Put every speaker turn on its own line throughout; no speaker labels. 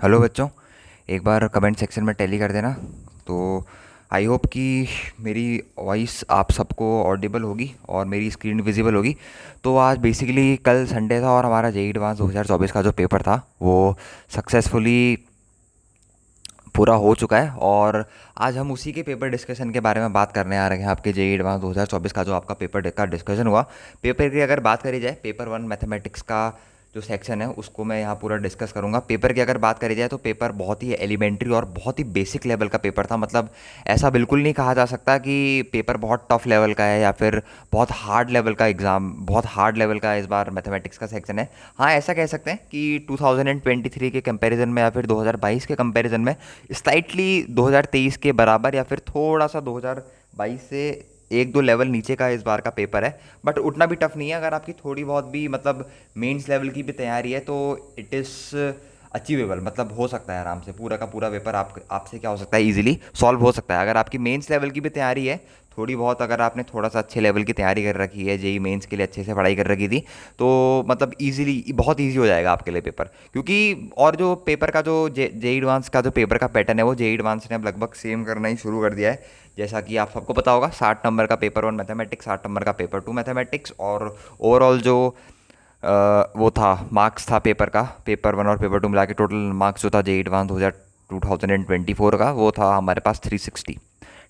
Hello बच्चों। एक बार comment section में टैली कर देना। तो आई होप कि मेरी वॉइस आप सबको ऑडिबल होगी और मेरी स्क्रीन विजिबल होगी। तो आज बेसिकली कल संडे था और हमारा जेई एडवांस 2024 का जो पेपर था वो सक्सेसफुली पूरा हो चुका है। और आज हम उसी के पेपर डिस्कशन के बारे में बात करने आ रहे हैं। आपके जेई एडवांस 2024 का जो आपका पेपर का डिस्कशन हुआ, पेपर की अगर बात करी जाए, पेपर वन मैथमेटिक्स का जो सेक्शन है उसको मैं यहाँ पूरा डिस्कस करूँगा। पेपर की अगर बात करी जाए तो पेपर बहुत ही एलिमेंट्री और बहुत ही बेसिक लेवल का पेपर था। मतलब ऐसा बिल्कुल नहीं कहा जा सकता कि पेपर बहुत टफ लेवल का है या फिर बहुत हार्ड लेवल का एग्ज़ाम, बहुत हार्ड लेवल का इस बार मैथमेटिक्स का सेक्शन है। हाँ, ऐसा कह सकते हैं कि 2023 के कंपैरिजन में या फिर 2022 के कंपैरिजन में स्लाइटली 2023 के बराबर या फिर थोड़ा सा 2022 से एक दो लेवल नीचे का इस बार का पेपर है। बट उतना भी टफ नहीं है। अगर आपकी थोड़ी बहुत भी मतलब मेंस लेवल की भी तैयारी है तो इट इज़ अचीवेबल। मतलब हो सकता है आराम से पूरा का पूरा पेपर आपसे क्या हो सकता है, इजीली सॉल्व हो सकता है। अगर आपकी मेंस लेवल की भी तैयारी है थोड़ी बहुत, अगर आपने थोड़ा सा अच्छे लेवल की तैयारी कर रखी है, जेई मेंस के लिए अच्छे से पढ़ाई कर रखी थी, तो मतलब इजीली बहुत इजी हो जाएगा आपके लिए पेपर। क्योंकि और जो पेपर का जो जेई एडवांस का जो पेपर का पैटर्न है वो जेई एडवांस ने अब लगभग सेम करना ही शुरू कर दिया है। जैसा कि आप सबको पता होगा, 60 नंबर का पेपर वन मैथमेटिक्स, 60 नंबर का पेपर टू मैथमेटिक्स, और ओवरऑल जो वो था मार्क्स था पेपर का, पेपर वन और पेपर टू मिला के टोटल मार्क्स जो था जेई एडवांस 2024 का वो था हमारे पास 360।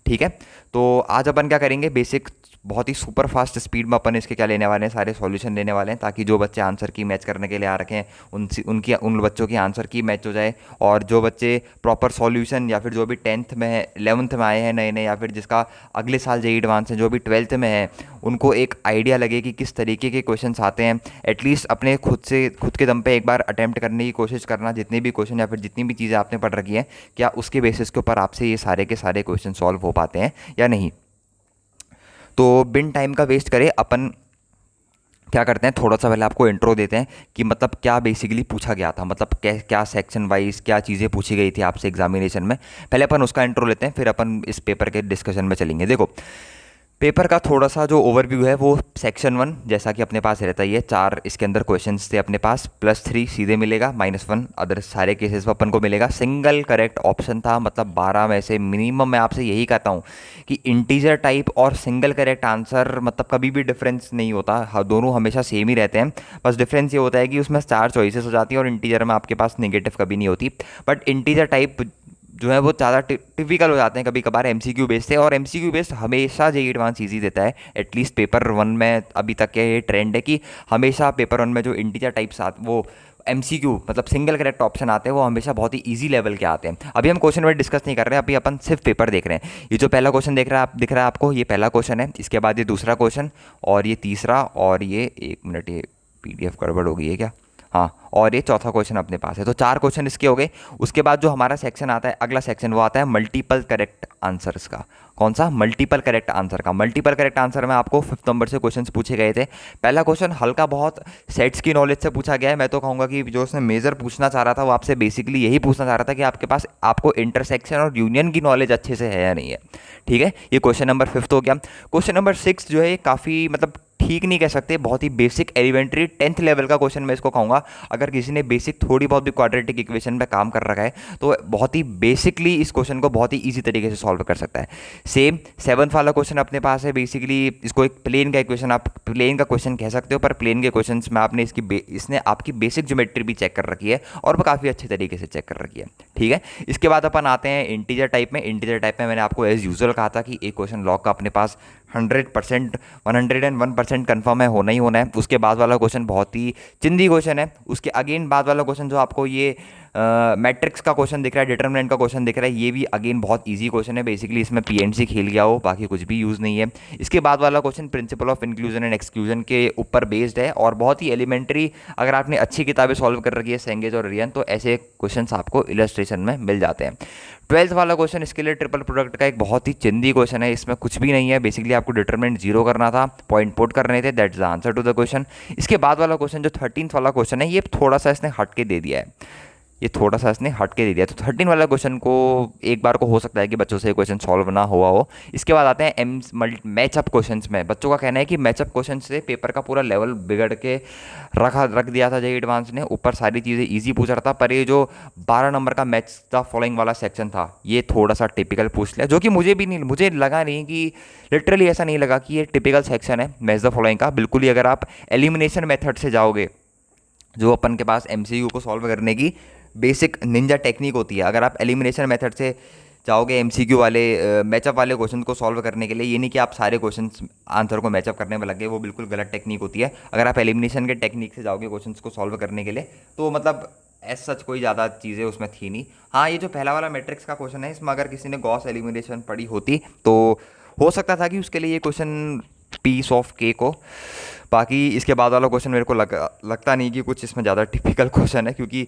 ठीक है। तो आज अपन क्या करेंगे, बेसिक बहुत ही सुपर फास्ट स्पीड में अपन इसके क्या लेने वाले हैं, सारे सॉल्यूशन लेने वाले हैं, ताकि जो बच्चे आंसर की मैच करने के लिए आ रखे हैं उन बच्चों की आंसर की मैच हो जाए। और जो बच्चे प्रॉपर सॉल्यूशन या फिर जो भी 10th में है, 11th में आए हैं नए नए, या फिर जिसका अगले साल जेई एडवांस है, जो भी 12th में है, उनको एक आइडिया लगे कि किस तरीके के क्वेश्चंस आते हैं। एटलीस्ट अपने खुद के दम पे एक बार अटैम्प्ट करने की कोशिश करना, जितने भी क्वेश्चन या फिर जितनी भी चीज़ें आपने पढ़ रखी हैं, क्या उसके बेसिस के ऊपर आपसे ये सारे के सारे क्वेश्चन सॉल्व हो पाते हैं या नहीं। तो बिन टाइम का वेस्ट करे अपन क्या करते हैं, थोड़ा सा पहले आपको इंट्रो देते हैं कि मतलब क्या बेसिकली पूछा गया था, मतलब क्या क्या सेक्शन वाइज क्या चीज़ें पूछी गई थी आपसे एग्जामिनेशन में। पहले अपन उसका इंट्रो लेते हैं, फिर अपन इस पेपर के डिस्कशन में चलेंगे। देखो, पेपर का थोड़ा सा जो ओवरव्यू है वो सेक्शन वन जैसा कि अपने पास रहता ही है, चार इसके अंदर क्वेश्चंस थे अपने पास, +3 सीधे मिलेगा, -1 अदर सारे केसेस में अपन को मिलेगा। सिंगल करेक्ट ऑप्शन था, मतलब 12 में से मिनिमम मैं आपसे यही कहता हूँ कि इंटीजर टाइप और सिंगल करेक्ट आंसर मतलब कभी भी डिफरेंस नहीं होता, दोनों हमेशा सेम ही रहते हैं। बस डिफरेंस ये होता है कि उसमें 4 चॉइसेस हो जाती हैं और इंटीजर में आपके पास नेगेटिव कभी नहीं होती। बट इंटीजर टाइप जो है वो ज़्यादा टिपिकल हो जाते हैं कभी कभार एमसीक्यू बेस्ड से, और एमसीक्यू बेस्ड हमेशा जेईई एडवांस इजी देता है। एटलीस्ट पेपर वन में अभी तक ये ट्रेंड है कि हमेशा पेपर वन में जो इंटीजर टाइप्स आते वो एमसीक्यू मतलब सिंगल करेक्ट ऑप्शन आते हैं वो हमेशा बहुत ही इजी लेवल के आते हैं। अभी हम क्वेश्चन में डिस्कस नहीं कर रहे हैं, अभी अपन सिर्फ पेपर देख रहे हैं। ये जो पहला क्वेश्चन दिख रहा है आपको, ये पहला क्वेश्चन है, इसके बाद ये दूसरा क्वेश्चन, और ये तीसरा, और ये 1 मिनट, ये पीडीएफ गड़बड़ हो गई है क्या, हाँ, और ये चौथा क्वेश्चन अपने पास है। तो 4 क्वेश्चन इसके हो गए। उसके बाद जो हमारा सेक्शन आता है, अगला सेक्शन, वो आता है मल्टीपल करेक्ट आंसर्स का। कौन सा? मल्टीपल करेक्ट आंसर का। मल्टीपल करेक्ट आंसर में आपको 5th नंबर से क्वेश्चंस पूछे गए थे। पहला क्वेश्चन हल्का बहुत सेट्स की नॉलेज से पूछा गया है। मैं तो कहूँगा कि जो उसने मेजर पूछना चाह रहा था वो आपसे बेसिकली यही पूछना चाह रहा था कि आपके पास आपको इंटरसेक्शन और यूनियन की नॉलेज अच्छे से है या नहीं है। ठीक है, ये क्वेश्चन नंबर 5th हो गया। क्वेश्चन नंबर 6 जो है काफ़ी मतलब ठीक नहीं कह सकते, बहुत ही बेसिक एलिमेंट्री 10th लेवल का क्वेश्चन मैं इसको कहूँगा। अगर किसी ने बेसिक थोड़ी बहुत भी क्वाड्रेटिक इक्वेशन पे काम कर रखा है तो बहुत ही बेसिकली इस क्वेश्चन को बहुत ही इजी तरीके से सॉल्व कर सकता है। सेम 7th वाला क्वेश्चन अपने पास है। बेसिकली इसको एक प्लेन का इक्वेशन, आप प्लेन का क्वेश्चन कह सकते हो, पर प्लेन के क्वेश्चन में आपने इसने आपकी बेसिक ज्योमेट्री भी चेक कर रखी है और वो काफ़ी अच्छे तरीके से चेक कर रखी है। ठीक है, इसके बाद अपन आते हैं इंटीजर टाइप में। इंटीजर टाइप में मैंने आपको एज यूजुअल कहा था कि एक क्वेश्चन लॉग का अपने पास 100% 101% कन्फर्म है, होना ही होना है। उसके बाद वाला क्वेश्चन बहुत ही चिंदी क्वेश्चन है। उसके अगेन बाद वाला क्वेश्चन जो आपको ये मैट्रिक्स का क्वेश्चन दिख रहा है, डिटर्मिनेंट का क्वेश्चन दिख रहा है, ये भी अगेन बहुत इजी क्वेश्चन है। बेसिकली इसमें पीएनसी खेल गया हो, बाकी कुछ भी यूज़ नहीं है। इसके बाद वाला question principal of inclusion and exclusion के ऊपर बेस्ड है और बहुत ही एलिमेंट्री। अगर आपने अच्छी किताबें सॉल्व कर रखी है, सेंगेज और रियन, तो ऐसे क्वेश्चन आपको इलस्ट्रेशन में मिल जाते हैं। 12th वाला क्वेश्चन इसके लिए ट्रिपल प्रोडक्ट का एक बहुत ही चिंदी क्वेश्चन है। इसमें कुछ भी नहीं है, बेसिकली आपको डिटरमिनेंट 0 करना था, पॉइंट पुट करने थे, that's the answer to the question. इसके बाद वाला क्वेश्चन जो 13th वाला क्वेश्चन है, ये थोड़ा सा इसने हट के दे दिया है। ये थोड़ा सा इसने हट के दे दिया। तो 13 वाला क्वेश्चन को एक बार को हो सकता है कि बच्चों से क्वेश्चन सॉल्व ना हुआ हो। इसके बाद आते हैं मैचअप क्वेश्चंस में। बच्चों का कहना है कि मैचअप क्वेश्चन से पेपर का पूरा लेवल बिगड़ के रख दिया था जेईई एडवांस ने। ऊपर सारी चीज़ें ईजी पूछ रहा था, पर ये जो 12 नंबर का मैच द फॉलोइंग वाला सेक्शन था ये थोड़ा सा टिपिकल पूछ लिया, जो कि मुझे भी नहीं, मुझे लगा नहीं कि लिटरली ऐसा नहीं लगा कि ये टिपिकल सेक्शन है मैच द फॉलोइंग का। बिल्कुल ही अगर आप एलिमिनेशन मेथड से जाओगे, जो अपन के पास एमसीक्यू को सॉल्व करने की बेसिक निंजा टेक्निक होती है, अगर आप एलिमिनेशन मेथड से जाओगे एमसीक्यू वाले मैचअप वाले क्वेश्चन को सॉल्व करने के लिए, ये नहीं कि आप सारे क्वेश्चन आंसर को मैचअप करने में लगे, वो बिल्कुल गलत टेक्निक होती है। अगर आप एलिमिनेशन के टेक्निक से जाओगे क्वेश्चन को सॉल्व करने के लिए, तो मतलब एज सच कोई ज़्यादा चीज़ें उसमें थी नहीं। हाँ, ये जो पहला वाला मैट्रिक्स का क्वेश्चन है, इसमें अगर किसी ने गॉस एलिमिनेशन पढ़ी होती तो हो सकता था कि उसके लिए ये क्वेश्चन पीस ऑफ केक हो। बाकी इसके बाद वाला क्वेश्चन मेरे को लगता नहीं कि कुछ इसमें ज़्यादा टिपिकल क्वेश्चन है, क्योंकि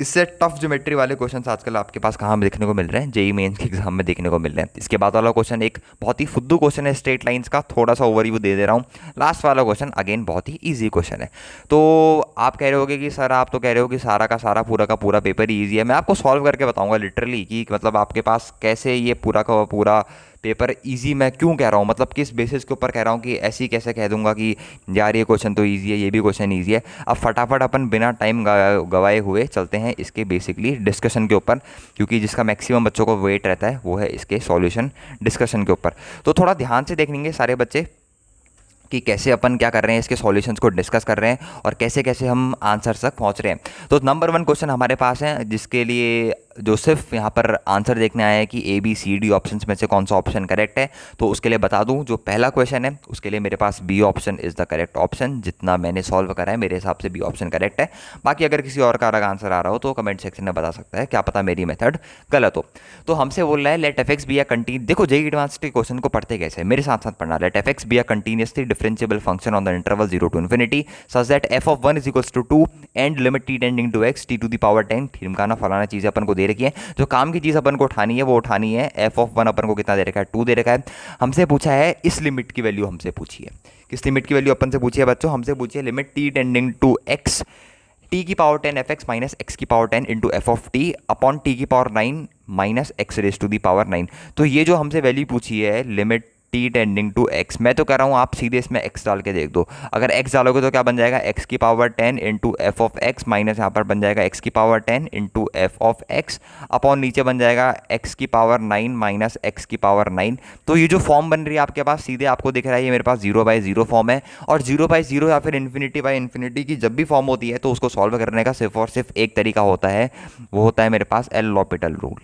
इससे टफ ज्योमेट्री वाले क्वेश्चंस आजकल आपके पास कहाँ देखने को मिल रहे हैं, जेईई मेंस के एग्जाम में देखने को मिल रहे हैं। इसके बाद वाला क्वेश्चन एक बहुत ही फुद्दू क्वेश्चन है स्ट्रेट लाइंस का, थोड़ा सा ओवरव्यू दे रहा हूँ। लास्ट वाला क्वेश्चन अगेन बहुत ही इजी क्वेश्चन है। तो आप कह रहे होगे कि सर, आप तो कह रहे हो कि सारा का सारा पूरा का पूरा पेपर ही ईजी है। मैं आपको सॉल्व करके बताऊँगा लिटरली कि मतलब आपके पास कैसे ये पूरा का पूरा पेपर इजी मैं क्यों कह रहा हूँ, मतलब किस बेसिस के ऊपर कह रहा हूँ कि ऐसे ही कैसे कह दूंगा कि यार ये क्वेश्चन तो इजी है, ये भी क्वेश्चन इजी है। अब फटाफट अपन बिना टाइम गवाए हुए चलते हैं इसके बेसिकली डिस्कशन के ऊपर, क्योंकि जिसका मैक्सिमम बच्चों को वेट रहता है वो है इसके सॉल्यूशन डिस्कशन के ऊपर। तो थोड़ा ध्यान से देखेंगे सारे बच्चे कि कैसे अपन क्या कर रहे हैं, इसके सॉल्यूशंस को डिस्कस कर रहे हैं और कैसे कैसे हम आंसर तक पहुंच रहे हैं। तो नंबर 1 क्वेश्चन हमारे पास है, जिसके लिए जो सिर्फ यहाँ पर आंसर देखने आया है कि a b c d options में से कौन सा ऑप्शन करेक्ट है। तो उसके लिए बता दूँ, जो पहला क्वेश्चन है उसके लिए मेरे पास B option is the correct option. जितना मैंने सॉल्व करा है मेरे हिसाब से बी ऑप्शन करेक्ट है। बाकी अगर किसी और का अलग आंसर आ रहा हो तो कमेंट सेक्शन में बता सकता है, क्या पता मेरी मेथड गलत हो। तो हमसे बोल रहा है let f x be a continue, देखो जेईई एडवांस के क्वेश्चन को पढ़ते कैसे, मेरे साथ साथ पढ़ना। Let f x be a continuously differentiable function on the interval 0 to infinity such that f of 1 is equals to 2 and limit t tending to x t to the power 10। ठिमकाना फलाना चीज़ें अपन को दे रखी है, जो काम की चीज़ अपन को उठानी है वो उठानी है। एफ ऑफ 1 अपन को कितना दे रखा है, 2 दे रखा है। हमसे पूछा है इस लिमिट की वैल्यू, हमसे पूछी है किस लिमिट की वैल्यू अपन से पूछी है बच्चों, हमसे पूछी है limit t tending to x t की power 10 F X minus X की power 10 into F of T upon T की power 9 minus X raise to the power 9। तो ये जो हमसे वैल्यू पूछी है limit T tending to X, मैं तो कह रहा हूँ आप सीधे इसमें एक्स डाल के देख दो। अगर एक्स डालोगे तो क्या बन जाएगा, एक्स की power 10 into F of x minus यहाँ पर बन जाएगा एक्स की power 10 into F of x upon नीचे बन जाएगा एक्स की पावर 9 माइनस एक्स की पावर 9। तो ये जो फॉर्म बन रही है आपके पास, सीधे आपको दिख रहा है ये मेरे पास 0/0 फॉर्म है। और 0/0 या फिर इन्फिनिटी की जब भी फॉर्म होती है तो उसको सॉल्व करने का सिर्फ और सिर्फ एक तरीका होता है, वो होता है मेरे पास L'Hopital rule.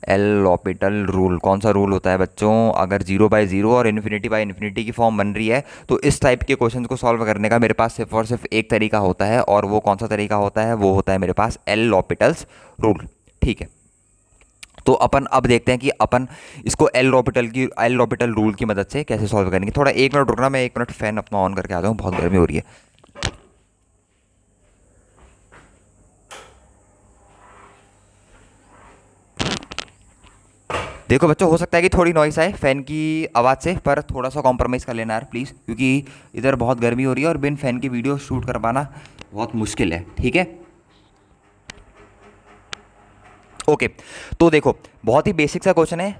L'Hopital rule कौन सा रूल होता है बच्चों, अगर 0/0 और इन्फिनिटी की फॉर्म बन रही है तो इस टाइप के क्वेश्चन को सॉल्व करने का मेरे पास सिर्फ और सिर्फ एक तरीका होता है, और वो कौन सा तरीका होता है, वो होता है मेरे पास एल लॉपिटल्स रूल। ठीक है, तो अपन अब देखते हैं कि अपन इसको एल लॉपिटल रूल की मदद से कैसे सॉल्व करेंगे। थोड़ा 1 मिनट रुकना, मैं 1 मिनट फ़ैन अपना ऑन करके आ जाऊँ, बहुत गर्मी हो रही है। देखो बच्चों, हो सकता है कि थोड़ी नॉइस आए फ़ैन की आवाज़ से, पर थोड़ा सा कॉम्प्रोमाइज़ कर लेना यार प्लीज़, क्योंकि इधर बहुत गर्मी हो रही है और बिन फ़ैन की वीडियो शूट कर पाना बहुत मुश्किल है। ठीक है, ओके। तो देखो बहुत ही बेसिक सा क्वेश्चन है।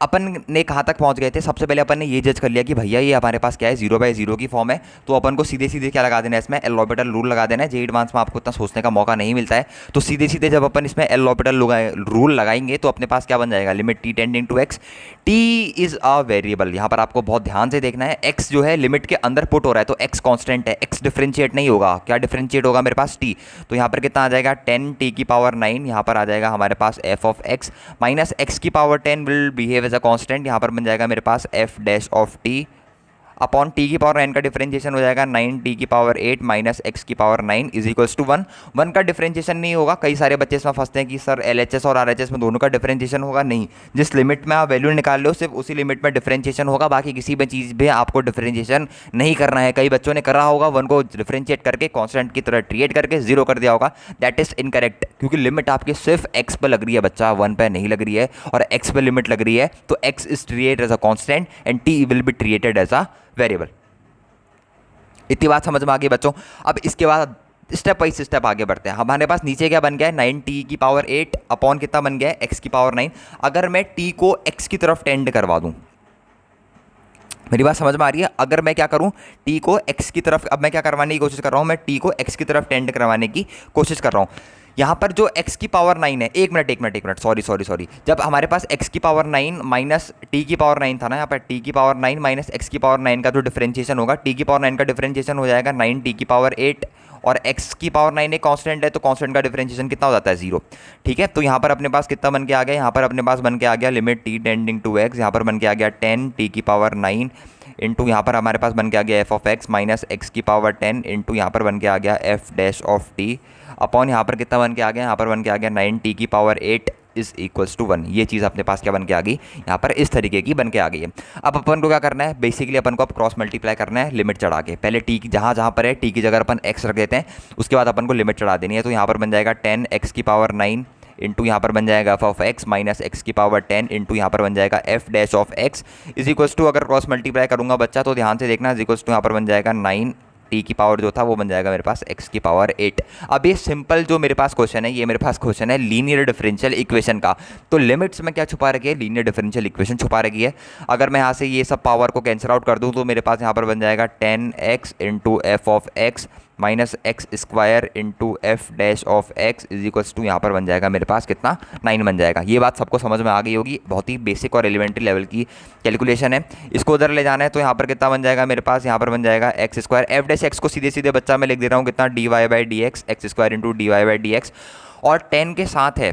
अपन ने कहाँ तक पहुँच गए थे, सबसे पहले अपन ने ये जज कर लिया कि भैया ये हमारे पास क्या है, 0/0 की फॉर्म है। तो अपन को सीधे सीधे क्या लगा देना है इसमें, एल लॉपिटल रूल लगा देना है। जेईई एडवांस में आपको इतना सोचने का मौका नहीं मिलता है, तो सीधे सीधे जब अपन इसमें एल लॉपिटल रूल लगाएंगे तो अपने पास क्या बन जाएगा, limit T tending to x. T is a variable, यहाँ पर आपको बहुत ध्यान से देखना है। एक्स जो है लिमिट के अंदर पुट हो रहा है तो एक्स कॉन्स्टेंट है, एक्स डिफ्रेंशिएट नहीं होगा। क्या डिफ्रेंशिएट होगा मेरे पास, टी। तो यहाँ पर कितना आ जाएगा, 10 टी की पावर 9, यहाँ पर आ जाएगा हमारे पास F of x minus X की power 10 will behave as a constant. यहाँ पर बन जाएगा मेरे पास F dash of T upon T की पावर 9 का डिफरेंशिएशन हो जाएगा 9 टी की पावर 8 माइनस एक्स की पावर 9 इज इक्वल्स टू 1। 1 का डिफरेंशिएशन नहीं होगा, कई सारे बच्चे इसमें फंसते हैं कि सर एलएचएस और आरएचएस में दोनों का डिफरेंशिएशन होगा। नहीं, जिस लिमिट में आप वैल्यू निकाल लो सिर्फ उसी लिमिट में डिफरेंशिएशन होगा, बाकी किसी भी चीज़ में आपको डिफरेंशिएशन नहीं करना है। कई बच्चों ने करा होगा, 1 को डिफरेंशिएट करके कॉन्स्टेंट की तरह ट्रीट करके 0 कर दिया होगा। दैट इज इनकरेक्ट, क्योंकि लिमिट आपकी सिर्फ एक्स पर लग रही है बच्चा, 1 पर नहीं लग रही है। और एक्स पर लिमिट लग रही है तो x is treated as a constant and t will be treated as a variable. इतनी बात समझ में आ गई बच्चों। अब इसके बाद स्टेप बाई स्टेप आगे बढ़ते हैं। हमारे पास नीचे क्या बन गया है, 9t8 अपॉन कितना बन गया है, x9। अगर मैं t को x की तरफ टेंड करवा दूं, मेरी बात समझ में आ रही है? अगर मैं क्या करूं, t को x की तरफ, अब मैं क्या करवाने की कोशिश कर रहा हूं, मैं t को x की तरफ टेंड करवाने की कोशिश कर रहा हूं। यहाँ पर जो x की पावर 9 है, एक मिनट, सॉरी, जब हमारे पास x की पावर 9 माइनस t की पावर 9 था ना, यहाँ पर t की पावर 9 माइनस x की पावर 9 का जो डिफरेंशिएशन होगा, t की पावर 9 का डिफरेंशिएशन हो जाएगा 9t की पावर 8, और x की पावर 9 एक कांस्टेंट है, तो कांस्टेंट का डिफरेंशिएशन कितना हो जाता है, 0। ठीक है, तो यहाँ पर अपने पास कितना बन के आ गया, यहाँ पर अपने पास बन के आ गया limit t tending to x, यहाँ पर बन के आ गया 10t की पावर 9 इंटू यहाँ पर हमारे पास बन के आ गया f of x minus x की पावर 10 इंटू यहाँ पर बन के आ गया f dash of t upon यहाँ पर कितना बन के आ गया, यहाँ पर बन के आ गया 9t की पावर 8 इज इक्वल्स टू 1। ये चीज़ अपने पास क्या बन के आ गई, यहाँ पर इस तरीके की बन के आ गई है। अब अपन को क्या करना है, बेसिकली अपन को अब क्रॉस मल्टीप्लाई करना है लिमिट चढ़ा के। पहले टी की जहाँ जहाँ पर है टी की जगह अपन x रख देते हैं, उसके बाद अपन को लिमिट चढ़ा देनी है। तो यहाँ पर बन जाएगा 10x की पावर 9 इंटू यहाँ पर बन जाएगा f of x minus x की पावर 10 इंटू यहाँ पर बन जाएगा f dash of x is equals to, अगर क्रॉस मल्टीप्लाई करूँगा बच्चा तो ध्यान से देखना, इज इक्वल्स टू यहाँ पर बन जाएगा 9 टी की पावर जो था वो बन जाएगा मेरे पास x की पावर 8। अब ये सिंपल जो मेरे पास क्वेश्चन है, ये मेरे पास क्वेश्चन है लीनियर डिफरेंशियल इक्वेशन का। तो लिमिट्स में क्या छुपा रखी है, लीनियर डिफरेंशियल इक्वेशन छुपा रखी है। अगर मैं यहाँ से ये सब पावर को कैंसिल आउट कर दूँ तो मेरे पास यहाँ पर बन जाएगा 10x into F of x minus x square into f dash of x is equals to, यहाँ पर बन जाएगा मेरे पास कितना, 9 बन जाएगा। ये बात सबको समझ में आ गई होगी, बहुत ही बेसिक और एलिमेंट्री लेवल की कैलकुलेशन है। इसको उधर ले जाना है तो यहाँ पर कितना बन जाएगा मेरे पास, यहाँ पर बन जाएगा x square, F dash x को सीधे सीधे बच्चा मैं लिख दे रहा हूँ कितना, d Y by D x square into d Y by D x, और 10 के साथ है,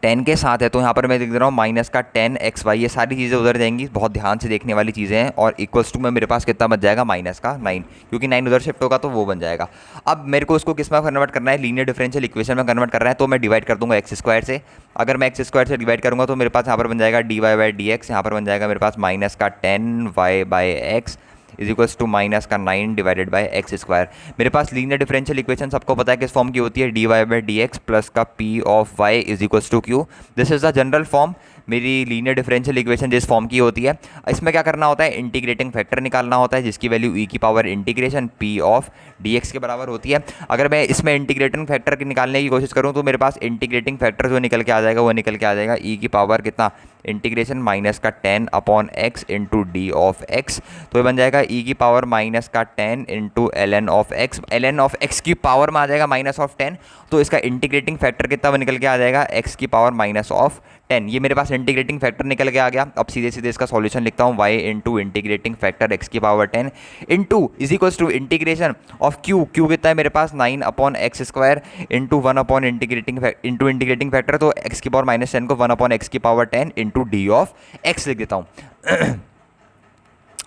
10 के साथ है तो यहाँ पर मैं लिख दे रहा हूँ माइनस का 10xy। ये सारी चीज़ें उधर जाएंगी, बहुत ध्यान से देखने वाली चीज़ें हैं। और इक्वल्स टू में मेरे पास कितना बच जाएगा, माइनस का 9, क्योंकि 9 उधर शिफ्ट होगा तो वो बन जाएगा। अब मेरे को उसको किस में कन्वर्ट करना है, लीनियर डिफरेंशियल इक्वेशन में कन्वर्ट करना है, तो मैं डिवाइड कर दूंगा एक्स स्क्वायर से। अगर मैं एक्स स्क्वायर से डिवाइड करूँगा तो मेरे पास यहाँ पर बन जाएगा d Y by D x, यहाँ पर बन जाएगा मेरे पास माइनस का 10y by x is equals to minus का 9 डिवाइडेड बाई एक्स स्क्वायर। मेरे पास लीनियर डिफरेंशियल इक्वेशन सबको पता है किस फॉर्म की होती है, D Y by D X plus का P of Y is equals to Q. This is the general form, मेरी लीनियर डिफरेंशियल इक्वेशन जिस फॉर्म की होती है। इसमें क्या करना होता है, इंटीग्रेटिंग फैक्टर निकालना होता है जिसकी वैल्यू ई की power integration P of D x के बराबर होती है। अगर मैं इसमें इंटीग्रेटिंग फैक्टर की निकालने की कोशिश करूँ तो मेरे पास इंटीग्रेटिंग फैक्टर जो निकल के आ जाएगा वो निकल के आ जाएगा ई की पावर कितना, इंटीग्रेशन माइनस का 10 upon x into D of x. तो ये बन जाएगा ई की पावर माइनस का 10 into l n of x, l n of x की पावर में आ जाएगा माइनस ऑफ 10, तो इसका इंटीग्रेटिंग फैक्टर कितना निकल के आ जाएगा, एक्स की पावर माइनस ऑफ 10। ये मेरे पास इंटीग्रेटिंग फैक्टर निकल के आ गया। अब सीधे सीधे इसका सॉल्यूशन लिखता हूँ, y into integrating factor X की power 10 into is equals to integration of Q, Q कितना है मेरे पास 9 upon X square into 1 upon integrating factor, तो एक्स की पावर माइनस 10 को 1 अपॉन एक्स की power 10 into D of X लिख देता हूँ।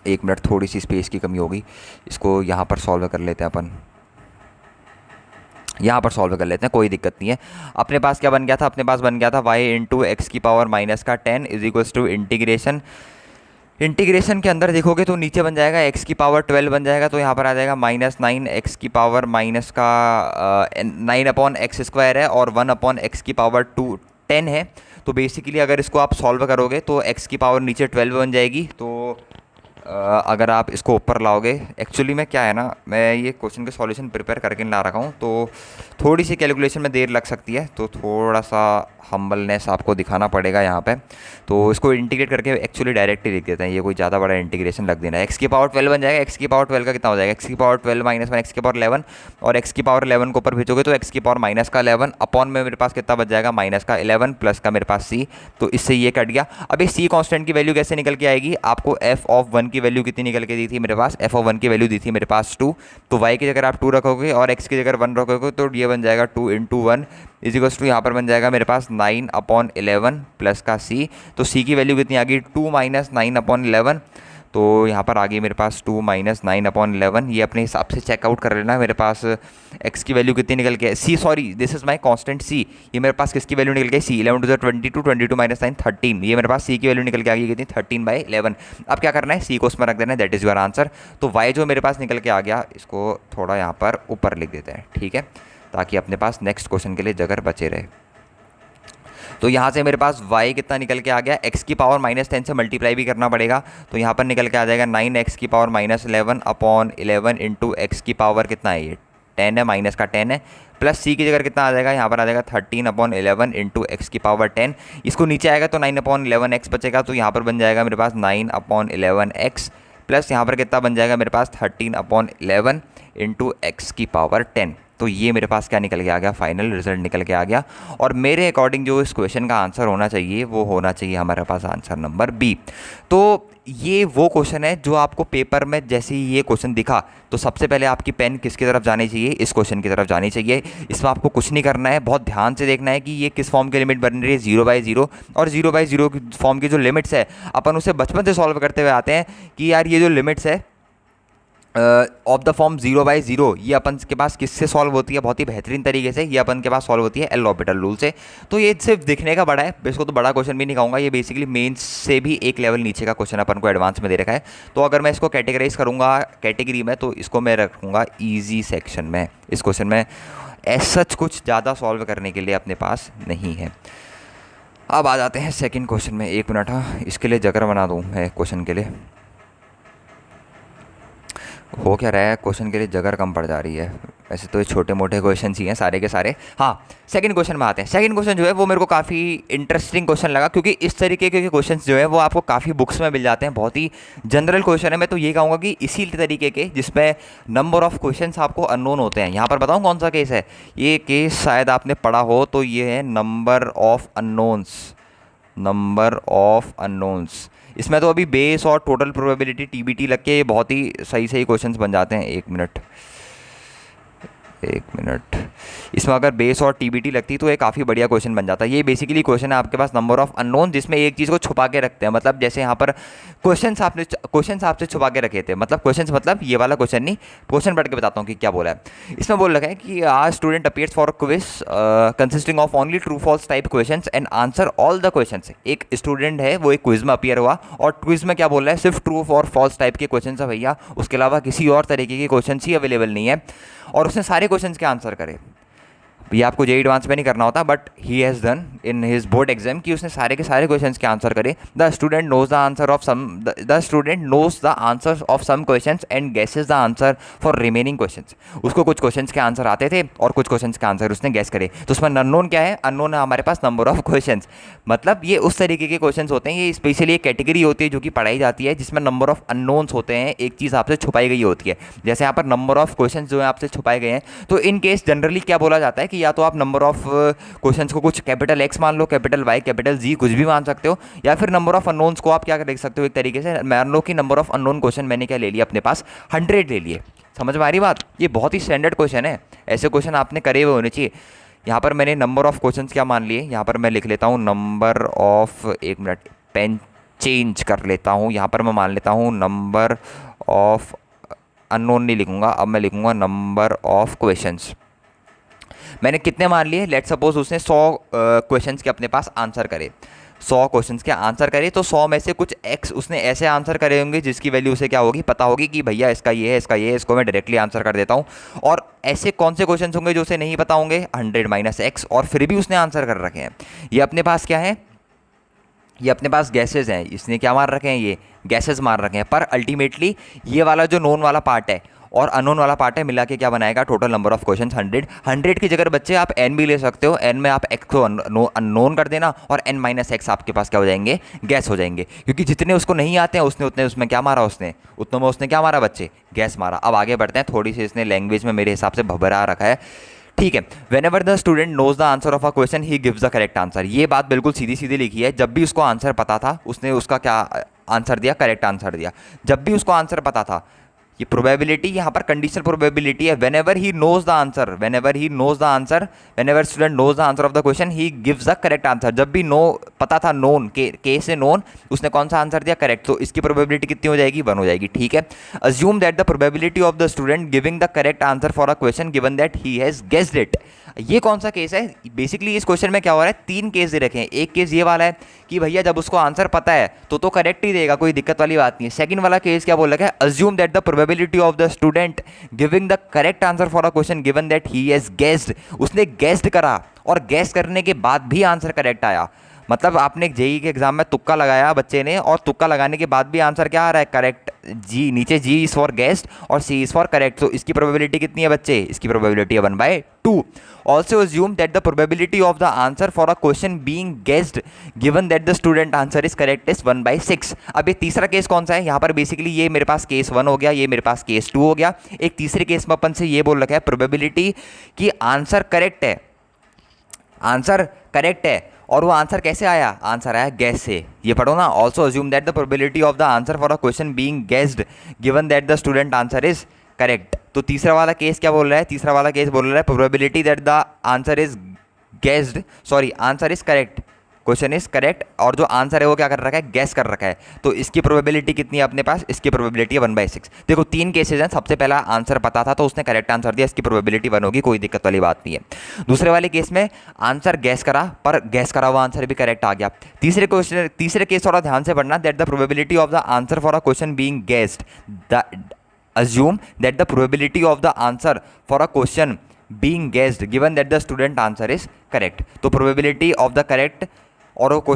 एक मिनट, थोड़ी सी स्पेस की कमी होगी, इसको यहाँ पर सॉल्व कर लेते हैं अपन, यहाँ पर सॉल्व कर लेते हैं, कोई दिक्कत नहीं है। अपने पास क्या बन गया था, अपने पास बन गया था y इंटू एक्स की पावर माइनस का 10 is equals to integration, integration के अंदर देखोगे तो नीचे बन जाएगा x की पावर 12 बन जाएगा, तो यहाँ पर आ जाएगा माइनस 9 एक्स की पावर माइनस का 9 अपॉन एक्स स्क्वायर है और 1 अपॉन एक्स की पावर 10 है। तो बेसिकली अगर इसको आप सॉल्व करोगे तो x की पावर नीचे 12 बन जाएगी। तो अगर आप इसको ऊपर लाओगे, एक्चुअली में क्या है ना, मैं ये क्वेश्चन के सॉल्यूशन प्रिपेयर करके ला रखा हूँ, तो थोड़ी सी कैलकुलेशन में देर लग सकती है, तो थोड़ा सा हम्बलनेस आपको दिखाना पड़ेगा यहाँ पे। तो इसको इंटीग्रेट करके एक्चुअली डायरेक्ट ही लिख देते हैं, ये कोई ज़्यादा बड़ा इंटीग्रेशन लग देना है। एक्स की पावर 12 बन जाएगा, एक्स की पावर 12 का कितना हो जाएगा, एक्स की पावर 12 माइनस 1 एक्स की पावर 11, और एक्स की पावर 11 को ऊपर भेजोगे तो एक्स की पावर माइनस का 11 अपॉन में मेरे पास कितना बच जाएगा, माइनस का 11 प्लस का मेरे पास सी, तो इससे ये कट गया। अब इस सी कॉन्स्टेंट की वैल्यू कैसे निकल के आएगी, आपको एफ ऑफ 1 की वैल्यू कितनी निकल के दी थी मेरे पास, एफ ऑफ 1 की वैल्यू दी थी मेरे पास 2, तो y की जगह आप 2 रखोगे और x की जगह 1 रखोगे तो ये बन जाएगा 2 इंटू 1 इज इक्वल्स टू, यहाँ पर बन जाएगा मेरे पास 9 अपॉन 11 प्लस का c, तो c की वैल्यू कितनी आ गई, 2 माइनस 9 अपॉन 11, तो यहाँ पर आ गई मेरे पास 2 माइनस 9 अपॉन 11। ये अपने हिसाब से चेकआउट कर लेना, मेरे पास x की वैल्यू कितनी निकल के, c sorry this is my constant c, ये मेरे पास किसकी वैल्यू निकल गई, c 11 टू 22 22 माइनस 9 13, ये मेरे पास c की वैल्यू निकल के आ गई कितनी 13/11। अब क्या करना है, c को उसमें रख देना है, दैट इज़ योर आंसर। तो y जो मेरे पास निकल के आ गया, इसको थोड़ा यहाँ पर ऊपर लिख देते हैं, ठीक है, ताकि अपने पास नेक्स्ट क्वेश्चन के लिए जगह बचे रहे। तो यहाँ से मेरे पास y कितना निकल के आ गया, x की पावर माइनस 10 से मल्टीप्लाई भी करना पड़ेगा, तो यहाँ पर निकल के आ जाएगा 9 एक्स की power minus 11 upon 11 into x की पावर कितना है, ये 10 है, माइनस का 10 है, प्लस सी की जगह कितना आ जाएगा, यहाँ पर आ जाएगा 13/11 इंटू एक्स की पावर 10। इसको नीचे आएगा तो 9/11 एक्स बचेगा, तो यहाँ पर बन जाएगा मेरे पास 9/11 एक्स, प्लस यहाँ पर कितना बन जाएगा मेरे पास 13/11 इंटू एक्स की पावर 10। तो ये मेरे पास क्या निकल के आ गया, फाइनल रिजल्ट निकल के आ गया। और मेरे अकॉर्डिंग जो इस क्वेश्चन का आंसर होना चाहिए वो होना चाहिए हमारे पास आंसर नंबर बी। तो ये वो क्वेश्चन है जो आपको पेपर में जैसे ही ये क्वेश्चन दिखा तो सबसे पहले आपकी पेन किसकी तरफ जानी चाहिए, इस क्वेश्चन की तरफ जानी चाहिए। इसमें आपको कुछ नहीं करना है, बहुत ध्यान से देखना है कि ये किस फॉर्म की लिमिट बन रही है, 0/0। और 0/0 की फॉर्म की जो लिमिट्स है अपन उसे बचपन से सॉल्व करते हुए आते हैं कि यार ये जो लिमिट्स है ऑफ द फॉर्म 0/0 ये अपन के पास किससे सॉल्व होती है, बहुत ही बेहतरीन तरीके से ये अपन के पास सॉल्व होती है एल ऑर्बिटल रूल से। तो ये सिर्फ दिखने का बड़ा है, इसको तो बड़ा क्वेश्चन भी नहीं कहूँगा, ये बेसिकली मेंस से भी एक लेवल नीचे का क्वेश्चन अपन को एडवांस में दे रखा है। तो अगर मैं इसको कैटेगराइज करूँगा कैटेगरी में तो इसको मैं रखूँगा ईजी सेक्शन में। इस क्वेश्चन में ऐसा कुछ ज़्यादा सॉल्व करने के लिए अपने पास नहीं है। अब आ जाते हैं सेकेंड क्वेश्चन में। 1 मिनट, हाँ इसके लिए जगह बना दूँ मैं क्वेश्चन के लिए। हो क्या रहा है, क्वेश्चन के लिए जगह कम पड़ जा रही है। वैसे तो ये छोटे मोटे क्वेश्चन ही हैं सारे के सारे। हाँ सेकंड क्वेश्चन में आते हैं। सेकंड क्वेश्चन जो है वो मेरे को काफ़ी इंटरेस्टिंग क्वेश्चन लगा, क्योंकि इस तरीके के क्वेश्चंस जो है वो आपको काफ़ी बुक्स में मिल जाते हैं, बहुत ही जनरल क्वेश्चन है। मैं तो ये कहूँगा कि इसी तरीके के जिसमें नंबर ऑफ क्वेश्चंस आपको अननोन होते हैं। यहाँ पर बताऊँ कौन सा केस है, ये केस शायद आपने पढ़ा हो, तो ये है number of unknowns. Number of unknowns, इसमें तो अभी बेस और टोटल प्रोबेबिलिटी टीबीटी लग के बहुत ही सही सही क्वेश्चंस बन जाते हैं। 1 मिनट, इसमें अगर बेस और टीबीटी लगती तो ये काफ़ी बढ़िया क्वेश्चन बन जाता है। ये बेसिकली क्वेश्चन है आपके पास नंबर ऑफ अननोन, जिसमें एक चीज़ को छुपा के रखते हैं। मतलब जैसे यहाँ पर क्वेश्चंस आपसे छुपा के रखे थे, मतलब क्वेश्चंस मतलब ये वाला क्वेश्चन नहीं, क्वेश्चन पढ़ के बताता हूँ कि क्या बोला है। इसमें बोल रखा है कि आज student appears for quiz consisting of only true false type question and answer all the question. एक स्टूडेंट है वो एक क्विज में अपीयर हुआ और क्विज में क्या बोल रहा है, सिर्फ ट्रू और फॉल्स टाइप के क्वेश्चन है भैया, उसके अलावा किसी और तरीके के क्वेश्चन ही अवेलेबल नहीं है। और उसने सारे क्वेश्चंस के आंसर करे। ये आपको जेईई एडवांस में नहीं करना होता, but he has done in his board exam कि उसने सारे के सारे क्वेश्चंस के आंसर करे। The student knows the answer of some the student knows the answer of some questions and guesses the answer for remaining questions. उसको कुछ questions के आंसर आते थे और कुछ क्वेश्चंस के आंसर उसने गेस करे। तो उसमें अननोन क्या है, अननोन है हमारे पास नंबर ऑफ क्वेश्चंस। मतलब ये उस तरीके के क्वेश्चंस होते हैं, ये स्पेशली एक कैटेगरी होती है जो कि पढ़ाई जाती है जिसमें नंबर ऑफ अननोन्स होते हैं, एक चीज़ आपसे छुपाई गई होती है। जैसे यहाँ पर नंबर ऑफ क्वेश्चन जो है आपसे छुपाए गए हैं, तो इन केस जनरली क्या बोला जाता है कि या तो आप नंबर ऑफ क्वेश्चंस को कुछ कैपिटल एक्स मान लो, कैपिटल वाई, कैपिटल जी, कुछ भी मान सकते हो, या फिर नंबर ऑफ अननोन्स को आप क्या देख सकते हो एक तरीके से, मान लो कि नंबर ऑफ अननोन क्वेश्चन मैंने क्या ले लिया अपने पास, 100 ले लिए। समझ में आ रही बात, ये बहुत ही स्टैंडर्ड क्वेश्चन है, ऐसे क्वेश्चन आपने करे हुए होने चाहिए। यहाँ पर मैंने नंबर ऑफ क्वेश्चंस क्या मान लिए, यहाँ पर मैं लिख लेता हूँ number of, 1 minute pen change कर लेता हूँ, यहाँ पर मैं मान लेता हूँ नंबर ऑफ अननोन नहीं लिखूँगा, अब मैं लिखूँगा नंबर ऑफ क्वेश्चंस। मैंने कितने मान लिए, लेट सपोज उसने 100 क्वेश्चंस के अपने पास आंसर करे, 100 क्वेश्चंस के आंसर करे, तो 100 में से कुछ एक्स उसने ऐसे आंसर करे होंगे जिसकी वैल्यू उसे क्या होगी, पता होगी कि भैया इसका ये है, इसका ये है, इसको मैं डायरेक्टली आंसर कर देता हूँ। और ऐसे कौन से क्वेश्चंस होंगे जो उसे नहीं पता होंगे, 100 - x, और फिर भी उसने आंसर कर रखे हैं। ये अपने पास क्या है, ये अपने पास गैसेज हैं, इसने क्या मार रखे हैं, ये गैसेज मार रखे हैं। पर अल्टीमेटली ये वाला जो नोन वाला पार्ट है और अननोन वाला पार्ट है मिला के क्या बनाएगा, टोटल नंबर ऑफ क्वेश्चन 100 की जगह बच्चे आप n भी ले सकते हो, n में आप x को अननोन कर देना और n - x आपके पास क्या हो जाएंगे, गैस हो जाएंगे। क्योंकि जितने उसको नहीं आते हैं उसने उतने उसमें क्या मारा, उतनों में उसने क्या मारा बच्चे, गैस मारा। अब आगे बढ़ते हैं, थोड़ी सी इसने लैंग्वेज में मेरे हिसाब से भबरा रखा है, ठीक है। Whenever the student knows the answer of a question he gives the correct answer. ये बात बिल्कुल सीधी सीधी लिखी है, जब भी उसको आंसर पता था उसने उसका क्या आंसर दिया, करेक्ट आंसर दिया। जब भी उसको आंसर पता था, ये प्रोबेबिलिटी यहाँ पर कंडीशनल प्रोबेबिलिटी है। Whenever he knows the answer, whenever student knows the answer of the question he gives the correct answer. जब भी नो पता था, नोन के से नोन, उसने कौन सा आंसर दिया, करेक्ट, तो इसकी प्रोबेबिलिटी कितनी हो जाएगी, 1 हो जाएगी, ठीक है। Assume that the probability of the student giving the correct answer for a question given that he has guessed it. ये कौन सा केस है, बेसिकली इस क्वेश्चन में क्या हो रहा है, 3 केस दे रखे हैं। एक केस ये वाला है कि भैया जब उसको आंसर पता है तो करेक्ट ही देगा, कोई दिक्कत वाली बात नहीं है। सेकंड वाला केस क्या बोल रहा है, assume that the probability of the student giving the correct answer for a question given that he has guessed. उसने गेस्ड करा और गेस करने के बाद भी आंसर करेक्ट आया, मतलब आपने जेई के एग्जाम में तुक्का लगाया बच्चे ने, और तुक्का लगाने के बाद भी आंसर क्या आ रहा है, करेक्ट। जी नीचे जी इज फॉर गेस्ट और सी इज फॉर करेक्ट, तो इसकी प्रोबेबिलिटी कितनी है बच्चे, इसकी प्रोबेबिलिटी है 1/2। Also assume that the probability of the answer for a question being guessed given that the student answer is correct is 1/6। अब ये तीसरा केस कौन सा है, यहाँ पर बेसिकली ये मेरे पास केस 1 हो गया, ये मेरे पास केस 2 हो गया। एक तीसरे केस में अपन से ये बोल रखा है प्रोबेबिलिटी कि आंसर करेक्ट है, आंसर करेक्ट है, और वो आंसर कैसे आया, आंसर आया गैस से। ये पढ़ो ना, also assume that the probability of the answer for a question being guessed given that the student answer is correct. तो तीसरा वाला केस क्या बोल रहा है, तीसरा वाला केस बोल रहा है probability that the answer is guessed, sorry answer is correct, question is correct, और जो आंसर है वो क्या कर रखा है, गैस कर रखा है। तो इसकी प्रोबेबिलिटी कितनी है अपने पास, इसकी प्रोबेबिलिटी है 1/6। देखो 3 केसेज हैं, सबसे पहला आंसर पता था तो उसने करेक्ट आंसर दिया, इसकी प्रोबेबिलिटी 1 होगी, कोई दिक्कत वाली बात नहीं है। दूसरे वाले केस में आंसर गैस करा, पर गैस करा हुआ आंसर भी करेक्ट आ गया। तीसरे केस थोड़ा ध्यान से पढ़ना, that the probability of the answer for a question being guessed, assume that the probability of the answer for a question being guessed given that the student answer is correct। तो probability of the correct, और वो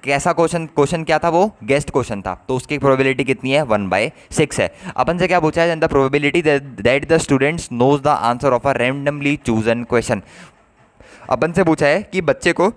कैसा question क्या था, वो guest question था, तो उसकी प्रोबेबिलिटी कितनी है, 1/6 है। अपन से क्या पूछा है, the probability that the students knows the answer of a randomly chosen question. अपन से पूछा है कि बच्चे को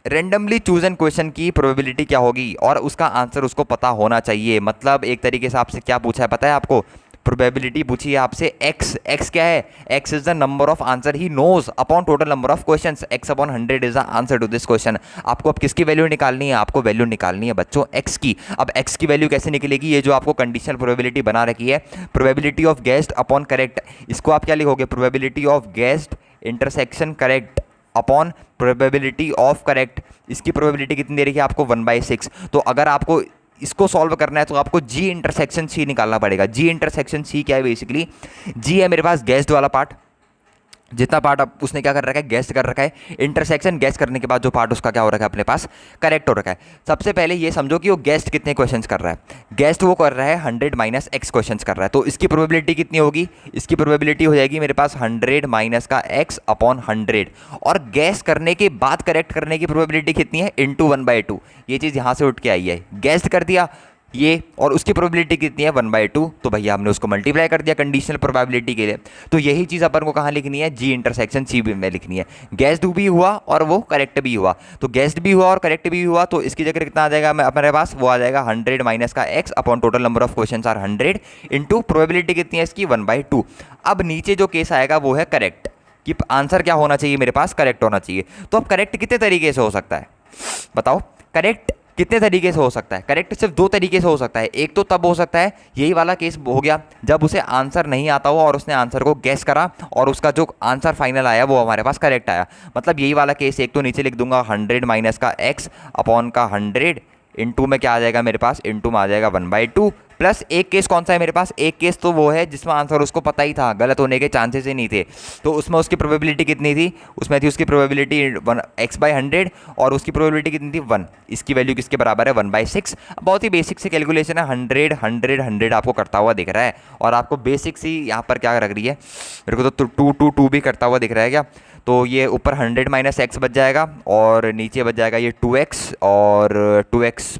रेंडमली चूजन क्वेश्चन की प्रोबेबिलिटी क्या होगी, और उसका आंसर उसको पता होना चाहिए। मतलब एक तरीके से आपसे क्या पूछा है पता है आपको, प्रोबेबिलिटी पूछी है आपसे x क्या है, x is the number of answer he knows upon total number of questions, x/100 is the answer to this question. आपको अब किसकी वैल्यू निकालनी है, आपको वैल्यू निकालनी है बच्चों x की। अब x की वैल्यू कैसे निकलेगी, ये जो आपको कंडीशनल प्रोबेबिलिटी बना रखी है, probability of guest upon correct, इसको आप क्या लिखोगे, probability of guest intersection correct upon probability of correct. इसकी प्रोबेबिलिटी कितनी दे रही है आपको, 1/6। तो अगर आपको इसको सॉल्व करना है तो आपको जी इंटरसेक्शन सी निकालना पड़ेगा। जी इंटरसेक्शन सी क्या है, बेसिकली जी है मेरे पास गेस्ड वाला पार्ट, जितना पार्ट अब उसने क्या कर रखा है, गेस्ट कर रखा है। इंटरसेक्शन गेस्ट करने के बाद जो पार्ट उसका क्या हो रखा है अपने पास, करेक्ट हो रखा है। सबसे पहले ये समझो कि वो गेस्ट कितने क्वेश्चंस कर रहा है, गेस्ट वो कर रहा है 100 - x क्वेश्चंस कर रहा है, तो इसकी प्रोबेबिलिटी कितनी होगी, इसकी प्रोबेबिलिटी हो जाएगी मेरे पास 100 - का x/100, और गेस करने के बाद करेक्ट करने की प्रोबेबिलिटी कितनी है, इंटू 1/2। ये चीज़ यहाँ से उठ के आई है, गेस्ट कर दिया ये, और उसकी प्रोबेबिलिटी कितनी है, 1/2, तो भैया हमने उसको मल्टीप्लाई कर दिया कंडीशनल प्रोबेबिलिटी के लिए। तो यही चीज़ अपन को कहाँ लिखनी है, जी इंटरसेक्शन सी में लिखनी है। गेस्ड भी हुआ और वो करेक्ट भी हुआ, तो गेस्ड भी हुआ और करेक्ट भी हुआ, तो इसकी जगह कितना आ जाएगा हमारे पास, वो आ जाएगा 100 - का x upon total number of question are 100 into probability कितनी है इसकी, 1/2। अब नीचे जो केस आएगा वो है करेक्ट, कि आंसर क्या होना चाहिए मेरे पास, करेक्ट होना चाहिए। तो अब करेक्ट कितने तरीके से हो सकता है बताओ, करेक्ट कितने तरीके से हो सकता है, करेक्ट सिर्फ 2 तरीके से हो सकता है। एक तो तब हो सकता है, यही वाला केस हो गया जब उसे आंसर नहीं आता हुआ और उसने आंसर को गेस करा और उसका जो आंसर फाइनल आया वो हमारे पास करेक्ट आया। मतलब यही वाला केस, एक तो नीचे लिख दूंगा 100 - का x अपॉन का 100 इंटू में क्या आ जाएगा मेरे पास, इंटू में आ जाएगा 1/2, प्लस एक केस कौन सा है मेरे पास, एक केस तो वो है जिसमें आंसर उसको पता ही था, गलत होने के चांसेस ही नहीं थे, तो उसमें उसकी प्रोबेबिलिटी कितनी थी, उसमें थी उसकी प्रोबेबिलिटी x/100 और उसकी प्रोबेबिलिटी कितनी थी 1। इसकी वैल्यू किसके बराबर है, 1/6। बहुत ही बेसिक से कैलकुलेशन है, 100 100 100 आपको करता हुआ दिख रहा है, और आपको बेसिक सी यहाँ पर क्या रख रही है, मेरे को तो 2 2 2 भी करता हुआ दिख रहा है क्या। तो ये ऊपर 100 - x बच जाएगा और नीचे बच जाएगा ये 2x और 2x -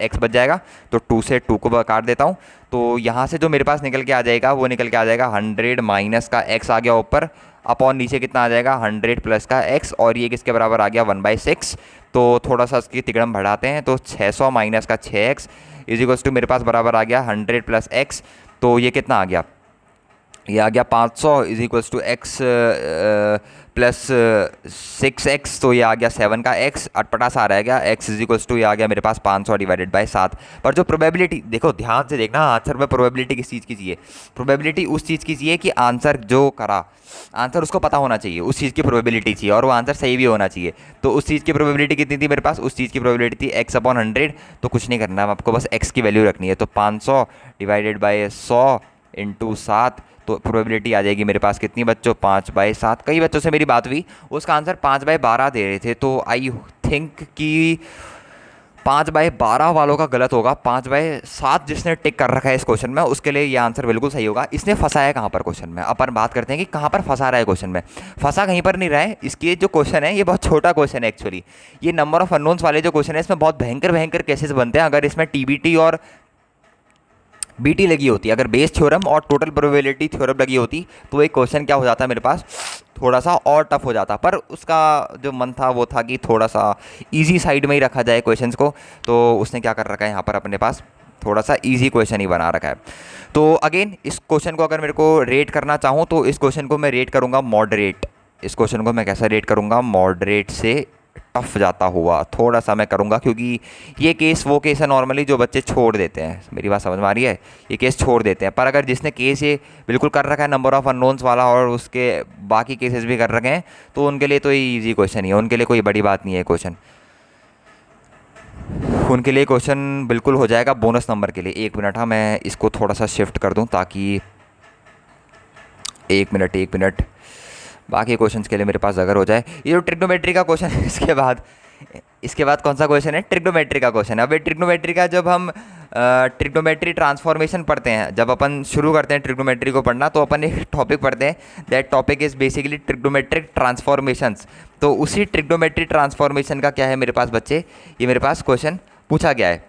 x बच जाएगा, तो 2 से 2 को काट देता हूँ। तो यहाँ से जो मेरे पास निकल के आ जाएगा वो निकल के आ जाएगा 100 - का x आ गया ऊपर, अपॉन नीचे कितना आ जाएगा 100 प्लस का x, और ये किसके बराबर आ गया 1/6। तो थोड़ा सा इसकी तिगड़म बढ़ाते हैं, तो 600 - का 6x इज इक्वल्स टू मेरे पास बराबर आ गया 100 प्लस x। तो ये कितना आ गया, ये आ गया 500 is equals to x plus 6x, तो ये आ गया 7 का x, अटपटा सा आ रहा है x इज इक्वल्स टू ये आ गया मेरे पास 500 डिवाइडेड बाय 7। पर जो प्रोबेबिलिटी देखो ध्यान से देखना, आंसर में प्रोबेबिलिटी किस चीज़ की चाहिए, प्रोबेबिलिटी उस चीज़ की चाहिए कि आंसर जो करा, आंसर उसको पता होना चाहिए, उस चीज़ की प्रोबेबिलिटी चाहिए, और वो आंसर सही भी होना चाहिए। तो उस चीज़ की प्रोबेबिलिटी कितनी थी मेरे पास, उस चीज़ की प्रोबेबिलिटी थी x/100। तो कुछ नहीं करना है आपको, बस x की वैल्यू रखनी है, तो 500 डिवाइडेड बाय 100 इंटू 7, तो प्रोबेबिलिटी आ जाएगी मेरे पास कितनी बच्चों, 5/7। कई बच्चों से मेरी बात हुई, उसका आंसर 5/12 दे रहे थे, तो आई थिंक कि 5/12 वालों का गलत होगा। 5/7 जिसने टिक कर रखा है इस क्वेश्चन में, उसके लिए ये आंसर बिल्कुल सही होगा। इसने फंसाया कहाँ पर क्वेश्चन में, अपन बात करते हैं कि कहाँ पर फंसा रहा है क्वेश्चन में। फंसा कहीं पर नहीं रहा है। इसकी जो क्वेश्चन है ये बहुत छोटा क्वेश्चन है एक्चुअली। ये नंबर ऑफ अननोन्स वाले जो क्वेश्चन है इसमें बहुत भयंकर भयंकर केसेस बनते हैं। अगर इसमें टीबीटी और बीटी लगी होती, अगर बेस थ्योरम और टोटल प्रोबेबिलिटी थ्योरम लगी होती, तो एक क्वेश्चन क्या हो जाता है मेरे पास, थोड़ा सा और टफ हो जाता। पर उसका जो मन था वो था कि थोड़ा सा इजी साइड में ही रखा जाए क्वेश्चंस को, तो उसने क्या कर रखा है यहाँ पर अपने पास थोड़ा सा इजी क्वेश्चन ही बना रखा है। तो अगेन इस क्वेश्चन को अगर मेरे को रेट करना चाहूँ तो इस क्वेश्चन को मैं रेट करूँगा मॉडरेट। इस क्वेश्चन को मैं कैसा रेट करूँगा, मॉडरेट से टफ जाता हुआ थोड़ा सा मैं करूँगा, क्योंकि ये केस वो केस है नॉर्मली जो बच्चे छोड़ देते हैं। मेरी बात समझ में आ रही है, ये केस छोड़ देते हैं। पर अगर जिसने केस ये बिल्कुल कर रखा है नंबर ऑफ अननोन्स वाला और उसके बाकी केसेस भी कर रखे हैं, तो उनके लिए तो ये ईजी क्वेश्चन ही है, उनके लिए कोई बड़ी बात नहीं है क्वेश्चन। उनके लिए क्वेश्चन बिल्कुल हो जाएगा बोनस नंबर के लिए। 1 मिनट, हाँ मैं इसको थोड़ा सा शिफ्ट कर दूँ ताकि 1 मिनट बाकी क्वेश्चंस के लिए मेरे पास अगर हो जाए। ये जो ट्रिग्नोमेट्री का क्वेश्चन है, इसके बाद कौन सा क्वेश्चन है, ट्रिग्नोमेट्री का क्वेश्चन है। अब ये ट्रिग्नोमेट्री का जब हम ट्रिग्नोमेट्री ट्रांसफॉर्मेशन पढ़ते हैं, जब अपन शुरू करते हैं ट्रिग्नोमेट्री को पढ़ना, तो अपन एक टॉपिक पढ़ते हैं, that topic is basically trigonometric transformations. तो उसी ट्रिग्नोमेट्री ट्रांसफॉर्मेशन का क्या है मेरे पास बच्चे, ये मेरे पास क्वेश्चन पूछा गया है।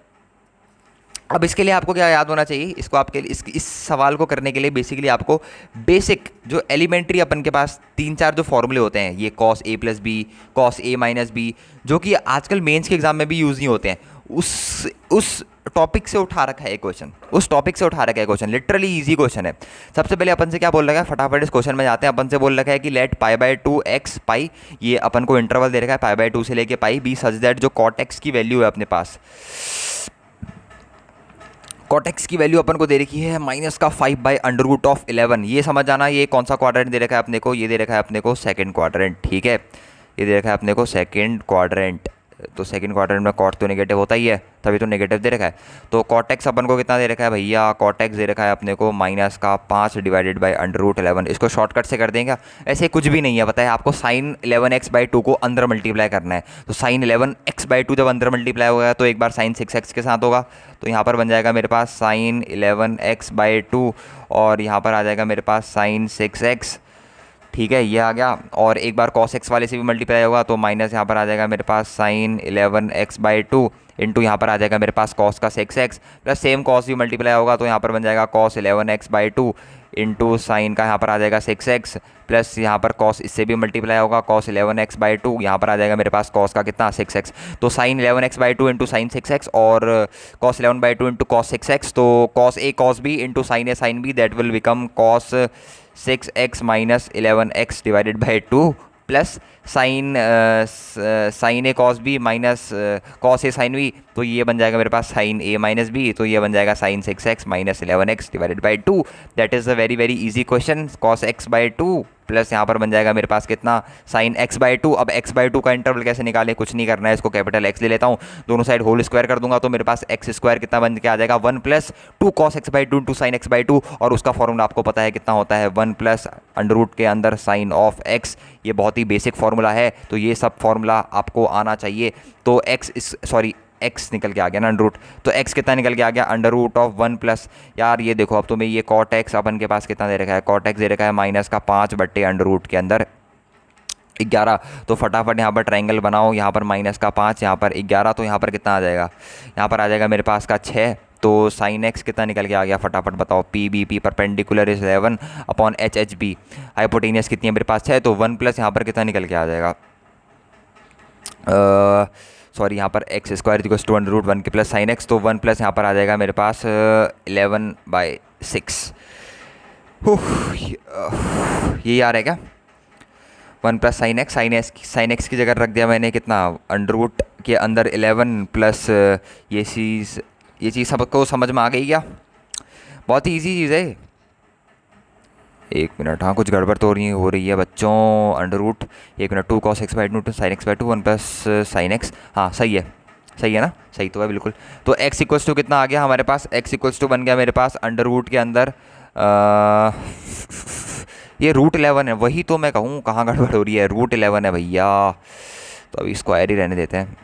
अब इसके लिए आपको क्या याद होना चाहिए, इसको आपके इस सवाल को करने के लिए बेसिकली आपको बेसिक जो एलिमेंट्री अपन के पास 3-4 जो फॉर्मूले होते हैं, ये cos a + b, cos a - b, जो कि आजकल मेंस के एग्जाम में भी यूज़ नहीं होते हैं, उस टॉपिक से उठा रखा है क्वेश्चन, उस टॉपिक से उठा रखा है क्वेश्चन। लिटरली इजी क्वेश्चन है। सबसे पहले अपन से क्या बोल रखा है, फटाफट इस क्वेश्चन में जाते हैं। अपन से बोल रखा है कि लेट π/2 x पाई, ये अपन को इंटरवल दे रखा है π/2 से लेके पाई, बी सच दैट जो cot x की वैल्यू है अपने पास, cot x की वैल्यू अपन को दे रखी है -5/√11। ये समझ जाना, ये कौन सा क्वाड्रेंट दे रखा है अपने को, ये दे रखा है अपने को सेकंड क्वाड्रेंट, ठीक है। ये दे रखा है अपने को सेकंड क्वाड्रेंट। तो सेकंड क्वाड्रेंट में कॉट तो नेगेटिव होता ही है, तभी तो नेगेटिव दे रखा है। तो cot x अपन को कितना दे रखा है भैया, cot x दे रखा है अपने को -5/√11। इसको शॉर्टकट से कर देंगे, ऐसे कुछ भी नहीं है, पता है आपको sin 11x/2 को अंदर मल्टीप्लाई करना है। तो sin 11x/2 जब अंदर मल्टीप्लाई होगा तो एक बार sin 6x के साथ होगा, तो यहाँ पर बन जाएगा मेरे पास sin 11x/2 और यहाँ पर आ जाएगा मेरे पास sin 6x, ठीक है, ये आ गया। और एक बार cos x वाले से भी मल्टीप्लाई होगा तो माइनस यहाँ पर आ जाएगा मेरे पास sin 11x/2 इंटू यहाँ पर आ जाएगा मेरे पास cos का 6x प्लस सेम cos भी मल्टीप्लाई होगा तो यहाँ पर बन जाएगा cos 11x/2 इंटू साइन का यहाँ पर आ जाएगा 6x प्लस यहाँ पर cos इससे भी मल्टीप्लाई होगा cos 11x/2, यहाँ पर आ जाएगा मेरे पास cos का कितना 6x। तो sin 11x/2 into sine 6x और cos 11/2 इंटू cos 6x, तो cos a cos b into sine a sin b, that will become cos 6x - 11x/2 plus sign A cos b minus cos a sin b, तो ये बन जाएगा मेरे पास sin a - b, तो ये बन जाएगा sin 6x - 11x/2। That is a very very easy question. cos x/2 plus यहाँ पर बन जाएगा मेरे पास कितना sin x/2। अब x/2 का इंटरवल कैसे निकालें, कुछ नहीं करना है, इसको कैपिटल X ले लेता हूँ, दोनों साइड होल स्क्वायर कर दूंगा तो मेरे पास x² कितना बन के आ जाएगा 1 + 2 cos x/2 into sine x/2, और उसका फॉर्मूला आपको पता है कितना होता है 1 + अंडर के अंदर साइन ऑफ x। ये बहुत ही बेसिक फार्मूला है, तो ये सब फार्मूला आपको आना चाहिए। तो x निकल के आ गया ना अंडर रूट, तो x कितना निकल के आ गया √1 प्लस, यार ये देखो अब तुम्हें ये cot x अपन के पास कितना दे रखा है, cot x दे रखा है -5/√11 के अंदर 11। तो फटाफट यहाँ पर ट्रायंगल बनाओ, यहाँ पर -5, यहाँ पर 11, तो यहाँ पर कितना आ जाएगा, यहाँ पर आ जाएगा मेरे पास का 6। तो sin x कितना निकल के आ गया, फटाफट बताओ, PBP perpendicular is 11/HHB, hypotenuse कितनी है मेरे पास 6, तो 1 प्लस यहाँ पर कितना निकल के आ जाएगा, सॉरी यहाँ पर x² = √1 के प्लस sin x, तो 1 प्लस यहाँ पर आ जाएगा मेरे पास 11/6। ये आ रहा है क्या, 1 प्लस sin x की जगह रख दिया मैंने कितना अंडर के अंदर 11 प्लस ये चीज़ सबको समझ में आ गई क्या, बहुत ही ईजी चीज़ है। 1 मिनट, हाँ कुछ गड़बड़ तो हो रही है बच्चों, under 1 minute 2 cos x/2 sin x/2 1 plus sin x, हाँ सही है ना, सही तो है बिल्कुल। तो x = कितना आ गया हमारे पास, x = बन गया मेरे पास अंडर के अंदर ये √11 है, वही तो मैं कहूँ कहाँ गड़बड़ हो रही है, √11 है भैया, तो अभी स्क्वायर ही रहने देते हैं।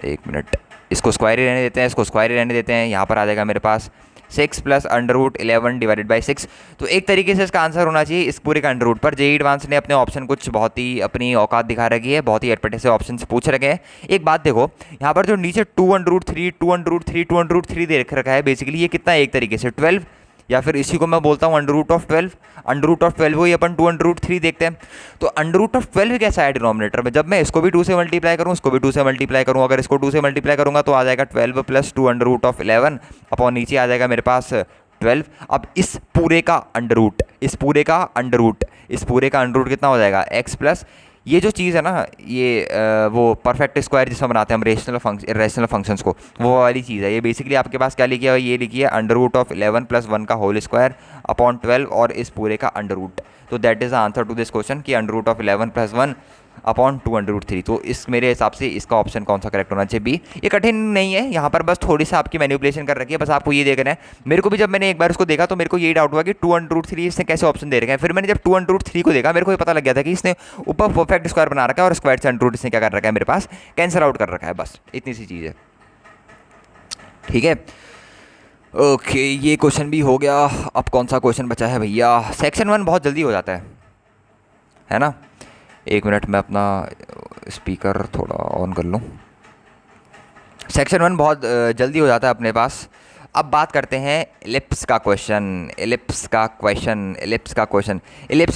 1 मिनट, इसको स्क्वायर ही रहने देते हैं, इसको स्क्वायर ही रहने देते हैं। यहाँ पर आ जाएगा मेरे पास 6 plus under root 11 divided by 6। तो एक तरीके से इसका आंसर होना चाहिए इस पूरे का अंडर रूट पर। जेईई एडवांस ने अपने ऑप्शन कुछ बहुत ही अपनी औकात दिखा रखी है, बहुत ही अटपटे से ऑप्शन पूछ रखे हैं। एक बात देखो, यहाँ पर जो नीचे 2 under root 3 2 under root 3 2 under root 3 दे रखा है, बेसिकली ये कितना है एक तरीके से 12, या फिर इसी को मैं बोलता हूँ under root of 12। Under root of 12 वही अपन 2 अंडर रूट 3 देखते हैं। तो अंडर रूट ऑफ 12 कैसा है डिनोमिनेटर में, जब मैं इसको भी 2 से मल्टीप्लाई करूँ, इसको भी 2 से मल्टीप्लाई करूँ, अगर इसको 2 से मल्टीप्लाई करूँगा तो आ जाएगा 12 plus 2 under root of 11 upon नीचे आ जाएगा मेरे पास 12। अब इस पूरे का अंडर रूट, इस पूरे का अंडर रूट, इस पूरे का अंडर रूट कितना हो जाएगा x प्लस ये जो चीज़ है ना, ये वो परफेक्ट स्क्वायर जिसमें बनाते हैं हम रेशनल फंक्शंस को, वो वाली चीज़ है। ये बेसिकली आपके पास क्या लिखी है, ये लिखी है अंडर रूट ऑफ 11 प्लस 1 का होल स्क्वायर अपॉन 12 और इस पूरे का अंडर रूट। तो that is the answer to this question कि under root of 11 plus 1 upon 2 under root 3। तो इस मेरे हिसाब से इसका ऑप्शन कौन सा करेक्ट होना चाहिए, बी। ये कठिन नहीं है, यहाँ पर बस थोड़ी सा आपकी मैनिपुलेशन कर रखी है, बस आपको ये देखना है। मेरे को भी जब मैंने एक बार उसको देखा तो मेरे को यही डाउट हुआ कि 2 अंडर रूट 3 इसने कैसे ऑप्शन दे रखा है। फिर मैंने जब 2 अंडर रूट 3 को देखा, मेरे को ये पता लग गया था कि इसने ऊपर परफेक्ट स्क्वायर बना रखा है और स्क्वायर से अंडर रूट इसने क्या कर रखा है, मेरे पास कैंसिल आउट कर रखा है। बस इतनी सी चीज़ है, ठीक है। ओके, ये क्वेश्चन भी हो गया। अब कौन सा क्वेश्चन बचा है भैया, सेक्शन 1 बहुत जल्दी हो जाता है ना। एक मिनट मैं अपना स्पीकर थोड़ा ऑन कर लूँ। सेक्शन 1 बहुत जल्दी हो जाता है अपने पास। अब बात करते हैं एलिप्स का क्वेश्चन। एलिप्स का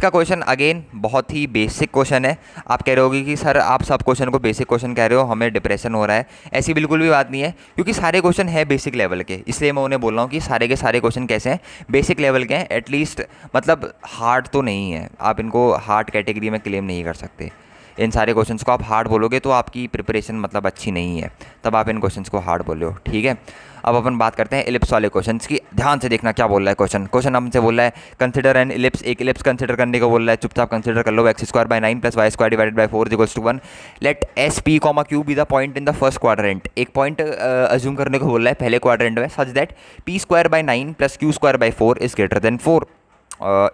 क्वेश्चन अगेन बहुत ही बेसिक क्वेश्चन है। आप कह रहे होगे कि सर आप सब क्वेश्चन को बेसिक क्वेश्चन कह रहे हो, हमें डिप्रेशन हो रहा है। ऐसी बिल्कुल भी बात नहीं है, क्योंकि सारे क्वेश्चन है बेसिक लेवल के, इसलिए मैं उन्हें बोल रहा हूँ कि सारे के सारे क्वेश्चन कैसे हैं, बेसिक लेवल के हैं। एटलीस्ट मतलब हार्ड तो नहीं है, आप इनको हार्ड कैटेगरी में क्लेम नहीं कर सकते। इन सारे क्वेश्चंस को आप हार्ड बोलोगे तो आपकी प्रिपरेशन मतलब अच्छी नहीं है, तब आप इन क्वेश्चंस को हार्ड बोलो, ठीक है। अब अपन बात करते हैं एलिप्स वाले क्वेश्चंस की। ध्यान से देखना क्या बोल रहा है क्वेश्चन हमसे बोल रहा है कंसिडर एन एलिप्स, एक एलिप्स कंसिडर करने को बोल रहा है। चुपचाप कंसिडर कर लो, x square by 9 plus y square divided by 4 equals to 1। Let s p comma q be the point in the first quadrant. एक पॉइंट अज्यूम करने को बोल रहा है पहले क्वाड्रेंट में, such that p square by 9 plus q square by 4 is greater than 4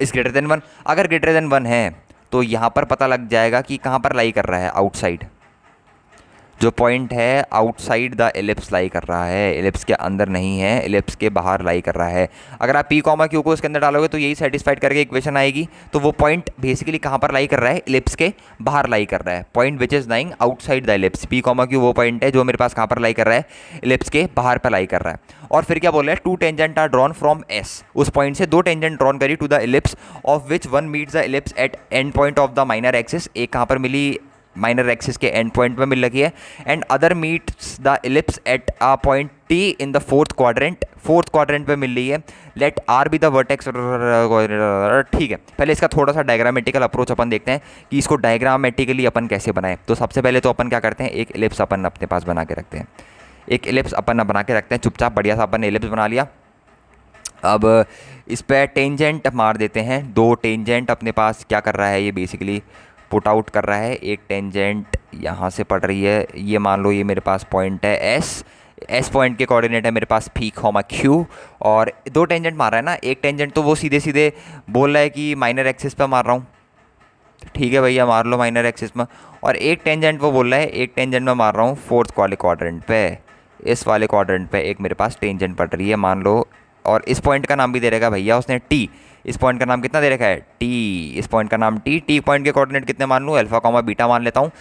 is greater then 1। अगर greater than 1 है तो यहाँ पर पता लग जाएगा कि कहाँ पर लाई कर रहा है, आउटसाइड। जो पॉइंट है आउटसाइड द एलिप्स लाई कर रहा है, एलिप्स के अंदर नहीं है, एलिप्स के बाहर लाई कर रहा है। अगर आप पी कॉमा क्यू को उसके अंदर डालोगे तो यही सेटिस्फाइड करके इक्वेशन आएगी। तो वो पॉइंट बेसिकली कहाँ पर लाई कर रहा है, एलिप्स के बाहर लाई कर रहा है। Point which is lying outside the ellipse, P comma Q वो पॉइंट है जो मेरे पास कहाँ पर लाई कर रहा है, एलिप्स के बाहर पर लाई कर रहा है। और फिर क्या बोल रहा है, 2 tangent are drawn from s, उस पॉइंट से 2 टेंजेंट ड्रॉन करी to the ellipse of which 1 meets the ellipse at end point of the minor axis. एक कहाँ पर मिली, माइनर एक्सिस के एंड पॉइंट पे मिल रखी है। And other meets the ellipse at a point t in the fourth quadrant पे मिल रही है। Let r be the vertex, ठीक है। पहले इसका थोड़ा सा डायग्रामेटिकल अप्रोच अपन देखते हैं कि इसको डायग्रामेटिकली अपन कैसे बनाएं। तो सबसे पहले तो अपन क्या करते हैं, एक एलिप्स अपन अपने पास बना के रखते हैं, एक एलिप्स अपन बना के रखते हैं चुपचाप, बढ़िया सा अपन एलिप्स बना लिया। अब इस पर टेंजेंट मार देते हैं, 2 टेंजेंट अपने पास क्या कर रहा है, ये बेसिकली पुट आउट कर रहा है। एक टेंजेंट यहाँ से पड़ रही है, ये मान लो ये मेरे पास पॉइंट है एस पॉइंट के कोऑर्डिनेट है मेरे पास पी कॉमा क्यू, और 2 टेंजेंट मार रहा है ना। एक टेंजेंट तो वो सीधे सीधे बोल रहा है कि माइनर एक्सिस पे मार रहा हूँ, ठीक है भैया मार लो माइनर एक्सिस में। और एक टेंजेंट वो बोल रहा है, एक टेंजेंट में मार रहा हूँ फोर्थ वाले क्वाड्रेंट पे, इस वाले क्वाड्रेंट पे एक मेरे पास टेंजेंट पड़ रही है मान लो। और इस पॉइंट का नाम भी दे रखा है भैया उसने टी, इस पॉइंट का नाम कितना दे रखा है, टी, इस पॉइंट का नाम टी पॉइंट के कोऑर्डिनेट कितने मान लूँ, अल्फा कॉमा बीटा मान लेता हूँ।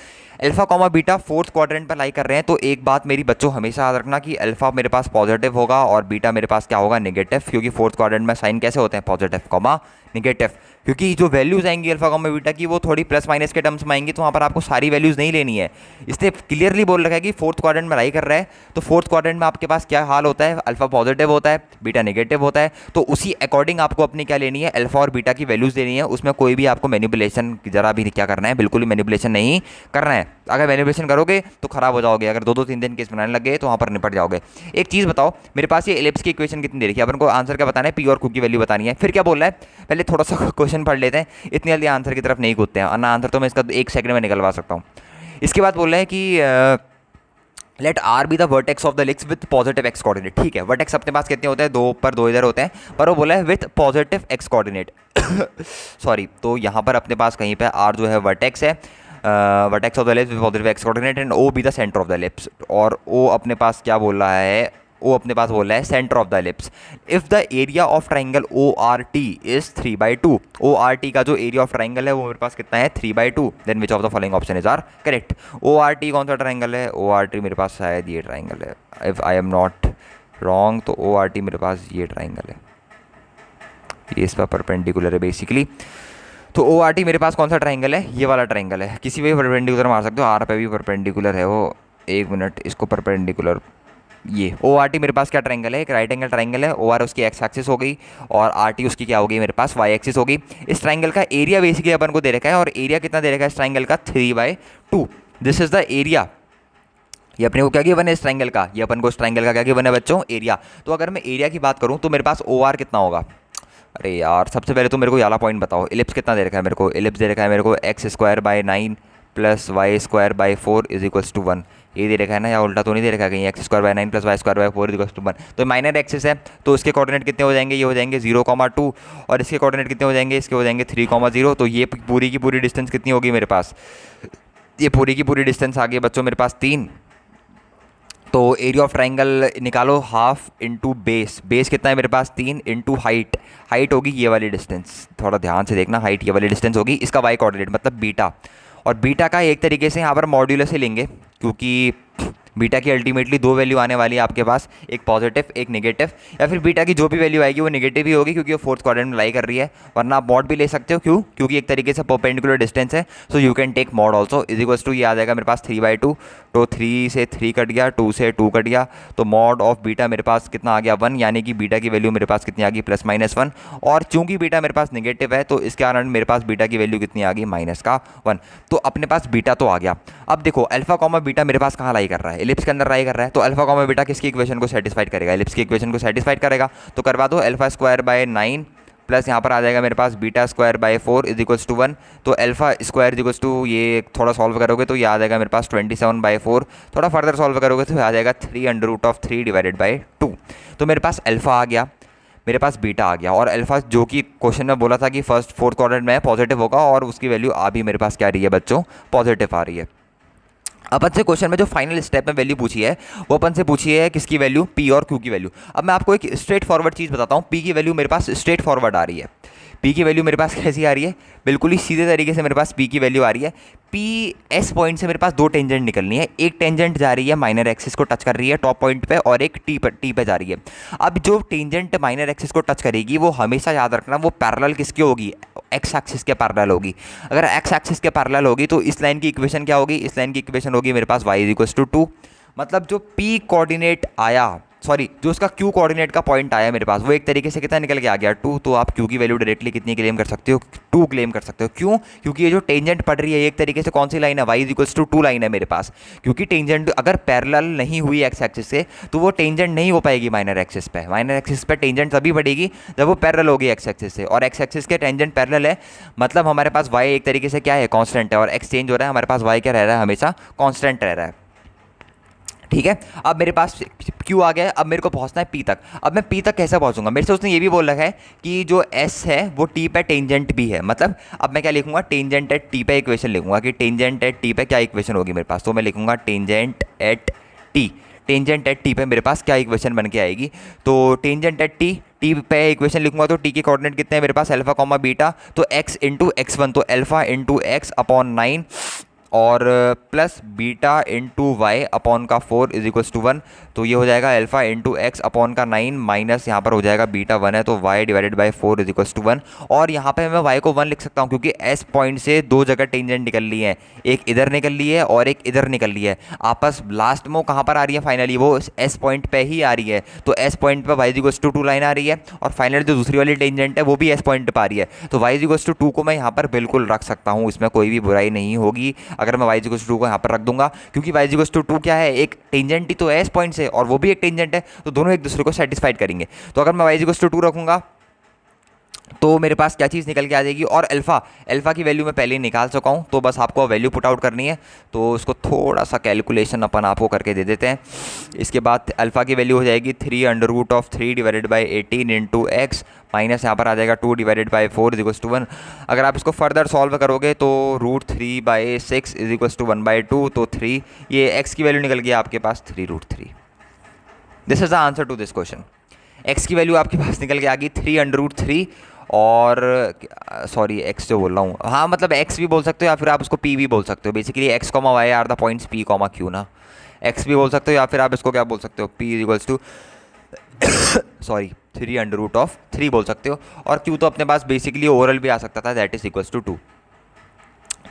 Alpha comma beta fourth quadrant पर लाई कर रहे हैं। तो एक बात मेरी बच्चों हमेशा याद रखना कि अल्फा मेरे पास पॉजिटिव होगा और बीटा मेरे पास क्या होगा, नेगेटिव, क्योंकि फोर्थ क्वाड्रेंट में साइन कैसे होते हैं, पॉजिटिव कॉमा नेगेटिव। क्योंकि जो वैल्यूज़ आएंगी अल्फा कॉमा बीटा की वो थोड़ी प्लस माइनस के टर्म्स में आएंगी, तो वहाँ पर आपको सारी वैल्यूज़ नहीं लेनी है। इसने क्लियरली बोल रखा है कि फोर्थ क्वाड्रेंट में लाई कर रहा है, तो फोर्थ क्वाड्रेंट में आपके पास क्या हाल होता है, अल्फा पॉजिटिव होता है, बीटा नेगेटिव होता है। तो उसी अकॉर्डिंग आपको अपनी क्या लेनी है, अल्फा और बीटा की वैल्यूज़ लेनी है। उसमें कोई भी आपको मैनिपुलेशन जरा भी क्या करना है, बिल्कुल भी मैनिपुलेशन नहीं करना है। अगर मैनिपुलेशन करोगे तो खराब हो जाओगे, अगर 2-2 3-3 केस बनाने लग गए तो वहाँ पर निपट जाओगे। एक चीज़ बताओ, मेरे पास ये एलिप्स की इक्वेशन कितनी दे रखी है, अपन को आंसर क्या बताना है, पी और क्यू की वैल्यू बतानी है। फिर क्या बोल रहा है, पहले थोड़ा सा क्वेश्चन पढ़ लेते हैं, इतनी जल्दी आंसर की तरफ नहीं कूदते हैं, ना आंसर तो मैं इसका 1 सेकंड में निकलवा सकता हूँ। इसके बाद बोल रहे हैं कि let r be the vertex of the ellipse with positive x coordinate. ठीक है, वर्टेक्स अपने पास कितने होते हैं, 2 ऊपर 2 इधर होते हैं, पर वो बोला है with positive x coordinate sorry, तो यहाँ पर अपने पास कहीं पे आर जो है वर्टेक्स है, vertex of the ellipse with positive x coordinate and o be the centre of the ellipse. और ओ अपने पास क्या बोल रहा है, ओ अपने पास बोल रहा है centre of the ellipse. If the area of triangle o r t is 3/2, o r t का जो एरिया ऑफ ट्राइंगल है वो मेरे पास कितना है 3/2, then which of the following option is are correct. O r t कौन सा triangle है, ओ आर टी मेरे पास शायद ये ट्राइंगल है, if I am not wrong, तो ओ आर टी मेरे पास ये ट्राइंगल है, ये इस पर परपेंडिकुलर है बेसिकली। तो ओ आर टी मेरे पास कौन सा ट्राइंगल है, ये वाला ट्राइंगल है, किसी भी परपेंडिकुलर मार सकते हो, आर पे भी परपेंडिकुलर है वो, एक मिनट इसको परपेंडिकुलर, ये ओ आर टी मेरे पास क्या ट्राइंगल है, एक राइट एंगल ट्राइंगल है, ओ आर उसकी एक्स एक्सिस हो गई और आर टी उसकी क्या हो गई मेरे पास वाई एक्सिस हो गई। इस ट्राइंगल का एरिया बेसिकली अपन को दे रखा है, और एरिया कितना दे रखा है इस ट्राइंगल का 3/2, दिस इज द एरिया। ये अपने को क्या गिवन है इस ट्राइंगल का, ये अपन को इस ट्राइंगल का क्या गिवन है बच्चों, एरिया। तो अगर मैं एरिया की बात करूँ तो मेरे पास ओ आर कितना होगा, अरे यार सबसे पहले तो मेरे को ये वाला पॉइंट बताओ, इलिप्स कितना दे रखा है मेरे को, इलिप्स दे रखा है मेरे को x²/9 + y²/4 = 1, ये दे रखा है ना, या उल्टा तो नहीं दे रखा है कहीं, x²/9 + y²/4 = 1। तो माइनर एक्सिस है तो इसके कोऑर्डिनेट कितने हो जाएंगे, ये हो जाएंगे 0,2, और इसके कोऑर्डिनेट कितने हो जाएंगे, इसके हो जाएंगे 3,0। तो ये पूरी की पूरी डिस्टेंस कितनी होगी मेरे पास, ये पूरी की पूरी डिस्टेंस आ गई बच्चों मेरे पास 3। तो एरिया ऑफ ट्राइंगल निकालो, हाफ इंटू बेस, बेस कितना है मेरे पास 3 इंटू हाइट, हाइट होगी ये वाली डिस्टेंस, थोड़ा ध्यान से देखना, हाइट ये वाली डिस्टेंस होगी, इसका वाई कोऑर्डिनेट मतलब बीटा, और बीटा का एक तरीके से यहाँ पर मॉड्यूलस ही लेंगे, क्योंकि बीटा की अल्टीमेटली दो वैल्यू आने वाली है आपके पास, एक पॉजिटिव एक नेगेटिव, या फिर बीटा की जो भी वैल्यू आएगी वो नेगेटिव ही होगी क्योंकि वो फोर्थ क्वाड्रेंट में लाई कर रही है, वरना आप मॉड भी ले सकते हो, क्यों, क्योंकि एक तरीके से परपेंडिकुलर डिस्टेंस है, so you can take mod also. = ये आ जाएगा मेरे पास 3/2, तो 3 से 3 कट गया, 2 से 2 कट गया, तो मॉड ऑफ बीटा मेरे पास कितना आ गया 1, यानी कि बीटा की वैल्यू मेरे पास कितनी आ गई +-1, और चूंकि बीटा मेरे पास नेगेटिव है तो इसके कारण मेरे पास बीटा की वैल्यू कितनी आ गई -1। तो अपने पास बीटा तो आ गया। अब देखो अल्फा कॉमा बीटा मेरे पास कहाँ लाई कर रहा है, एलिप्स के अंदर लाई कर रहा है, तो अल्फा कॉमा बीटा किसकी इक्वेशन को सेटिस्फाइड करेगा, एलिप्स की इक्वेशन को सेटिस्फाइड करेगा। तो करवा दो, α²/9 प्लस यहाँ पर आ जाएगा मेरे पास β²/4 = 1, तो α², ये थोड़ा सॉल्व करोगे तो ये आ जाएगा मेरे पास 27/4, थोड़ा फर्दर सॉल्व करोगे तो आ जाएगा 3√3/2। तो मेरे पास अल्फा आ गया, मेरे पास बीटा आ गया, और अल्फा जो कि क्वेश्चन में बोला था कि फर्स्ट फोर्थ क्वाड्रेंट में पॉजिटिव होगा, और उसकी वैल्यू आ भी मेरे पास क्या आ रही है बच्चों, पॉजिटिव आ रही है। अपन से क्वेश्चन में जो फाइनल स्टेप में वैल्यू पूछी है वो अपन से पूछी है किसकी वैल्यू, पी और क्यू की वैल्यू। अब मैं आपको एक स्ट्रेट फॉरवर्ड चीज़ बताता हूँ, पी की वैल्यू मेरे पास स्ट्रेट फॉरवर्ड आ रही है, पी की वैल्यू मेरे पास कैसी आ रही है, बिल्कुल ही सीधे तरीके से मेरे पास पी की वैल्यू आ रही है। पी एस पॉइंट से मेरे पास दो टेंजेंट निकलनी है, एक टेंजेंट जा रही है माइनर एक्सिस को टच कर रही है टॉप पॉइंट पे, और एक टी पे जा रही है। अब जो टेंजेंट माइनर एक्सिस को टच करेगी वो हमेशा याद रखना वो पैरेलल किसकी होगी, एक्स एक्सिस के पैरेलल होगी। अगर एक्स एक्सिस के पैरेलल होगी तो इस लाइन की इक्वेशन क्या होगी, इस लाइन की इक्वेशन होगी मेरे पास y = 2, मतलब जो पी कोऑर्डिनेट आया, सॉरी जो उसका क्यू कोऑर्डिनेट का पॉइंट आया मेरे पास वो एक तरीके से कितना निकल के आ गया 2, तो आप क्यू की वैल्यू डायरेक्टली कितनी क्लेम कर सकते हो, 2 क्लेम कर सकते हो। क्यों, क्योंकि ये जो टेंजेंट पड़ रही है एक तरीके से कौन सी लाइन है, y = 2 लाइन है मेरे पास, क्योंकि टेंजेंट अगर पैरेलल नहीं हुई एक्स एक्सिस से तो वो टेंजेंट नहीं हो पाएगी माइनर एक्सिस पे, माइनर एक्सिस पे टेंजेंट तभी पड़ेगी जब वो पैरेलल होगी एक्स एक्सिस से, और एक्स एक्सिस के टेंजेंट पैरेलल है, मतलब हमारे पास y एक तरीके से क्या है, कांस्टेंट है, और x चेंज हो रहा है, हमारे पास y क्या रह रहा है, हमेशा कांस्टेंट रह रहा है। ठीक है, अब मेरे पास Q आ गया है, अब मेरे को पहुंचना है P तक। अब मैं P तक कैसे पहुंचूंगा, मेरे से उसने ये भी बोल रखा है कि जो S है वो T पे टेंजेंट भी है, मतलब अब मैं क्या लिखूंगा, टेंजेंट एट T पे इक्वेशन लिखूंगा कि टेंजेंट एट T पे क्या इक्वेशन होगी मेरे पास, तो मैं लिखूंगा tangent at T, tangent at T पे मेरे पास क्या इक्वेशन बन के आएगी, तो टेंजेंट एट T पे इक्वेशन लिखूंगा तो T के कोऑर्डिनेट कितने हैं मेरे पास, अल्फा कॉमा बीटा, तो x इंटू x1, तो अल्फा इंटू x/9 और plus beta into y upon का 4 = 1, तो ये हो जाएगा अल्फा इंटू एक्स अपॉन का 9 माइनस यहाँ पर हो जाएगा बीटा 1 है तो y / 4 = 1, और यहाँ पे मैं y को 1 लिख सकता हूँ क्योंकि s पॉइंट से दो जगह टेंजेंट निकल ली है, एक इधर निकल ली है और एक इधर निकल ली है, आपस लास्ट में कहाँ पर आ रही है, फाइनली वो s पॉइंट पे ही आ रही है, तो s पॉइंट पे y = 2 लाइन आ रही है, और फाइनली जो दूसरी वाली टेंजेंट है वो भी s पॉइंट पर आ रही है, तो y = 2 को मैं यहाँ पर बिल्कुल रख सकता हूँ, इसमें कोई भी बुराई नहीं होगी अगर मैं y = 2 को यहाँ पर रख दूंगा, क्योंकि y = 2 क्या है, एक टेंजेंट ही तो है s पॉइंट से और वो भी एक टेंजेंट है, तो दोनों एक दूसरे को सेटिस्फाइड करेंगे। तो अगर मैं y = 2 रखूंगा तो मेरे पास क्या चीज़ निकल के आ जाएगी, और अल्फ़ा अल्फ़ा की वैल्यू मैं पहले ही निकाल चुका हूँ, तो बस आपको वैल्यू पुट आउट करनी है। तो उसको थोड़ा सा कैलकुलेशन अपन आपको करके दे देते हैं। इसके बाद अल्फ़ा की वैल्यू हो जाएगी 3√3 divided by 18 into x, minus यहाँ पर आ जाएगा 2 divided by 4 is equals to 1। अगर आप इसको फर्दर सॉल्व करोगे तो √3/6 इज इक्वल्स टू 1/2, तो 3, ये एक्स की वैल्यू निकल गई आपके पास 3√3। This is the answer to this question. X की वैल्यू आपके पास निकल के आ गई 3√3, और सॉरी एक्स जो बोल रहा हूँ, हाँ मतलब एक्स भी बोल सकते हो या फिर आप उसको पी भी बोल सकते हो। Basically x comma y are the points p comma q ना, एक्स भी बोल सकते हो या फिर आप इसको क्या बोल सकते हो, p is equals to sorry 3√3 बोल सकते हो। और क्यू तो अपने पास बेसिकली ओवरऑल भी आ सकता था, दैट इज इक्वल्स टू 2।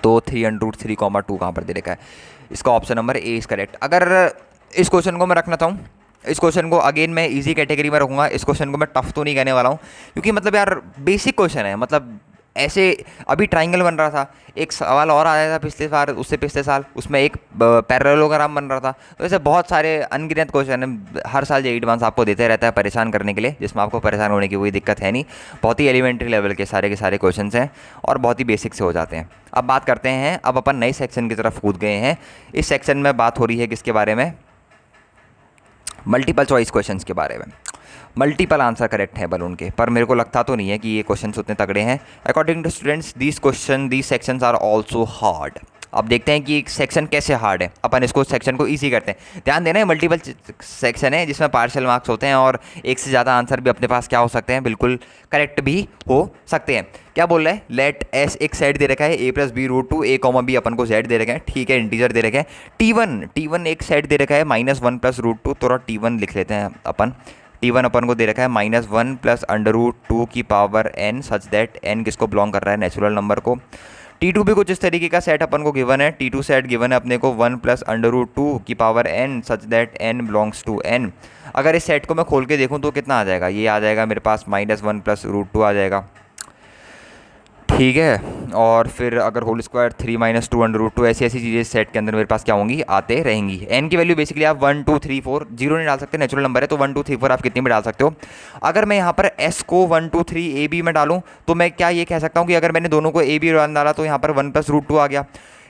तो 3√3, 2 कहाँ पर दे रखा है, इसका option number A is correct. अगर इस क्वेश्चन को मैं रखना चाहूँ, इस क्वेश्चन को अगेन मैं इजी कैटेगरी में रखूँगा। इस क्वेश्चन को मैं टफ तो नहीं कहने वाला हूँ, क्योंकि मतलब यार बेसिक क्वेश्चन है। मतलब ऐसे अभी ट्राइंगल बन रहा था, एक सवाल और आया था पिछले बार, उससे पिछले साल उसमें एक पैरेललोग्राम बन रहा था। तो ऐसे बहुत सारे अनगिनत क्वेश्चन हैं, हर साल ये एडवांस आपको देते रहता है परेशान करने के लिए, जिसमें आपको परेशान होने की कोई दिक्कत है नहीं। बहुत ही एलिमेंट्री लेवल के सारे क्वेश्चन हैं और बहुत ही बेसिक से हो जाते हैं। अब बात करते हैं, अब अपन नए सेक्शन की तरफ कूद गए हैं। इस सेक्शन में बात हो रही है किसके बारे में, मल्टीपल चॉइस क्वेश्चंस के बारे में। मल्टीपल आंसर करेक्ट है बलून के, पर मेरे को लगता तो नहीं है कि ये क्वेश्चंस उतने तगड़े हैं। According to students these sections are also hard. अब देखते हैं कि एक सेक्शन कैसे हार्ड है, अपन इसको सेक्शन को इजी करते हैं। ध्यान देना है, मल्टीपल सेक्शन है जिसमें पार्शियल मार्क्स होते हैं, और एक से ज़्यादा आंसर भी अपने पास क्या हो सकते हैं, बिल्कुल करेक्ट भी हो सकते हैं। क्या बोल रहा है, लेट एस एक सेट दे रखा है a+b√2, a, b अपन को z दे रखे हैं, ठीक है, इंटीजर दे रखे हैं। t1 एक सेट दे रखा है -1+√2, थोड़ा t1 लिख लेते हैं अपन। t1 अपन को दे रखा है -1+√2 की power n, such that n किसको बिलोंग कर रहा है, नेचुरल नंबर को। t2 भी कुछ इस तरीके का सेट अपन को गिवन है, t2 सेट गिवन है अपने को 1+√2 की power n, such that n belongs to n। अगर इस सेट को मैं खोल के देखूं तो कितना आ जाएगा, ये आ जाएगा मेरे पास -1+√2 आ जाएगा, ठीक है। और फिर अगर होल स्क्वायर 3 - 2√2, ऐसी ऐसी चीज़ें सेट के अंदर मेरे पास क्या होंगी, आते रहेंगी। n की वैल्यू बेसिकली आप 1 2 3 4 जीरो नहीं डाल सकते, नेचुरल नंबर है, तो 1 2 3 4 आप कितनी भी डाल सकते हो। अगर मैं यहाँ पर s को 1 2 3 a b में डालूँ तो मैं क्या ये कह सकता हूँ कि अगर मैंने दोनों को a b डाला तो यहाँ पर 1+√2 आ गया,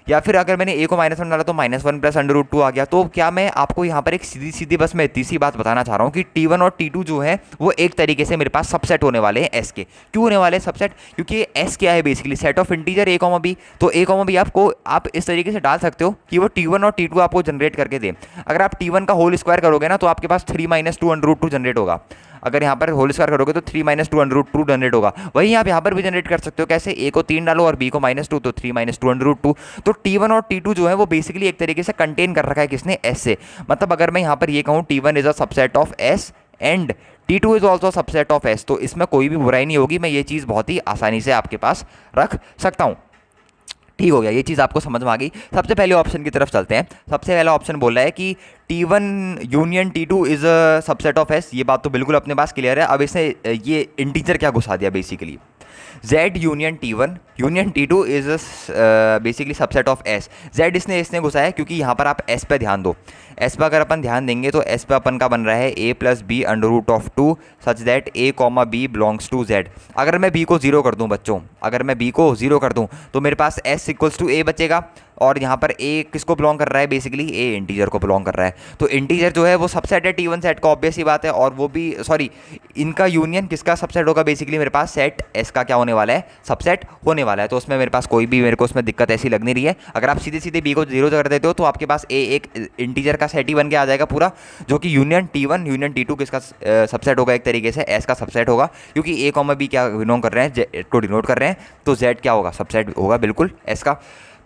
या फिर अगर मैंने a को -1 डाला तो -1+√2 आ गया। तो क्या मैं आपको यहाँ पर एक सीधी सीधी बस मैं इतनी सी बात बताना चाह रहा हूँ कि t1 और t2 जो है वो एक तरीके से मेरे पास सबसेट होने वाले हैं s के। क्यों होने वाले हैं सबसेट, क्योंकि s क्या है basically set of integer a, b। तो a, b आपको आप इस तरीके से डाल सकते हो कि वो t1 और t2 आपको जनरेट करके दे। अगर आप t1 का होल स्क्वायर करोगे ना तो आपके पास 3 - 2√2 जनरेट होगा। अगर यहाँ पर होल स्क्वायर करोगे तो 3 - 2√2 जनरेट होगा। वहीं आप यहाँ पर भी जनरेट कर सकते हो, कैसे, a को 3 डालो और b को -2, तो 3 - 2√2। तो t1 और t2 जो है वो बेसिकली एक तरीके से कंटेन कर रखा है किसने, s से। मतलब अगर मैं यहाँ पर ये कहूँ t1 is a subset of s and t2 is also subset of s, तो इसमें कोई भी बुराई नहीं होगी, मैं ये चीज़ बहुत ही आसानी से आपके पास रख सकता हूँ। ठीक हो गया, ये चीज़ आपको समझ में आ गई। सबसे पहले ऑप्शन की तरफ चलते हैं। सबसे पहला ऑप्शन बोल रहा है कि t1 union t2 is a subset of s। ये बात तो बिल्कुल अपने पास क्लियर है। अब इसने ये इंटीजर क्या घुसा दिया basically, z union t1 union t2 is basically subset of s। z इसने घुसाया क्योंकि यहाँ पर आप s पे ध्यान दो, s पे अगर अपन ध्यान देंगे तो s पे अपन का बन रहा है a+b√2 such that a, b belongs to z। अगर मैं b को 0 कर दूं बच्चों, अगर मैं b को 0 कर दूं तो मेरे पास s इक्वल्स टू a बचेगा, और यहाँ पर a किसको बिलोंग कर रहा है, बेसिकली a इंटीजर को बिलोंग कर रहा है। तो इंटीजर जो है वो सबसेट है t1 सेट का, ऑब्वियस ही बात है। और वो भी सॉरी, इनका यूनियन किसका सबसेट होगा, बेसिकली मेरे पास सेट s का क्या होने वाला है, सबसेट होने वाला है। तो उसमें मेरे पास कोई भी मेरे को उसमें दिक्कत ऐसी लग नहीं रही है। अगर आप सीधे सीधे b को 0 कर देते हो तो आपके पास a एक इंटीजर का सेट ही बन के आ जाएगा पूरा, जो कि यूनियन t1 यूनियन t2 किसका सबसेट होगा, एक तरीके से s का सबसेट होगा, क्योंकि a, b क्या बिलोंग कर रहे हैं, को डिनोट कर रहे हैं, तो z क्या होगा, सबसेट होगा बिल्कुल s का।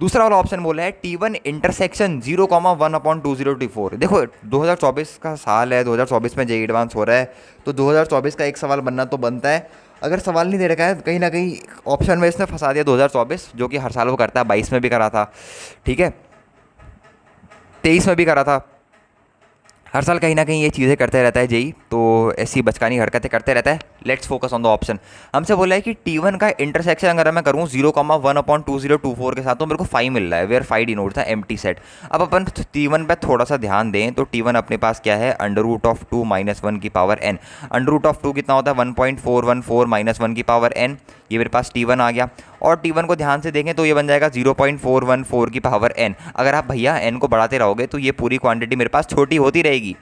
दूसरा वाला ऑप्शन बोला है t1 इंटरसेक्शन 0,1/2024। देखो 2024 का साल है, 2024 में जेईई एडवांस हो रहा है, तो 2024 का एक सवाल बनना तो बनता है। अगर सवाल नहीं दे रखा है कहीं ना कहीं ऑप्शन में इसने फंसा दिया 2024, जो कि हर साल वो करता है, 22 में भी करा था, ठीक है, 23 में भी करा था, हर साल कहीं ना कहीं ये चीज़ें करते रहता है जेई, तो ऐसी बचकानी हरकतें करते रहता है। Let's focus on the option. हमसे बोला है कि T1 का इंटरसेक्शन अगर मैं करूँ 0,1/2024 के साथ तो मेरे को 5 मिल रहा है, वेयर 5 डिनोट था एम्प्टी सेट। अब अपन T1 पे थोड़ा सा ध्यान दें तो T1 अपने पास क्या है, √2 - 1 की पावर n। √2 कितना होता है, 1.414 - 1 की पावर n। ये मेरे पास T1 आ गया। और T1 को ध्यान से देखें तो ये बन जाएगा 0.414 की पावर n। अगर आप भैया n को बढ़ाते रहोगे तो ये पूरी क्वांटिटी मेरे पास छोटी होती रहेगी।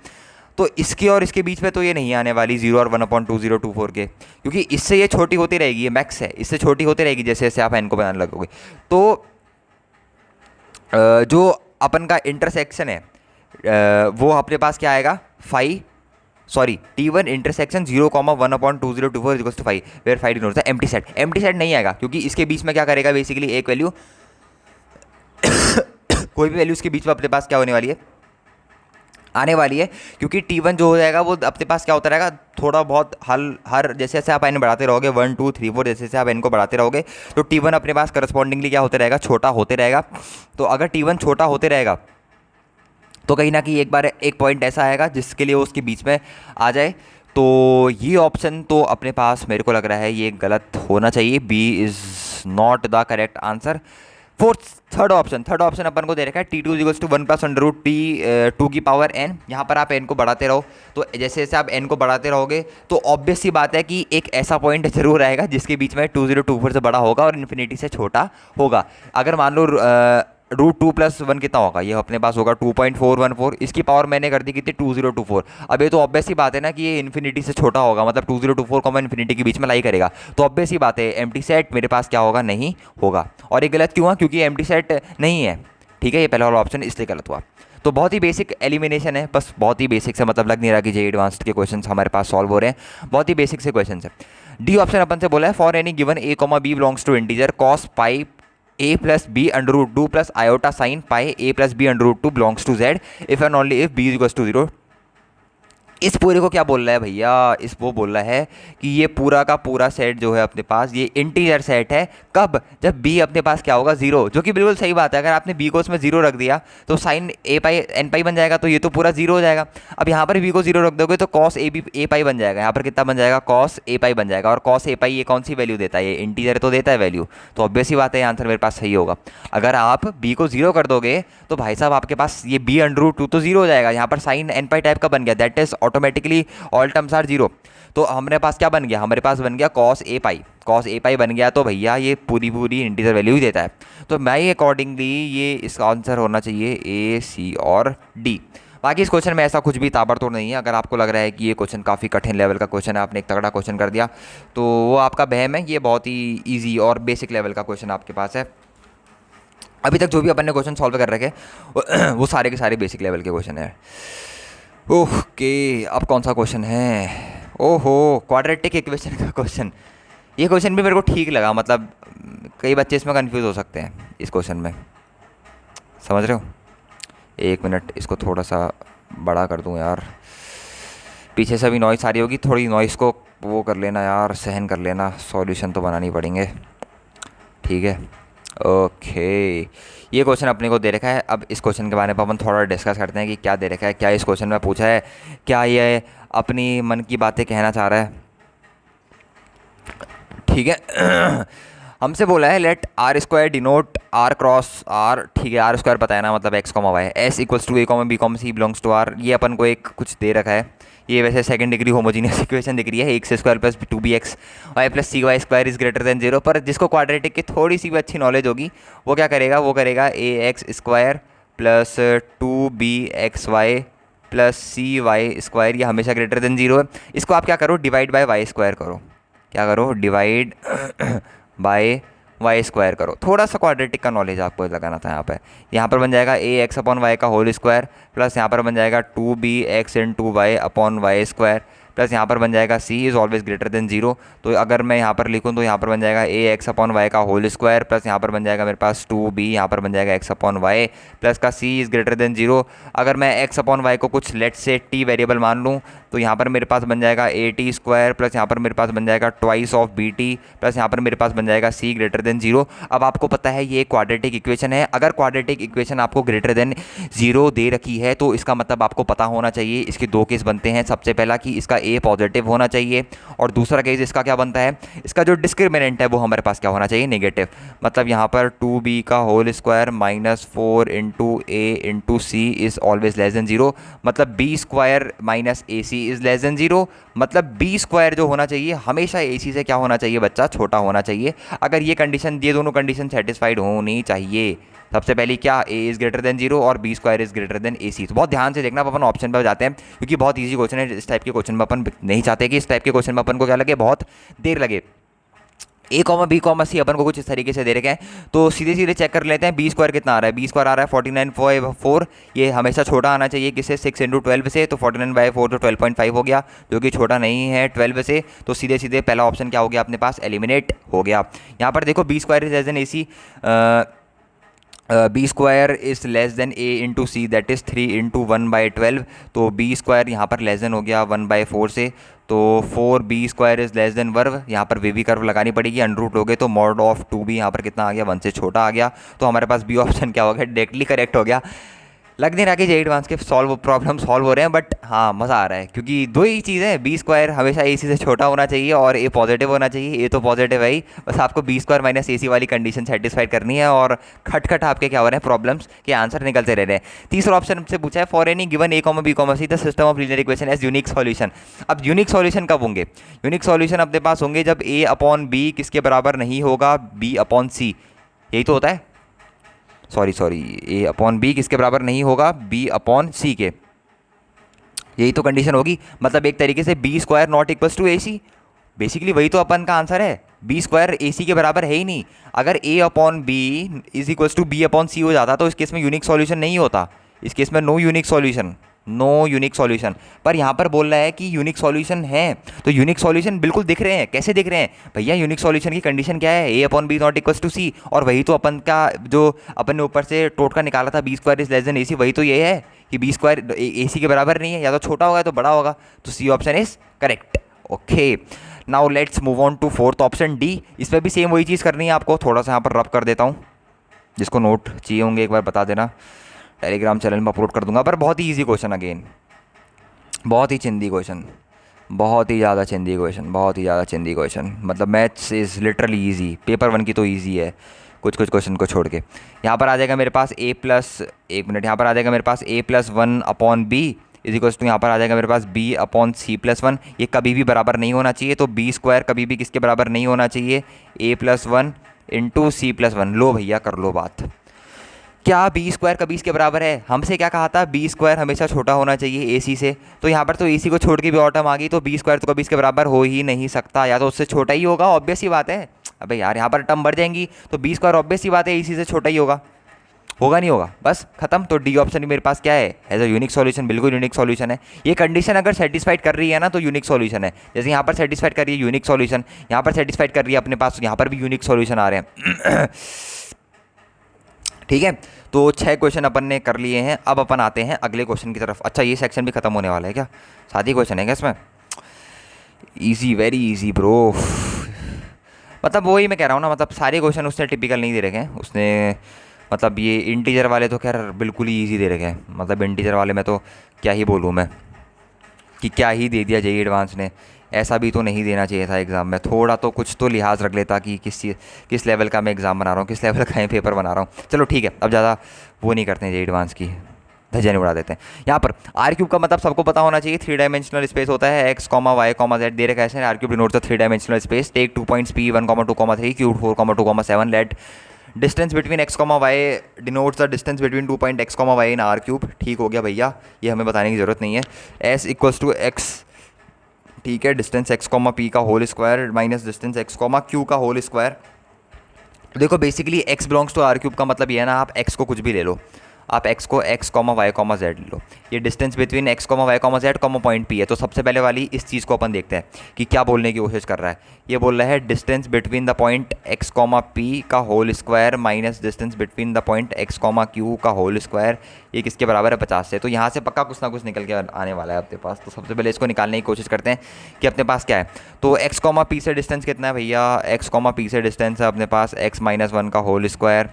तो इसके और इसके बीच में तो ये नहीं आने वाली 0 और 1/2024 के, क्योंकि इससे ये छोटी होती रहेगी, ये मैक्स है, इससे छोटी होती रहेगी जैसे जैसे आप n को बनाने लगोगे। तो जो अपन का इंटरसेक्शन है वो अपने पास क्या आएगा, T1 intersection 0,1/2024 equals to 5 where 5 denotes the empty set. Empty set नहीं आएगा क्योंकि इसके बीच में क्या करेगा, बेसिकली एक वैल्यू कोई भी वैल्यू इसके बीच में अपने पास क्या होने वाली है, आने वाली है। क्योंकि T1 जो हो जाएगा वो अपने पास क्या होता रहेगा, थोड़ा बहुत हर जैसे जैसे आप n बढ़ाते रहोगे 1 2 3 4 जैसे जैसे आप n को बढ़ाते रहोगे तो T1 अपने पास करस्पॉन्डिंगली क्या होते रहेगा, छोटा होते रहेगा। तो अगर T1 छोटा होते रहेगा तो कहीं ना कहीं एक बार एक पॉइंट ऐसा आएगा जिसके लिए वो उसके बीच में आ जाए। तो ये ऑप्शन तो अपने पास मेरे को लग रहा है ये गलत होना चाहिए, B is not the correct answer. Third option अपन को दे रखा है T2 = 1 + √2 की पावर n। यहाँ पर आप n को बढ़ाते रहो, तो जैसे जैसे आप n को बढ़ाते रहोगे तो ऑब्वियस सी बात है कि एक ऐसा पॉइंट जरूर आएगा जिसके बीच में 2024 से बड़ा होगा और इन्फिनिटी से छोटा होगा। अगर मान लो √2 + 1 कितना होगा, ये अपने पास होगा 2.414, इसकी पावर मैंने कर दी कितनी 2024। अब ये तो ऑब्वियस सी बात है ना कि ये इन्फिनिटी से छोटा होगा, मतलब 2024 को इन्फिनिटी के बीच में लाई करेगा। तो ऑब्वियस सी बात है एम्प्टी सेट मेरे पास क्या होगा, नहीं होगा। और ये गलत क्यों हुआ, क्योंकि एम्प्टी सेट नहीं है। ठीक है, ये पहला वाला ऑप्शन इसलिए गलत हुआ। तो बहुत ही बेसिक एलिमिनेशन है, बस बहुत ही बेसिक से, मतलब लग नहीं रहा कि जे एडवांस्ड के क्वेश्चन हमारे पास सॉल्व हो रहे हैं, बहुत ही बेसिक से क्वेश्चन है। डी ऑप्शन अपन से बोला है for any given a, b belongs to integer cos pi a + b √2 + iota sin pi a + b √2 belongs to z if and only if b = 0। इस पूरे को क्या बोल रहा है भैया, इस वो बोल रहा है कि ये पूरा का पूरा सेट जो है अपने पास ये इंटीजर सेट है। कब, जब b अपने पास क्या होगा, 0, जो कि बिल्कुल सही बात है। अगर आपने b को उसमें 0 रख दिया तो साइन a पाई n पाई बन जाएगा, तो ये तो पूरा 0 हो जाएगा। अब यहाँ पर b को 0 रख दोगे तो cos a पाई बन जाएगा, यहाँ पर कितना बन जाएगा, cos a पाई बन जाएगा। और cos a पाई ये कौन सी वैल्यू देता है, ये इंटीजर तो देता है वैल्यू, तो ऑब्वियस ही बात है आंसर मेरे पास सही होगा। अगर आप b को 0 कर दोगे तो भाई साहब आपके पास ये b √2 तो 0 हो जाएगा, यहाँ पर साइन n पाई टाइप का बन गया, that is automatically all terms are 0। तो हमारे पास क्या बन गया, हमारे पास बन गया cos a पाई बन गया। तो भैया ये पूरी इंटीजर वैल्यू ही देता है। तो मैं अकॉर्डिंगली ये इसका आंसर होना चाहिए A, C और D। बाकी इस क्वेश्चन में ऐसा कुछ भी ताबड़तोड़ नहीं है। अगर आपको लग रहा है कि ये क्वेश्चन काफ़ी कठिन लेवल का क्वेश्चन है, आपने एक तगड़ा क्वेश्चन कर दिया, तो वो आपका बहम है। ये बहुत ही ईजी और बेसिक लेवल का क्वेश्चन आपके पास है। अभी तक जो भी अपन ने क्वेश्चन सॉल्व कर रखे वो सारे के सारे बेसिक लेवल के क्वेश्चन है। ओके, अब कौन सा क्वेश्चन है, ओहो, क्वाड्रेटिक इक्वेशन का क्वेश्चन। ये क्वेश्चन भी मेरे को ठीक लगा, मतलब कई बच्चे इसमें कंफ्यूज हो सकते हैं इस क्वेश्चन में, समझ रहे हो। एक मिनट, इसको थोड़ा सा बड़ा कर दूं यार, पीछे से भी नॉइस आ रही होगी, थोड़ी नॉइस को वो कर लेना यार, सहन कर लेना, सॉल्यूशन तो बनानी पड़ेंगे। ठीक है, ओके, ये क्वेश्चन अपने को दे रखा है। अब इस क्वेश्चन के बारे में अपन थोड़ा डिस्कस करते हैं कि क्या दे रखा है, क्या इस क्वेश्चन में पूछा है, क्या ये अपनी मन की बातें कहना चाह रहा है। ठीक है हमसे बोला है let r² denote r cross r। ठीक है, r² पता है ना, मतलब x, y, s = a, b, c belongs to r। ये अपन को एक कुछ दे रखा है। ये वैसे सेकंड डिग्री होमोजीनियस इक्वेशन दिख रही है, x² + 2bx y + cy² is greater than 0। पर जिसको क्वाड्रेटिक की थोड़ी सी भी अच्छी नॉलेज होगी वो क्या करेगा, वो करेगा ax² + 2bxy + cy² ये हमेशा ग्रेटर देन 0 है। इसको आप क्या करो, डिवाइड बाय y² करो। क्या करो, डिवाइड बाय y² करो। थोड़ा सा क्वाड्रेटिक का नॉलेज आपको लगाना था यहाँ पर बन जाएगा ax/y का होल स्क्वायर प्लस यहाँ पर बन जाएगा 2bx × y/y² प्लस यहाँ पर बन जाएगा c is always greater than 0। तो अगर मैं यहाँ पर लिखूँ तो यहाँ पर बन जाएगा ax/y का होल स्क्वायर प्लस यहाँ पर बन जाएगा मेरे पास 2b, यहाँ पर बन जाएगा x/y प्लस का c इज़ ग्रेटर देन 0। अगर मैं x/y को कुछ लेट से t वेरिएबल मान लूँ तो यहाँ पर मेरे पास बन जाएगा at² प्लस यहाँ पर मेरे पास बन जाएगा ट्वाइस ऑफ bt प्लस यहाँ पर मेरे पास बन जाएगा c ग्रेटर देन 0। अब आपको पता है ये क्वाड्रेटिक इक्वेशन है। अगर क्वाड्रेटिक इक्वेशन आपको ग्रेटर देन 0 दे रखी है तो इसका मतलब आपको पता होना चाहिए इसके दो केस बनते हैं। सबसे पहला कि इसका ए पॉजिटिव होना चाहिए। और दूसरा केस इसका क्या बनता है, इसका जो डिस्क्रिमिनेंट है वो हमारे पास क्या होना चाहिए, नेगेटिव। मतलब यहाँ पर 2b का whole square minus 4 into a into c is always less than 0। मतलब b square minus a c is less than 0। मतलब बी स्क्वायर जो होना चाहिए हमेशा ए सी से क्या होना चाहिए बच्चा, छोटा होना चाहिए। अगर ये कंडीशन, ये दोनों कंडीशन सेटिस्फाइड होनी चाहिए। सबसे पहली क्या, ए इज़ ग्रेटर देन 0 और B square is greater than A C. तो बहुत ध्यान से देखना, अब अपन ऑप्शन पर जाते हैं क्योंकि बहुत ईजी क्वेश्चन है। इस टाइप के क्वेश्चन में अपन नहीं चाहते कि इस टाइप के क्वेश्चन में अपन को क्या लगे, बहुत देर लगे। ए कॉमा बी कॉमा सी अपन को कुछ इस तरीके से दे रखे हैं, तो सीधे सीधे चेक कर लेते हैं। बी स्क्वायर कितना आ रहा है, बी स्क्वायर आ रहा है 49/4। ये हमेशा छोटा आना चाहिए किससे, 6 इंटू 12 से। तो 49/4 तो 12.5 हो गया, जो कि छोटा नहीं है 12 से। तो सीधे सीधे पहला ऑप्शन क्या हो गया अपने पास, एलिमिनेट हो गया। यहाँ पर देखो b square is less than A c, b square is less than a into c, that is 3 into 1/12। तो बी स्क्वायर यहाँ पर लेस देन हो गया 1/4 से। तो 4b square is less then verve, यहाँ पर वी कर्व लगानी पड़ेगी, अंडर लोगे तो मॉड ऑफ 2b यहाँ पर कितना आ गया, 1 से छोटा आ गया। तो हमारे पास बी ऑप्शन क्या हो गया, डायरेक्टली करेक्ट हो गया। लग नहीं रहा कि जेई एडवांस के प्रॉब्लम सॉल्व हो रहे हैं, बट हाँ मज़ा आ रहा है क्योंकि दो ही चीज़ है, बी स्क्वायर हमेशा ए सी से छोटा होना चाहिए और ए पॉजिटिव होना चाहिए। ए तो पॉजिटिव है ही, बस आपको बी स्क्वायर माइनस ए सी वाली कंडीशन सेटिस्फाइड करनी है और खटखट आपके क्या हो रहे हैं, प्रॉब्लम्स के आंसर निकलते रह रहे हैं। तीसरा ऑप्शन से पूछा है, for any given a comma b comma c the system of linear equation as unique solution. अब यूनिक सॉल्यूशन कब होंगे, यूनिक सॉल्यूशन अपने पास होंगे जब ए अपॉन बी किसके बराबर नहीं होगा, बी अपॉन सी। यही तो होता है, सॉरी ए अपॉन बी किसके बराबर नहीं होगा, बी अपॉन सी के। यही तो कंडीशन होगी। मतलब एक तरीके से b square not equals to a c, basically वही तो अपन का आंसर है। बी स्क्वायर ए सी के बराबर है ही नहीं। अगर A upon B is equals to B upon C हो जाता तो इस केस में यूनिक सॉल्यूशन नहीं होता। इस केस में no unique solution, no unique solution. पर यहाँ पर बोल रहा है कि यूनिक सॉल्यूशन है, तो यूनिक सॉल्यूशन बिल्कुल दिख रहे हैं। कैसे दिख रहे हैं भैया, यूनिक सॉल्यूशन की कंडीशन क्या है, A upon B not equals to C. और वही तो अपन का जो अपन ने ऊपर से टोटका निकाला था, B square is less than A C, वही तो ये है कि बी स्क्वायर ए सी के बराबर नहीं है, या तो छोटा होगा या तो बड़ा होगा। तो सी option is correct. Okay, now let's move on to fourth option d. इस पर भी सेम वही चीज़ करनी है आपको। थोड़ा सा यहाँ पर रब कर देता हूँ, जिसको नोट चाहिए होंगे एक बार बता देना, टेलीग्राम चैनल में अपलोड कर दूंगा। पर बहुत ही ईजी क्वेश्चन, अगेन बहुत ही चिंदी क्वेश्चन, बहुत ही ज़्यादा चिंदी क्वेश्चन, बहुत ही ज़्यादा चिंदी क्वेश्चन। मतलब maths is literally easy, paper 1 की तो ईजी है कुछ कुछ क्वेश्चन को छोड़ के। यहाँ पर आ जाएगा मेरे पास ए प्लस, एक मिनट, यहाँ पर आ जाएगा मेरे पास A plus 1 upon B is equals to, यहाँ पर आ जाएगा मेरे पास बी अपॉन सी प्लस 1। ये कभी भी बराबर नहीं होना चाहिए, तो बी स्क्वायर कभी भी किसके बराबर नहीं होना चाहिए, ए प्लस 1 इंटू सी प्लस 1। लो भैया कर लो बात, क्या बी स्क्वायर कभी इसके बराबर है। हमसे क्या कहा था, बी स्क्वायर हमेशा छोटा होना चाहिए ए सी से। तो यहाँ पर तो ए सी को छोड़ के भी और टर्म आ गई, तो बी स्क्वायर तो कभी इसके बराबर हो ही नहीं सकता, या तो उससे छोटा ही होगा, ऑब्वियस ही बात है। अबे यार यहाँ पर टर्म बढ़ जाएंगी, तो बी स्क्वायर ऑब्वियस ही बात है ए सी से छोटा ही होगा, होगा नहीं होगा, बस खत्म। तो डी ऑप्शन मेरे पास क्या है, एज अ यूनिक सॉल्यूशन, बिल्कुल यूनिक सॉल्यूशन है। ये कंडीशन अगर सेटिस्फाइड कर रही है ना तो यूनिक सॉल्यूशन है। जैसे यहाँ पर सेटिस्फाइड कर रही है यूनिक सॉल्यूशन, यहाँ पर सेटिस्फाइड कर रही है अपने पास, यहाँ पर भी यूनिक सॉल्यूशन आ रहे हैं। ठीक है, तो 6 क्वेश्चन अपन ने कर लिए हैं। अब अपन आते हैं अगले क्वेश्चन की तरफ। अच्छा ये सेक्शन भी खत्म होने वाला है क्या, साथ ही क्वेश्चन है क्या इसमें। Easy, very easy bro. मतलब वही मैं कह रहा हूँ ना, मतलब सारे क्वेश्चन उसने टिपिकल नहीं दे रखे हैं उसने। मतलब ये इंटीजर वाले तो खैर बिल्कुल ही ईजी दे रखे हैं। मतलब इंटीजर वाले में तो क्या ही बोलूँ मैं, कि क्या ही दे दिया जेईई एडवांस ने। ऐसा भी तो नहीं देना चाहिए था एग्ज़ाम में, थोड़ा तो कुछ तो लिहाज रख लेता कि किस लेवल का मैं एग्ज़ाम बना रहा हूँ, किस लेवल का मैं पेपर बना रहा हूँ। चलो ठीक है, अब ज़्यादा वो नहीं करते हैं जेईई एडवांस की, धज्जियाँ नहीं उड़ा देते हैं। यहाँ पर आर क्यूब का मतलब सबको पता होना चाहिए, 3 डायमेंशनल स्पेस होता है, X comma Y comma Z दे रखा है। R cube denotes the 3 dimensional space. Take 2 points P 1,2,3 cube 4,2,7 let distance between x comma Y denotes the distance between 2 point X comma Y in R cube. ठीक हो गया भैया, ये हमें बताने की ज़रूरत नहीं है। एस इक्वल्स टू एक्स, ठीक है, डिस्टेंस एक्स कॉमा पी का whole square minus distance x comma Q का होल स्क्वायर। देखो basically x belongs to r cube का मतलब ये है ना, आप एक्स को कुछ भी ले लो, आप एक्स को x comma Y comma z ले लो। ये distance between x comma Y comma z comma point P है। तो सबसे पहले वाली इस चीज़ को अपन देखते हैं कि क्या बोलने की कोशिश कर रहा है। ये बोल रहा है distance between the point X comma P का whole square minus distance between the point X comma Q का होल स्क्वायर, ये किसके बराबर है 50 से। तो यहाँ से पक्का कुछ ना कुछ निकल के आने वाला है अपने पास। तो सबसे पहले इसको निकालने की कोशिश करते हैं कि अपने पास क्या है। तो एक्स कॉमा पी से डिस्टेंस कितना है भैया, एक्स कॉमा पी से डिस्टेंस है अपने पास एक्स माइनस 1 का होल स्क्वायर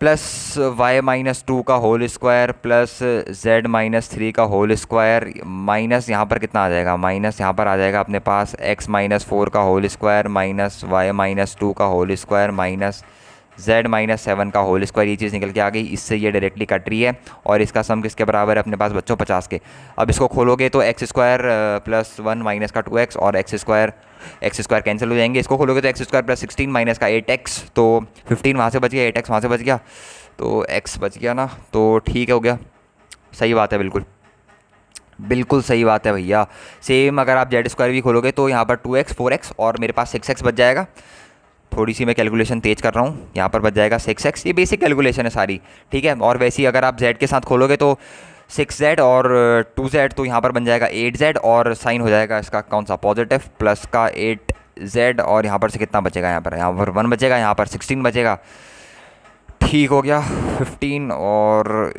प्लस y-2 का होल स्क्वायर प्लस z-3 का होल स्क्वायर माइनस यहाँ पर कितना आ जाएगा, माइनस यहाँ पर आ जाएगा अपने पास x-4 का होल स्क्वायर माइनस y-2 का होल स्क्वायर माइनस z-7 का होल स्क्वायर। ये चीज़ निकल के आ गई, इससे ये डायरेक्टली कट रही है और इसका सम किसके बराबर है अपने पास बच्चों 50 के। अब इसको खोलोगे तो एक्स स्क्वायर प्लस 1 माइनस का 2x और एक्स स्क्वायर कैंसिल हो जाएंगे। इसको खोलोगे तो एक्स स्क्वायर प्लस 16 माइनस का 8x, तो 15 वहाँ से बच गया, 8x वहाँ से बच गया, तो x बच गया ना, तो ठीक हो गया। सही बात है, बिल्कुल बिल्कुल सही बात है भैया। सेम अगर आप जेड स्क्वायर भी खोलोगे तो यहाँ पर 2x 4x और मेरे पास 6x बच जाएगा। थोड़ी सी मैं कैलकुलेशन तेज कर रहा हूँ, यहाँ पर बच जाएगा 6x। ये बेसिक कैलकुलेशन है सारी, ठीक है। और वैसे ही अगर आप z के साथ खोलोगे तो 6z और 2z, तो यहाँ पर बन जाएगा 8z और साइन हो जाएगा इसका कौन सा पॉजिटिव प्लस का 8z और यहाँ पर से कितना बचेगा, यहाँ पर 1 बचेगा, यहाँ पर 16 बचेगा। ठीक हो गया 15 और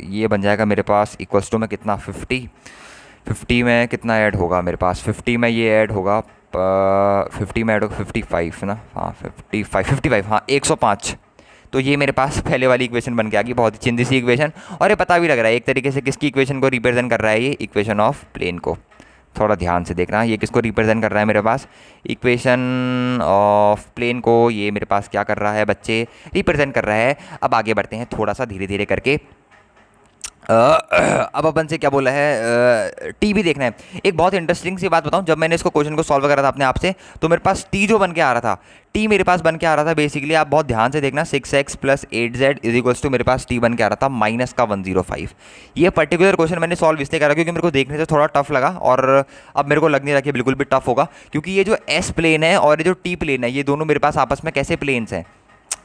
ये बन जाएगा मेरे पास इक्वल्स टू में कितना 50 में कितना ऐड होगा मेरे पास, 50 में ये ऐड होगा 50 में ऐड होगा 55 ना, हाँ 55 हाँ 105। तो ये मेरे पास पहले वाली इक्वेशन बन के आ गई, बहुत ही चिंदी सी इक्वेशन। और ये पता भी लग रहा है एक तरीके से किसकी इक्वेशन को रिप्रेजेंट कर रहा है, ये इक्वेशन ऑफ प्लेन को। थोड़ा ध्यान से देखना, ये किसको रिप्रेजेंट कर रहा है मेरे पास, इक्वेशन ऑफ प्लेन को ये मेरे पास क्या कर रहा है बच्चे, रिप्रेजेंट कर रहा है। अब आगे बढ़ते हैं थोड़ा सा धीरे धीरे करके। अब अपन से क्या बोला है, टी भी देखना है। एक बहुत इंटरेस्टिंग सी बात बताऊं, जब मैंने इसको क्वेश्चन को सॉल्व करा था अपने आप से, तो मेरे पास टी जो बन के आ रहा था, टी मेरे पास बन के आ रहा था बेसिकली, आप बहुत ध्यान से देखना, 6x plus 8z is equals to मेरे पास टी बन के आ रहा था माइनस का 105। ये पर्टिकुलर क्वेश्चन मैंने सॉल्व इसलिए करा क्योंकि मेरे को देखने से थोड़ा टफ लगा, और अब मेरे को लग नहीं रहा कि बिल्कुल भी टफ होगा, क्योंकि ये जो एस प्लेन है और ये जो टी प्लेन है, ये दोनों मेरे पास आपस में कैसे प्लेन्स हैं।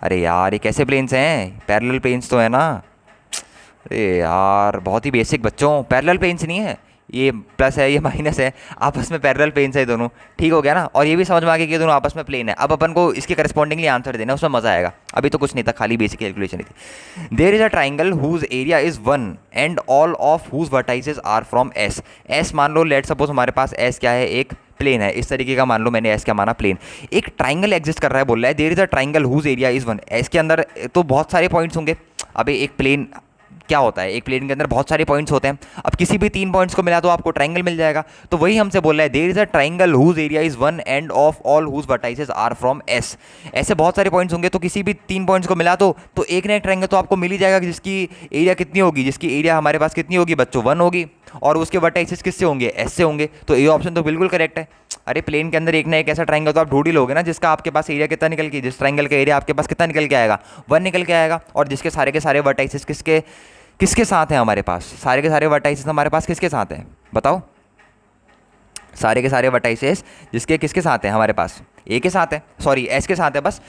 अरे यार ये कैसे प्लेन्स हैं, पैरेलल प्लेन्स तो है ना। अरे यार बहुत ही बेसिक बच्चों, पैरेलल प्लेन्स नहीं है, ये प्लस है ये माइनस है, आपस में पैरेलल प्लेन्स है दोनों। ठीक हो गया ना, और ये भी समझ में आ गया कि दोनों आपस में प्लेन है। अब अपन को इसके करस्पॉन्डिंगली आंसर देना, उसमें मजा आएगा। अभी तो कुछ नहीं था, खाली बेसिक कैलकुलेशन थी। There is a triangle whose area is 1 and all of whose vertices are from S. S मान लो, लेट सपोज हमारे पास एस क्या है, एक प्लेन है, इस तरीके का मान लो, मैंने एस क्या माना प्लेन। एक ट्राइंगल एग्जिस्ट कर रहा है, बोल रहा है there is a triangle whose area is 1। S के अंदर तो बहुत सारे पॉइंट्स होंगे। अभी एक प्लेन क्या होता है, एक प्लेन के अंदर बहुत सारे पॉइंट्स होते हैं। अब किसी भी 3 पॉइंट्स को मिला तो आपको ट्राइंगल मिल जाएगा। तो वही हमसे बोल रहा है there is a triangle whose area is 1 and of all whose vertices are from S. ऐसे बहुत सारे पॉइंट्स होंगे, तो किसी भी 3 पॉइंट्स को मिला तो एक ना एक ट्राइंगल तो आपको मिल ही जाएगा जिसकी एरिया कितनी होगी, जिसकी एरिया हमारे पास कितनी होगी बच्चों 1 होगी, और उसके वर्टाइसेस किससे होंगे, एस से होंगे। तो ये ऑप्शन तो बिल्कुल करेक्ट है। अरे प्लेन के अंदर एक ना एक ऐसा ट्राइंगल तो आप ढूंढ ही लोगे ना जिसका आपके पास एरिया कितना निकल के, जिस ट्राइंगल का एरिया आपके पास कितना निकल के आएगा 1 निकल के आएगा, और जिसके सारे के सारे वर्टाइसेस किसके साथ हैं हमारे पास, सारे के सारे वर्टाइसेस हमारे पास किसके साथ हैं बताओ, सारे के सारे वर्टाइसेस जिसके किसके साथ हैं हमारे पास, ए के साथ है, सॉरी एस के साथ है। बस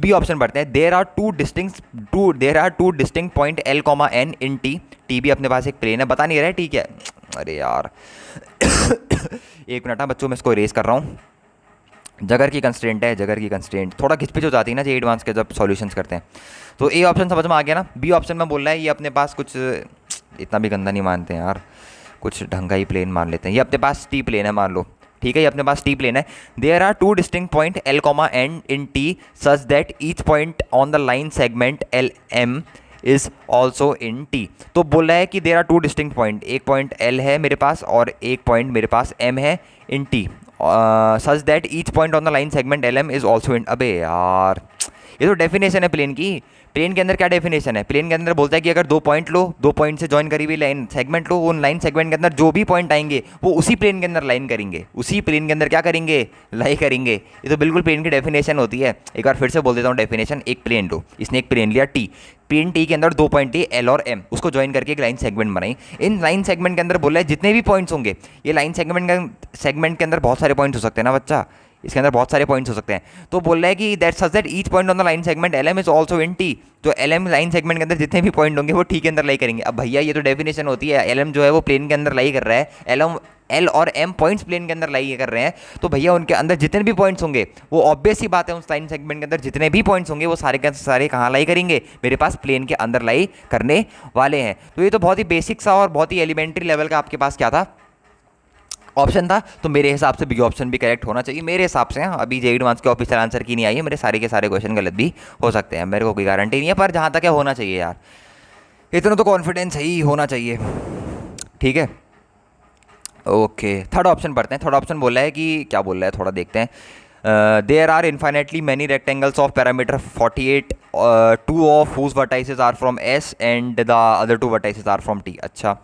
बी ऑप्शन पढ़ते हैं। There are two distinct point L comma N in T. T भी अपने पास एक प्लेन है, बता नहीं रहा है ठीक है। अरे यार एक मिनट बच्चों, मैं इसको इरेज कर रहा हूँ। जगर की कंस्ट्रेंट है, जगर की कंस्ट्रेंट थोड़ा खिचपिच हो जाती है ना जी एडवांस के जब सॉल्यूशंस करते हैं। तो ए ऑप्शन समझ में आ गया ना। बी ऑप्शन में बोल रहा है ये अपने पास कुछ इतना भी गंदा नहीं मानते हैं यार, कुछ ढंगा ही प्लेन मान लेते हैं। ये अपने पास टी प्लेन है मान लो, ठीक है, ये अपने पास टी प्लेन है। There are 2 distinct point L comma N in T such that each point on the line segment L M is also in T. तो बोल रहा है कि देयर आर 2 डिस्टिंक्ट पॉइंट, एक पॉइंट एल है मेरे पास और एक पॉइंट मेरे पास एम है in T, such that each point on the line segment L M is also in. अबे यार ये तो डेफिनेशन है प्लेन की। प्लेन के अंदर क्या डेफिनेशन है, प्लेन के अंदर बोलता है कि अगर 2 पॉइंट लो, 2 पॉइंट से ज्वाइन करी हुई लाइन सेगमेंट लो, उन लाइन सेगमेंट के अंदर जो भी पॉइंट आएंगे वो उसी प्लेन के अंदर लाइन करेंगे, उसी प्लेन के अंदर क्या करेंगे, लाई करेंगे। ये तो बिल्कुल प्लेन की डेफिनेशन होती है। एक बार फिर से बोल देता हूँ डेफिनेशन। एक प्लेन लो, इसने एक प्लेन लिया टी, प्लेन टी के अंदर 2 पॉइंट टी एल और एम, उसको ज्वाइन करके एक लाइन सेगमेंट बनाई। इन लाइन सेगमेंट के अंदर बोल रहा है जितने भी पॉइंट्स होंगे, ये लाइन सेगमेंट के अंदर बहुत सारे पॉइंट्स हो सकते हैं ना बच्चा, इसके अंदर बहुत सारे पॉइंट्स हो सकते हैं। तो बोल रहा है कि that such that each point on the line segment L M is also in T. तो एल एम लाइन सेगमेंट के अंदर जितने भी पॉइंट होंगे वो टी के अंदर लाई करेंगे। अब भैया ये तो डेफिनेशन होती है, एल एम जो है वो प्लेन के अंदर लाई कर रहा है, एल और एम पॉइंट्स प्लेन के अंदर लाई कर रहे हैं, तो भैया उनके अंदर जितने भी पॉइंट्स होंगे वो ऑब्वियस ही बात है, उस लाइन सेगमेंट के अंदर जितने भी पॉइंट्स होंगे वो सारे के सारे कहाँ लाई करेंगे, मेरे पास प्लेन के अंदर लाई करने वाले हैं। तो ये तो बहुत ही बेसिक सा और बहुत ही एलिमेंट्री लेवल का आपके पास क्या था, ऑप्शन था, तो मेरे हिसाब से बी ऑप्शन भी करेक्ट होना चाहिए मेरे हिसाब से। हाँ, अभी जेईई एडवांस के ऑफिशियल आंसर की नहीं आई है, मेरे सारे के सारे क्वेश्चन गलत भी हो सकते हैं, मेरे को कोई गारंटी नहीं है, पर जहाँ तक है होना चाहिए यार, इतना तो कॉन्फिडेंस ही होना चाहिए। ठीक है, ओके, थर्ड ऑप्शन पढ़ते हैं। थर्ड ऑप्शन बोल रहा है कि क्या बोल रहा है, थोड़ा देखते हैं। There are infinitely many rectangles of parameter 48, two of whose vertices are from S and the other two vertices are from T. अच्छा,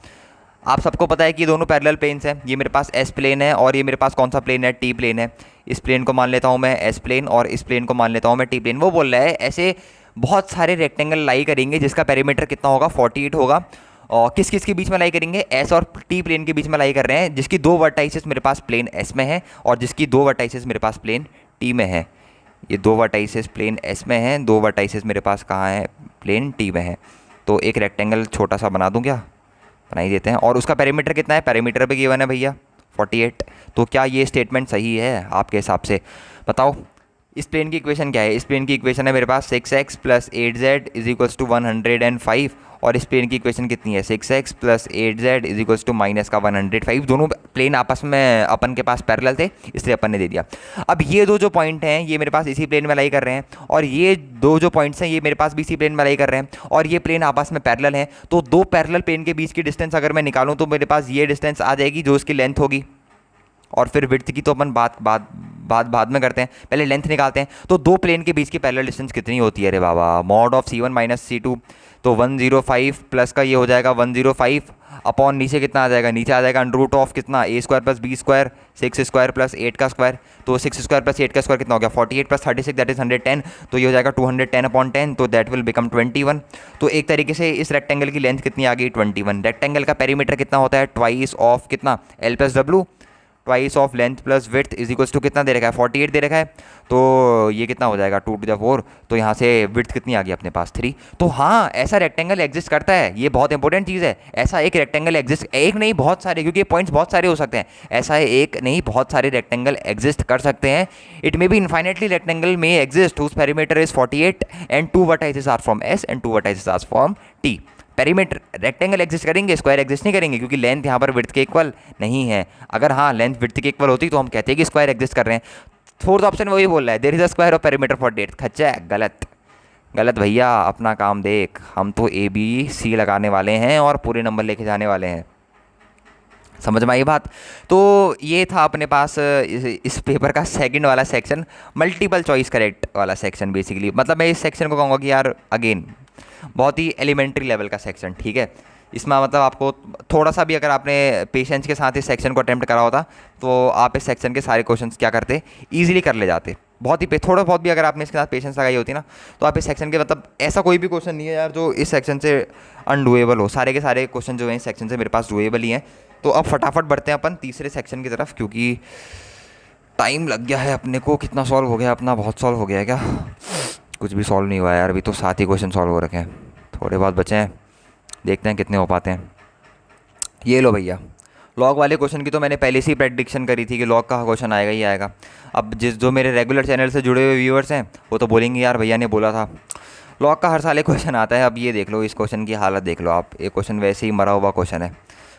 आप सबको पता है कि ये दोनों पैरेलल प्लेन्स हैं, ये मेरे पास एस प्लेन है और ये मेरे पास कौन सा प्लेन है, टी प्लेन है। इस प्लेन को मान लेता हूँ मैं एस प्लेन और इस प्लेन को मान लेता हूँ मैं टी प्लेन। वो बोल रहा है ऐसे बहुत सारे रेक्टेंगल लाई करेंगे जिसका पेरीमीटर कितना होगा, 48 होगा। और किस किस के बीच में लाई करेंगे, एस और टी प्लेन के बीच में लाई कर रहे हैं, जिसकी दो वर्टाइसेस मेरे पास प्लेन एस में है और जिसकी दो वर्टाइसेस मेरे पास प्लेन टी में है। ये दो वर्टाइसेस प्लेन एस में हैं, दो वर्टाइसेस मेरे पास कहाँ है, प्लेन टी में है। तो एक रेक्टेंगल छोटा सा बना दूँ क्या, बना ही देते हैं। और उसका पेरीमीटर कितना है, पेरीमीटर पे गिवन है भैया 48। तो क्या ये स्टेटमेंट सही है आपके हिसाब से, बताओ। इस प्लेन की इक्वेशन क्या है, इस प्लेन की इक्वेशन है मेरे पास 6x plus 8z is equals to 105। और इस प्लेन की इक्वेशन कितनी है, 6x plus 8z is equals to minus का 105। दोनों प्लेन आपस में अपन के पास पैरेलल थे, इसलिए अपन ने दे दिया। अब ये दो जो पॉइंट हैं ये मेरे पास इसी प्लेन में लाई कर रहे हैं, और ये दो जो पॉइंट्स हैं ये मेरे पास भी इसी प्लेन में लाई कर रहे हैं, और ये प्लेन आपस में पैरेलल हैं। तो दो पैरेलल प्लेन के बीच की डिस्टेंस अगर मैं निकालूँ तो मेरे पास ये डिस्टेंस आ जाएगी जो इसकी लेंथ होगी। और फिर विड्थ की तो अपन बाद में करते हैं, पहले लेंथ निकालते हैं। तो दो प्लेन के बीच की पैरेलल डिस्टेंस कितनी होती है, अरे बाबा, mod of C1 minus C2, तो 105 प्लस का ये हो जाएगा 105 अपॉन नीचे कितना आ जाएगा, नीचे आ जाएगा अंडर रूट ऑफ कितना, a square plus b square, 6 square plus 8 का स्क्वायर। तो 6 स्क्वायर प्लस 8 का स्क्वायर कितना हो गया, 48 प्लस 36 दैट इज 110। तो ये हो जाएगा 210 अपॉन 10, तो दैट विल बिकम 21। तो एक तरीके से इस रेक्टेंगल की लेंथ कितनी आ गई, 21। रेक्टेंगल का पेरीमीटर कितना होता है, ट्वाइस ऑफ कितना, l plus w, twice of length plus width is equals to कितना दे रखा है, 48 दे रखा है। तो ये कितना हो जाएगा 2 to the 4। तो यहाँ से विड्थ कितनी आ गई अपने पास 3। तो हाँ, ऐसा रेक्टेंगल एग्जिस्ट करता है, ये बहुत इंपॉर्टेंट चीज़ है। ऐसा एक रेक्टेंगल एग्जिस्ट, एक नहीं बहुत सारे, क्योंकि पॉइंट्स बहुत सारे हो सकते हैं। ऐसा है एक नहीं बहुत सारे रेक्टेंगल एग्जिस्ट कर सकते हैं। It may be infinitely rectangle may exist whose perimeter is 48 and two vertices are from S and two vertices are from T. Perimeter rectangle exist करेंगे, स्क्वायर एग्जिस्ट नहीं करेंगे, क्योंकि लेंथ यहाँ पर विड्थ के इक्वल नहीं है। अगर हाँ लेंथ विड्थ के इक्वल होती तो हम कहते हैं कि स्क्वायर एग्जिस्ट कर रहे हैं। फोर्थ ऑप्शन वही बोल रहा है, there is a square of perimeter 48। खच्चा है, गलत गलत भैया, अपना काम देख। हम तो ABC लगाने वाले हैं और पूरे नंबर लेके जाने वाले हैं, समझ में आई बात। तो ये था अपने पास इस पेपर का सेकंड वाला सेक्शन, मल्टीपल चॉइस करेक्ट वाला सेक्शन। बेसिकली मतलब मैं इस सेक्शन को कहूँगा कि यार अगेन बहुत ही एलिमेंट्री लेवल का सेक्शन। ठीक है, इसमें मतलब आपको थोड़ा सा भी अगर आपने पेशेंस के साथ इस सेक्शन को अटेम्प्ट करा होता तो आप इस सेक्शन के सारे क्वेश्चंस क्या करते, ईजिली कर ले जाते। बहुत ही थोड़ा बहुत भी अगर आपने इसके साथ पेशेंस लगाई होती ना, तो आप इस सेक्शन के मतलब ऐसा कोई भी क्वेश्चन नहीं है यार जो इस सेक्शन से अनडूएबल हो। सारे के सारे क्वेश्चन जो हैं इस सेक्शन से मेरे पास डूएबल ही हैं। तो अब फटाफट बढ़ते हैं अपन तीसरे सेक्शन की तरफ, क्योंकि टाइम लग गया है अपने को। कितना सॉल्व हो गया अपना, बहुत सॉल्व हो गया है क्या, कुछ भी सॉल्व नहीं हुआ है यार, अभी तो 7 ही क्वेश्चन सॉल्व हो रखे हैं, थोड़े बहुत बचे हैं, देखते हैं कितने हो पाते हैं। ये लो भैया, लॉग वाले क्वेश्चन की तो मैंने पहले से ही प्रेडिक्शन करी थी कि लॉग का क्वेश्चन आएगा ही आएगा। अब जो मेरे रेगुलर चैनल से जुड़े हुए व्यूअर्स हैं वो तो बोलेंगे यार भैया ने बोला था। लॉग का हर साल एक क्वेश्चन आता है। अब ये देख लो, इस क्वेश्चन की हालत देख लो आप, ये क्वेश्चन वैसे ही मरा हुआ क्वेश्चन है,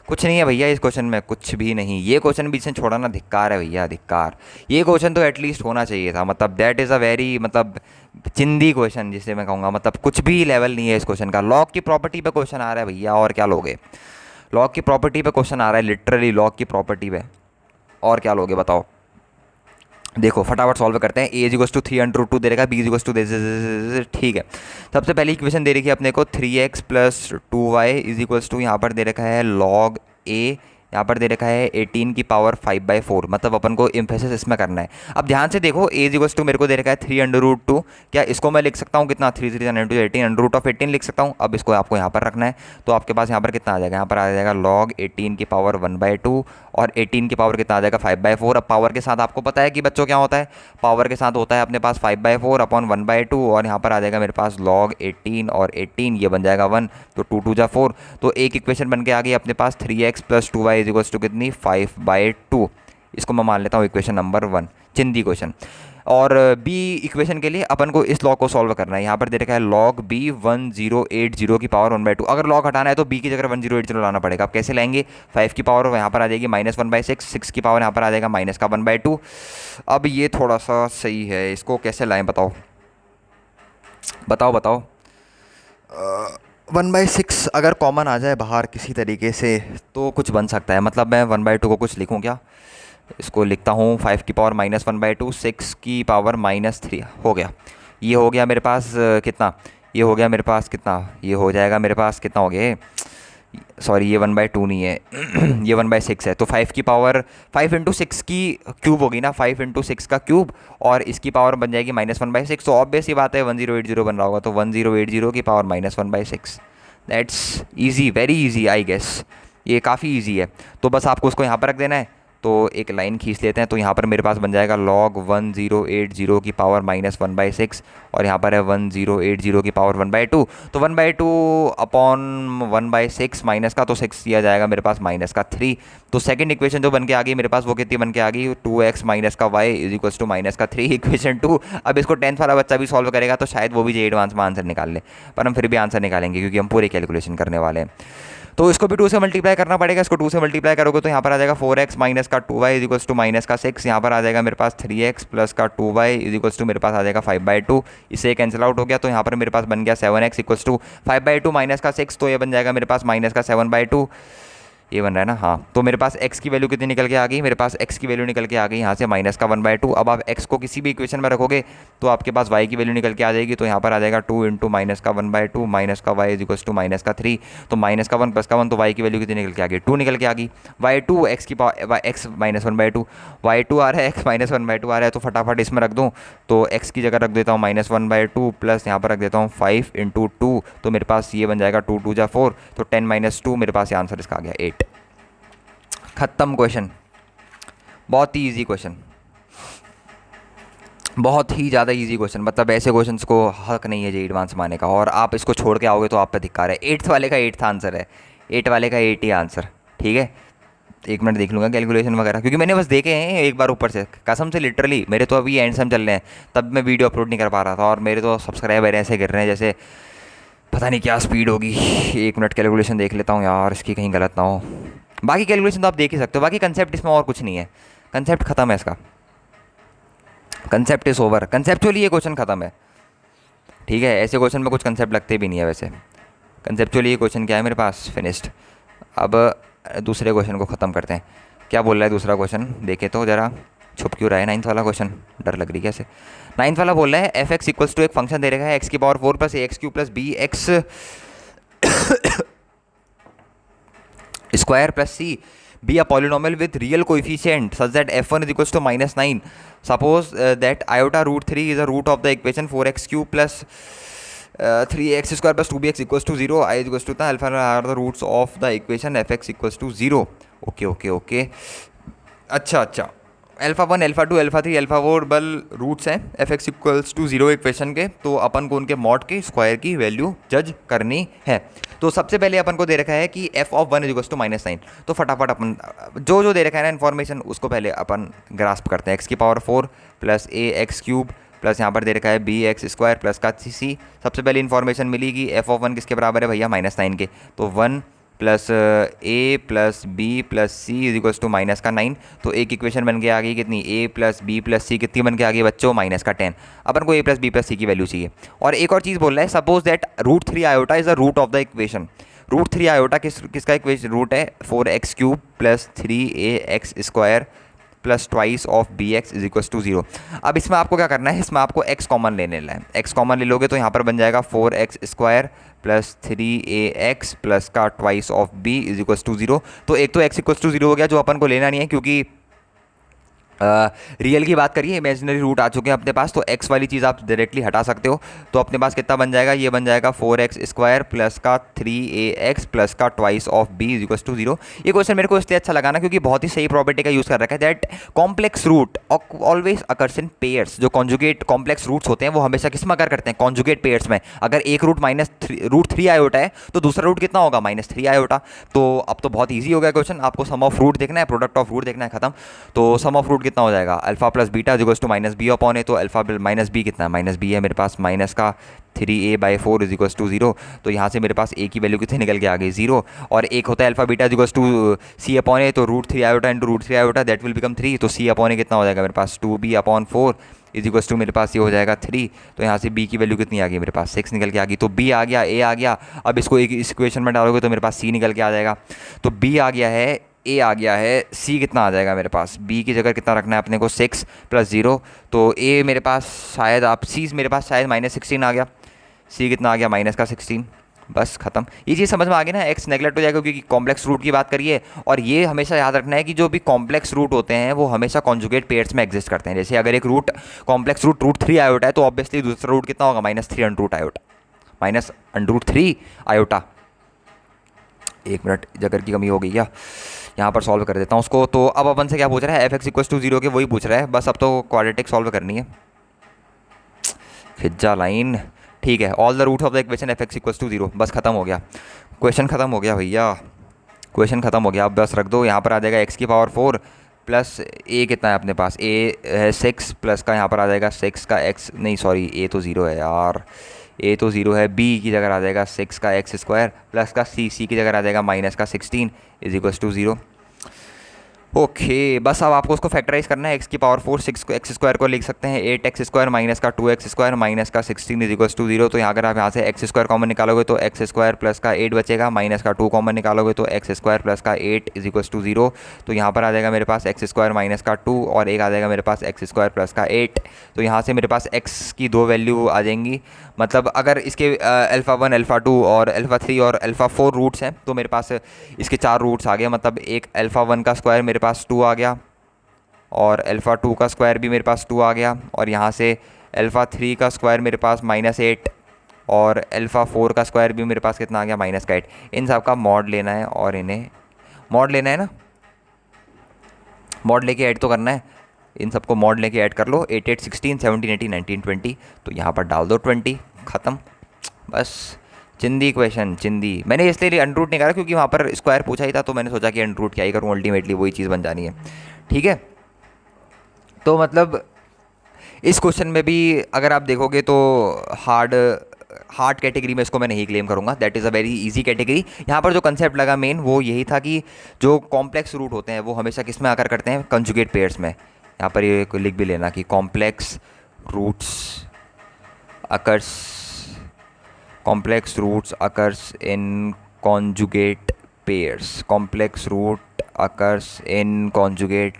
कुछ नहीं है भैया इस क्वेश्चन में, कुछ भी नहीं। ये क्वेश्चन बीच में छोड़ना धिक्कार है भैया, धिक्कार। ये क्वेश्चन तो एटलीस्ट होना चाहिए था, मतलब दैट इज़ अ वेरी मतलब चिंदी क्वेश्चन जिसे मैं कहूँगा, मतलब कुछ भी लेवल नहीं है इस क्वेश्चन का। लॉग की प्रॉपर्टी पे क्वेश्चन आ रहा है भैया, और क्या लोगे। लॉग की प्रॉपर्टी पे क्वेश्चन आ रहा है, लिटरली लॉग की प्रॉपर्टी पे, और क्या लोगे बताओ। देखो फटाफट सॉल्व करते हैं। ए इक्वल्स टू 3√2 दे रखा है, बी इक्वल्स टू ठीक है। सबसे पहली इक्वेशन दे रखी है अपने को 3x plus 2y is equals to, यहाँ पर दे रखा है log a, यहाँ पर दे रखा है 18 की पावर 5/4, मतलब अपन को एम्फेसिस इसमें करना है। अब ध्यान से देखो, a इक्वल्स टू मेरे को दे रखा है 3√2, क्या इसको मैं लिख सकता हूँ कितना, 3 3 18 अंडर रूट ऑफ 18 लिख सकता हूँ। अब इसको आपको यहाँ पर रखना है, तो आपके पास यहाँ पर कितना आ जाएगा, यहाँ पर आ जाएगा log 18 की पावर 1/2 और 18 की पावर कितना आ जाएगा 5/4। अब पावर के साथ आपको पता है कि बच्चों क्या होता है, पावर के साथ होता है अपने पास 5/4 अपॉन 1/2, और यहाँ पर आ जाएगा मेरे पास log 18 और 18 ये बन जाएगा 1, तो 2 2 जा 4। तो एक इक्वेशन बन के आ गई अपने पास 3x plus 2y is equals to कितनी 5/2। इसको मैं मान लेता हूँ इक्वेशन नंबर 1, चिंदी क्वेश्चन। और बी इक्वेशन के लिए अपन को इस लॉग को सॉल्व करना है। यहाँ पर दे रखा है लॉग बी 1080 की पावर 1/2। अगर लॉग हटाना है तो बी की जगह 1080 लाना पड़ेगा। आप कैसे लाएंगे? 5 की पावर यहाँ पर आ जाएगी -1/6, 6 की पावर यहाँ पर आ जाएगा माइनस का 1/2। अब ये थोड़ा सा सही है, इसको कैसे लाएं बताओ बताओ बताओ। 1/6 अगर कॉमन आ जाए बाहर किसी तरीके से तो कुछ बन सकता है। मतलब मैं 1/2 को कुछ लिखूँ क्या? इसको लिखता हूँ 5 की पावर -1/2, 6 की पावर -3 हो गया। ये हो गया मेरे पास कितना? ये हो गया मेरे पास कितना? ये हो जाएगा मेरे पास कितना हो गया? सॉरी, ये 1/2 नहीं है ये 1/6 है। तो 5 की पावर 5 इंटू 6 की क्यूब होगी ना, 5 इंटू 6 का क्यूब, और इसकी पावर बन जाएगी -1/6। तो ऑब्वियस ही बात है 1080 बन रहा होगा, तो 1080 की power -1/6। That's easy, very easy I guess. ये काफ़ी ईजी है। तो बस आपको उसको यहाँ पर रख देना है। तो एक लाइन खींच लेते हैं। तो यहाँ पर मेरे पास बन जाएगा log 1080 की पावर -1/6, और यहाँ पर है 1080 की पावर 1/2। तो 1/2 अपॉन 1/6 माइनस का, तो 6 दिया जाएगा मेरे पास -3। तो सेकंड इक्वेशन जो बन के आ गई मेरे पास वो कितनी बन के आ गई? 2x माइनस का y is equals to -3, equation 2। अब इसको 10th वाला बच्चा भी सॉल्व करेगा तो शायद वो भी जे एडवांस में आंसर निकाल ले, पर हम फिर भी आंसर निकालेंगे क्योंकि हम पूरे कैलकुलेशन करने वाले हैं। तो इसको भी 2 से मल्टीप्लाई करना पड़ेगा। इसको 2 से मल्टीप्लाई करोगे तो यहाँ पर आ जाएगा 4x माइनस का 2y इज इक्वल्स टू -6। यहाँ पर आ जाएगा मेरे पास 3x प्लस का 2y इज इक्वल्स टू मेरे पास आ जाएगा 5/2। इससे कैंसिल आउट हो गया। तो यहाँ पर मेरे पास बन गया 7x इक्वल्स टू 5/2 माइनस का 6, तो ये बन जाएगा मेरे पास -7/2। ये बन रहा है ना? हाँ। तो मेरे पास x की वैल्यू कितनी निकल के आ गई? मेरे पास x की वैल्यू निकल के आ गई यहाँ से -1/2। अब आप x को किसी भी इक्वेशन में रखोगे तो आपके पास y की वैल्यू निकल के आ जाएगी। तो यहाँ पर आ जाएगा 2 इंटू -1/2 माइनस का y इज इक्वल्स टू -3। तो -1 + 1, तो y की वैल्यू कितनी निकल के आ गई? 2 निकल के आ गई। y2 x की पावर x -1/2, y2 आ रहा है, x -1/2 आ रहा है, तो फटाफट इसमें रख दूँ। तो x की जगह रख देता हूँ -1/2 प्लस यहाँ पर रख देता हूँ 5 इंटू 2। तो मेरे पास ये बन जाएगा 2 2 जा 4, तो 10 - 2 मेरे पास ये आंसर इसका आ गया 8। ख़त्म क्वेश्चन। बहुत ही इजी क्वेश्चन, बहुत ही ज़्यादा इजी क्वेश्चन। मतलब ऐसे क्वेश्चंस को हक नहीं है जे एडवांस माने का, और आप इसको छोड़ के आओगे तो आप पे धिक्कार है। 8th वाले का 8th आंसर है, 8 वाले का 8 ही आंसर। ठीक है, 1 मिनट देख लूँगा कैलकुलेशन वगैरह, क्योंकि मैंने बस देखे हैं एक बार ऊपर से, कसम से लिटरली। मेरे तो अभी एंड सेम चल रहे हैं, तब मैं वीडियो अपलोड नहीं कर पा रहा था, और मेरे तो सब्सक्राइबर ऐसे गिर रहे हैं जैसे पता नहीं क्या स्पीड होगी। 1 मिनट कैलकुलेशन देख लेता हूँ यार, इसकी कहीं गलत ना हो। बाकी कैलकुलेशन तो आप देख ही सकते हो, बाकी कंसेप्ट इसमें और कुछ नहीं है। कंसेप्ट खत्म है इसका, कंसेप्ट इज ओवर। कंसेप्चुअली ये क्वेश्चन खत्म है। ठीक है, ऐसे क्वेश्चन में कुछ कंसेप्ट लगते भी नहीं है वैसे। कंसेप्चुअली ये क्वेश्चन क्या है मेरे पास? फिनिश्ड। अब दूसरे क्वेश्चन को ख़त्म करते हैं। क्या बोल रहा है दूसरा क्वेश्चन? देखे तो ज़रा, छुप क्यों रहा है 9th वाला क्वेश्चन? डर लग रही कैसे? 9th वाला बोल रहा है f(x) इक्वल्स टू एक फंक्शन दे रखा है x की power 4 plus ax³ plus bx square plus C be a polynomial with real coefficient such that f1 is equals to -9. Suppose that iota root 3 is a root of the equation 4x³ plus 3x square plus 2bx equals to 0. I is equals to the alpha are the roots of the equation fx equals to 0. Okay. अच्छा, alpha 1, alpha 2, alpha 3, alpha 4 बल roots हैं f(x) equals to 0 equation के। तो अपन को उनके mod के square की वैल्यू जज करनी है। तो सबसे पहले अपन को दे रखा है कि f(1) इक्वल्स टू -9। तो फटाफट अपन जो दे रखा है ना इन्फॉर्मेशन, उसको पहले अपन ग्रास्प करते हैं। x की पावर 4 प्लस ax³ प्लस यहाँ पर दे रखा है bx² प्लस का c। सबसे पहले इन्फॉर्मेशन मिली कि f(1) किसके बराबर है भैया? -9 के। तो 1 plus a plus b plus C is equals to -9। तो एक इक्वेशन बन के आ गई कितनी? a प्लस b प्लस सी कितनी बन के आ गई बच्चों? -10। अपन को a प्लस b प्लस सी की वैल्यू चाहिए। और एक और चीज़ बोल रहा है, suppose that √3 iota is the root of the equation. √3 iota किसका इक्वेशन रूट है? 4x³ plus 3ax² plus twice of bx is equals to 0। अब इसमें आपको क्या करना है? इसमें आपको x कॉमन लेने है। x कॉमन ले लोगे तो यहाँ पर बन जाएगा 4x² प्लस 3ax प्लस का twice of b is equals to 0। तो एक तो x इक्वल्स टू 0 हो गया, जो अपन को लेना नहीं है, क्योंकि रियल की बात करिए, इमेजिनरी रूट आ चुके हैं अपने पास, तो x वाली चीज़ आप डायरेक्टली हटा सकते हो। तो अपने पास कितना बन जाएगा? ये बन जाएगा 4x² प्लस का 3ax प्लस का twice of b is equals to 0। ये क्वेश्चन मेरे को इसलिए अच्छा लगा ना, क्योंकि बहुत ही सही प्रॉपर्टी का यूज़ कर रखा है, that complex root always occurs in pairs. जो कॉन्जुगेट कॉम्प्लेक्स रूट्स होते हैं वो हमेशा किस में अकर करते हैं? कॉन्जुगेट पेयर्स में। अगर एक रूट √3 आयोटा है तो दूसरा रूट कितना होगा? -3 आयोटा। तो अब तो बहुत ईजी हो गया क्वेश्चन। आपको सम ऑफ रूट देखना है, प्रोडक्ट ऑफ रूट देखना है, खत्म। तो सम ऑफ रूट कितना हो जाएगा, alpha plus beta equals to minus B upon A, तो अल्फा माइनस बी कितना है, माइनस बी है मेरे पास, माइनस का 3a/4 इजिकल्स टू 0। तो यहाँ से मेरे पास ए की वैल्यू कितनी निकल के आ गई 0, और एक होता है alpha beta equals to C upon A, तो √3 iota into √3 iota that will become 3, तो सी अपॉन ए कितना हो जाएगा मेरे पास 2b/4 इजिकल्स टू मेरे पास ये हो जाएगा 3। तो यहाँ से b की वैल्यू कितनी आ गई मेरे पास 6 निकल के आ गई, तो b आ गया, a आ गया। अब इसको एक इस इक्वेशन में डालोगे तो मेरे पास c निकल के आ जाएगा। तो b आ गया है, a आ गया है, c कितना आ जाएगा मेरे पास, b की जगह कितना रखना है अपने को 6 + 0, तो a मेरे पास शायद c मेरे पास शायद -16 आ गया, c कितना आ गया -16। बस खत्म, ये चीज़ समझ में आ गई ना, x नेगलेक्ट हो जाएगा क्योंकि कॉम्प्लेक्स रूट की बात करिए। और ये हमेशा याद रखना है कि जो भी कॉम्प्लेक्स रूट होते हैं वो हमेशा कॉन्जुगेट पेयर्स में एग्जिस्ट करते हैं। जैसे अगर एक रूट कॉम्प्लेक्स रूट √3 आयोटा है तो ऑब्वियसली दूसरा रूट कितना होगा -3 आयोटा, -√3 आयोटा। एक मिनट, जगह की कमी हो गई क्या, यहाँ पर सॉल्व कर देता हूँ उसको। तो अब अपन से क्या पूछ रहा है, f(x = 0) के वही पूछ रहा है, बस अब तो क्वाड्रेटिक सॉल्व करनी है। खिज्जा लाइन, ठीक है, all the roots of the equation f(x = 0), बस खत्म हो गया, क्वेश्चन खत्म हो गया भैया, क्वेश्चन खत्म हो गया। अब बस रख दो, यहाँ पर आ जाएगा x⁴ प्लस a कितना है अपने पास, a है 6 प्लस का यहाँ पर आ जाएगा 6 का x, नहीं सॉरी a तो 0 है यार, a तो 0 है, b की जगह आ जाएगा 6 का x² प्लस का c की जगह आ जाएगा -16 = 0। ओके, बस अब आपको उसको फैक्टराइज करना है, x⁴ 6 को x² को लिख सकते हैं 8x² माइनस का 2x² माइनस का 16 = 0। तो यहाँ अगर आप यहाँ से x² कॉमन निकालोगे तो x² प्लस का 8 बचेगा, माइनस का 2 कॉमन निकालोगे तो x² प्लस का 8 = 0। तो यहाँ पर आ जाएगा मेरे पास x² माइनस का 2 और एक आ जाएगा मेरे पास x² प्लस का 8। तो यहाँ से मेरे पास x की 2 वैल्यू आ जाएंगी, मतलब अगर इसके α1 α2 और α3 और α4 रूट्स हैं तो मेरे पास इसके 4 रूट्स आ गए, मतलब एक α1 का स्क्वायर मेरे पास 2 आ गया और α2 का स्क्वायर भी मेरे पास 2 आ गया, और यहाँ से α3 का स्क्वायर मेरे पास -8 और α4 का स्क्वायर भी मेरे पास कितना आ गया -8। इन सब का मॉड लेना है और इन्हें मॉड लेना है ना, मॉड लेके ऐड तो करना है, इन सबको मॉड लेके ऐड कर लो, 8 8 16 17 18 19 20, तो यहाँ पर डाल दो 20, ख़त्म, बस चिंदी क्वेश्चन चिंदी। मैंने इसलिए अंडर रूट नहीं करा क्योंकि वहाँ पर स्क्वायर पूछा ही था, तो मैंने सोचा कि अंडर रूट क्या ही करूँ, अल्टीमेटली वही चीज़ बन जानी है, ठीक है। तो मतलब इस क्वेश्चन में भी अगर आप देखोगे तो हार्ड कैटेगरी में इसको मैं नहीं क्लेम करूंगा, that is a very easy category. यहाँ पर जो कंसेप्ट लगा मेन वो यही था कि जो कॉम्प्लेक्स रूट होते हैं वो हमेशा किस में आकर करते हैं, कंजुगेट पेयर्स में। यहाँ पर ये लिख भी लेना कि complex roots occurs in conjugate pairs, complex root occurs in conjugate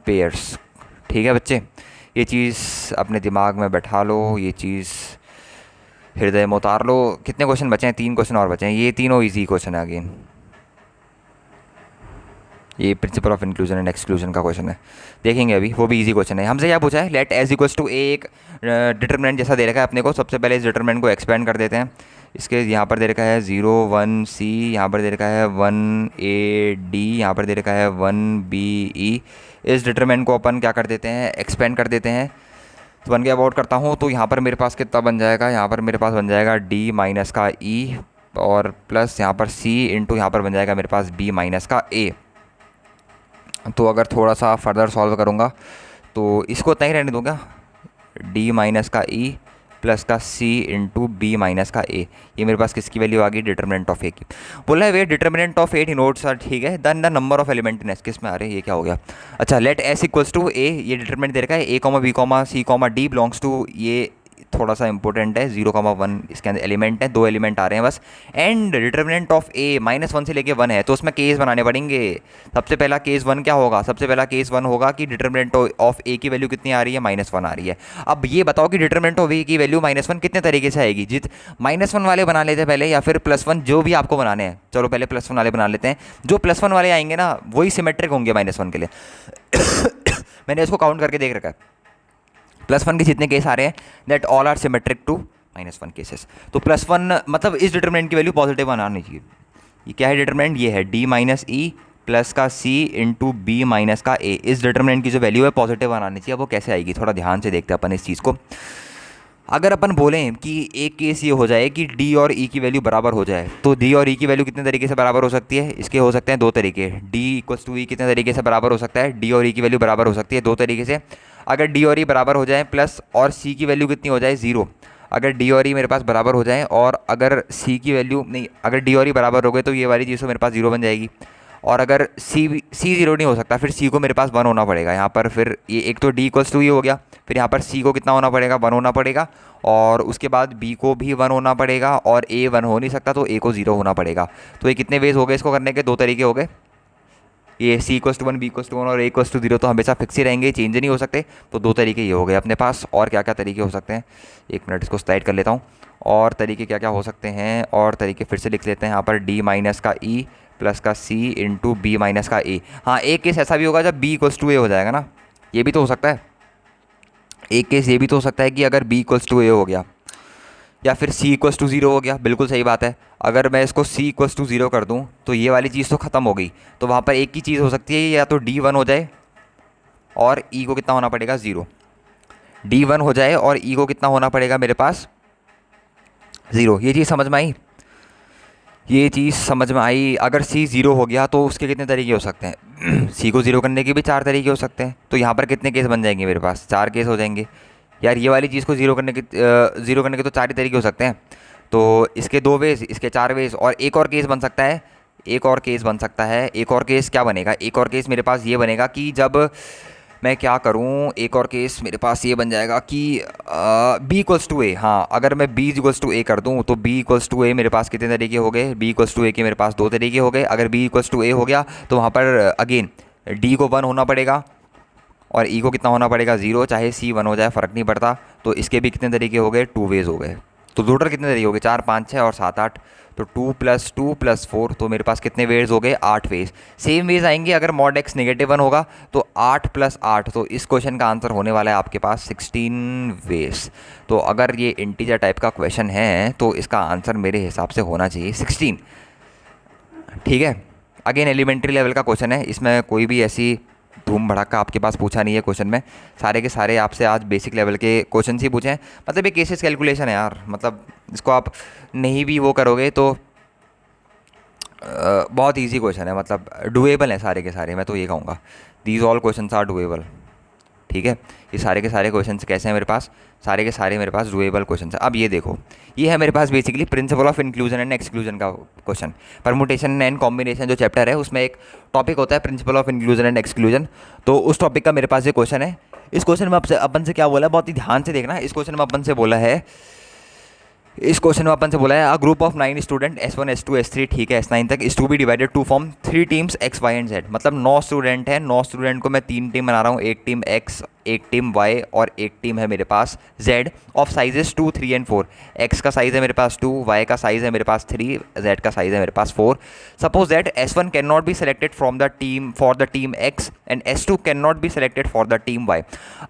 pairs, ठीक है बच्चे, ये चीज़ अपने दिमाग में बैठा लो, ये चीज़ हृदय में उतार लो। कितने क्वेश्चन बचे हैं, 3 क्वेश्चन और बचे हैं, ये तीनों इजी क्वेश्चन है अगेन, ये principal of inclusion and exclusion का क्वेश्चन है, देखेंगे अभी, वो भी इजी क्वेश्चन है। हमसे क्या पूछा है, लेट एज इक्वल्स टू ए, एक डिटरमिनेंट जैसा दे रखा है अपने को। सबसे पहले इस डिटरमिनेंट को एक्सपेंड कर देते हैं, इसके यहाँ पर दे रखा है 0 1 C, यहाँ पर दे रखा है 1 A D, यहाँ पर दे रखा है 1 B E। इस डिटरमिनेंट को अपन क्या कर देते हैं, एक्सपेंड कर देते हैं। तो 1 के अबाउट करता हूँ तो यहाँ पर मेरे पास कितना बन जाएगा, यहाँ पर मेरे पास बन जाएगा D माइनस का E और प्लस यहाँ पर C इंटू यहाँ पर बन जाएगा मेरे पास B माइनस का A। तो अगर थोड़ा सा फर्दर सॉल्व करूँगा तो इसको उतना ही रहने दूँगा, D माइनस का E प्लस का C इंटू B माइनस का A। ये मेरे पास किसकी वैल्यू आ गई, डिटरमिनेंट ऑफ A की। बोला है वे determinant of A denotes R, ठीक है, then the number of element in S। किस में आ रहे हैं, ये क्या हो गया, अच्छा let S equals to A, ये डिटरमिनेंट दे रखा है A, B, C, D belongs to, ये थोड़ा सा इंपॉर्टेंट है, 0, 1 इसके अंदर एलिमेंट है, 2 एलिमेंट आ रहे हैं बस। एंड डिटरमिनेंट ऑफ A -1 से लेके 1 है, तो उसमें केस बनाने पड़ेंगे। सबसे पहला केस 1 क्या होगा, सबसे पहला केस 1 होगा कि डिटरमिनेंट ऑफ A की वैल्यू कितनी आ रही है, -1 आ रही है। अब ये बताओ कि डिटरमिनेंट ऑफ A की वैल्यू -1 कितने तरीके से आएगी, जित -1 वाले बना लेते हैं पहले, या फिर +1, जो भी आपको बनाने हैं। चलो पहले +1 वाले बना लेते हैं, जो +1 वाले आएंगे ना वही सिमेट्रिक होंगे -1 के लिए। मैंने इसको काउंट करके देख रखा है, +1 के जितने केस आ रहे हैं that all are symmetric to -1 cases. तो +1 मतलब इस डिटरमिनेंट की वैल्यू पॉजिटिव आनी चाहिए। ये क्या है डिटरमिनेंट, ये है D माइनस E प्लस का C इंटू B माइनस का A। इस डिटरमिनेंट की जो वैल्यू है पॉजिटिव आनी चाहिए। अब वो कैसे आएगी, थोड़ा ध्यान से देखते हैं अपन इस चीज़ को। अगर अपन बोलें कि एक केस ये हो जाए कि डी और ई की वैल्यू बराबर हो जाए, तो डी और ई की वैल्यू कितने तरीके से बराबर हो सकती है? इसके हो सकते हैं दो तरीके। डी इक्वल्स टू ई कितने तरीके से बराबर हो सकता है? डी और ई की वैल्यू बराबर हो सकती है दो तरीके से। अगर डी और ई बराबर हो जाए प्लस और सी की वैल्यू कितनी हो जाए? ज़ीरो। अगर डी और ई मेरे पास बराबर हो जाए और अगर सी की वैल्यू नहीं, अगर डी और ई बराबर हो गए तो ये वाली चीज़ तो मेरे पास जीरो बन जाएगी। और अगर सी जीरो नहीं हो सकता, फिर सी को मेरे पास वन होना पड़ेगा यहाँ पर। फिर ये एक तो डी इक्वल्स टू ये हो गया, फिर यहाँ पर सी को कितना होना पड़ेगा? वन होना पड़ेगा। और उसके बाद बी को भी वन होना पड़ेगा, और ए वन हो नहीं सकता तो ए को ज़ीरो होना पड़ेगा। तो ये कितने वेज हो गए इसको करने के? दो तरीके हो गए। ये C equals to one, B equals to one और ए इक्वल्स टू जीरो तो हमेशा फिक्स ही रहेंगे, चेंज नहीं हो सकते। तो दो तरीके ये हो गए अपने पास। और क्या क्या तरीके हो सकते हैं? एक मिनट इसको स्लाइड कर लेता हूँ। और तरीके क्या क्या हो सकते हैं? और तरीके फिर से लिख लेते हैं यहाँ पर, डी माइनस का ई प्लस का सी इंटू बी माइनस का ए। हाँ, एक केस ऐसा भी होगा जब बी इक्वल्स टू ए हो जाएगा ना, ये भी तो हो सकता है। एक केस ये भी तो हो सकता है कि अगर बी इक्वल्स टू ए हो गया या फिर सी इक्वल्स टू ज़ीरो हो गया। बिल्कुल सही बात है। अगर मैं इसको सी इक्वल्स टू ज़ीरो कर दूँ तो ये वाली चीज़ तो ख़त्म हो गई। तो वहाँ पर एक ही चीज़ हो सकती है, या तो डी वन हो जाए और ई को कितना होना पड़ेगा? ज़ीरो। डी वन हो जाए और ई को कितना होना पड़ेगा मेरे पास? ज़ीरो। ये चीज़ समझ में आई? ये चीज़ समझ में आई। अगर सी ज़ीरो हो गया तो उसके कितने तरीके हो सकते हैं? सी को ज़ीरो करने के भी चार तरीके हो सकते हैं। तो यहाँ पर कितने केस बन जाएंगे मेरे पास? चार केस हो जाएंगे। यार ये वाली चीज़ को ज़ीरो करने के तो चार ही तरीके हो सकते हैं। तो इसके दो वेज, इसके चार वेज, और एक और केस बन सकता है। एक और केस बन सकता है। एक और केस क्या बनेगा? एक और केस मेरे पास ये बनेगा कि जब मैं क्या करूं, एक और केस मेरे पास ये बन जाएगा कि बी इक्वल्स टू ए। हाँ, अगर मैं बी इक्वल्स टू ए कर दूं तो बी इक्वल्स टू ए मेरे पास कितने तरीके हो गए? बी इक्वल्स टू ए के मेरे पास दो तरीके हो गए। अगर बी इक्वल्स टू ए हो गया तो वहाँ पर अगेन डी को वन होना पड़ेगा और ई को कितना होना पड़ेगा? ज़ीरो। चाहे सी वन हो जाए फ़र्क नहीं पड़ता। तो इसके भी कितने तरीके हो गए? टू वेज हो गए। तो टोटल कितने तरीके हो गए? चार, पाँच, छः और सात, आठ। तो टू प्लस फोर, तो मेरे पास कितने वेज हो गए? आठ वेज। सेम वेज आएंगे अगर मॉड एक्स नेगेटिव वन होगा तो आठ प्लस आठ। तो इस क्वेश्चन का आंसर होने वाला है आपके पास 16 वेज। तो अगर ये इंटीजर टाइप का क्वेश्चन है तो इसका आंसर मेरे हिसाब से होना चाहिए 16। ठीक है। अगेन एलिमेंट्री लेवल का क्वेश्चन है, इसमें कोई भी ऐसी धूम भड़ाका आपके पास पूछा नहीं है क्वेश्चन में। सारे के सारे आपसे आज बेसिक लेवल के क्वेश्चन ही पूछे हैं। मतलब ये केसेस कैलकुलेशन है यार, मतलब इसको आप नहीं भी वो करोगे तो बहुत इजी क्वेश्चन है, मतलब डुएबल है सारे के सारे। मैं तो ये कहूँगा these all questions are doable. ठीक है। ये सारे के सारे क्वेश्चंस कैसे हैं मेरे पास? सारे के सारे मेरे पास डुएबल क्वेश्चंस हैं। अब ये देखो, ये है मेरे पास basically principle of inclusion and exclusion का क्वेश्चन। परमुटेशन एंड कॉम्बिनेशन जो चैप्टर है उसमें एक टॉपिक होता है principle of inclusion and exclusion. तो उस टॉपिक का मेरे पास ये क्वेश्चन है। इस क्वेश्चन में अपन से क्या बोला है, बहुत ही ध्यान से देखना। इस क्वेश्चन में अपन से बोला है, a group of 9 student S1 S2 S3, ठीक है, S9 तक, is to be divided to form 3 teams X Y and Z। मतलब 9 स्टूडेंट हैं, 9 स्टूडेंट को मैं 3 टीम बना रहा हूँ, एक टीम X, एक टीम Y और एक टीम है मेरे पास Z of sizes 2, 3 and 4। X का साइज़ है मेरे पास 2, Y का साइज़ है मेरे पास 3, Z का साइज़ है मेरे पास 4। Suppose that S1 can not be selected from the team for the team X and S2 can not be selected for the team Y।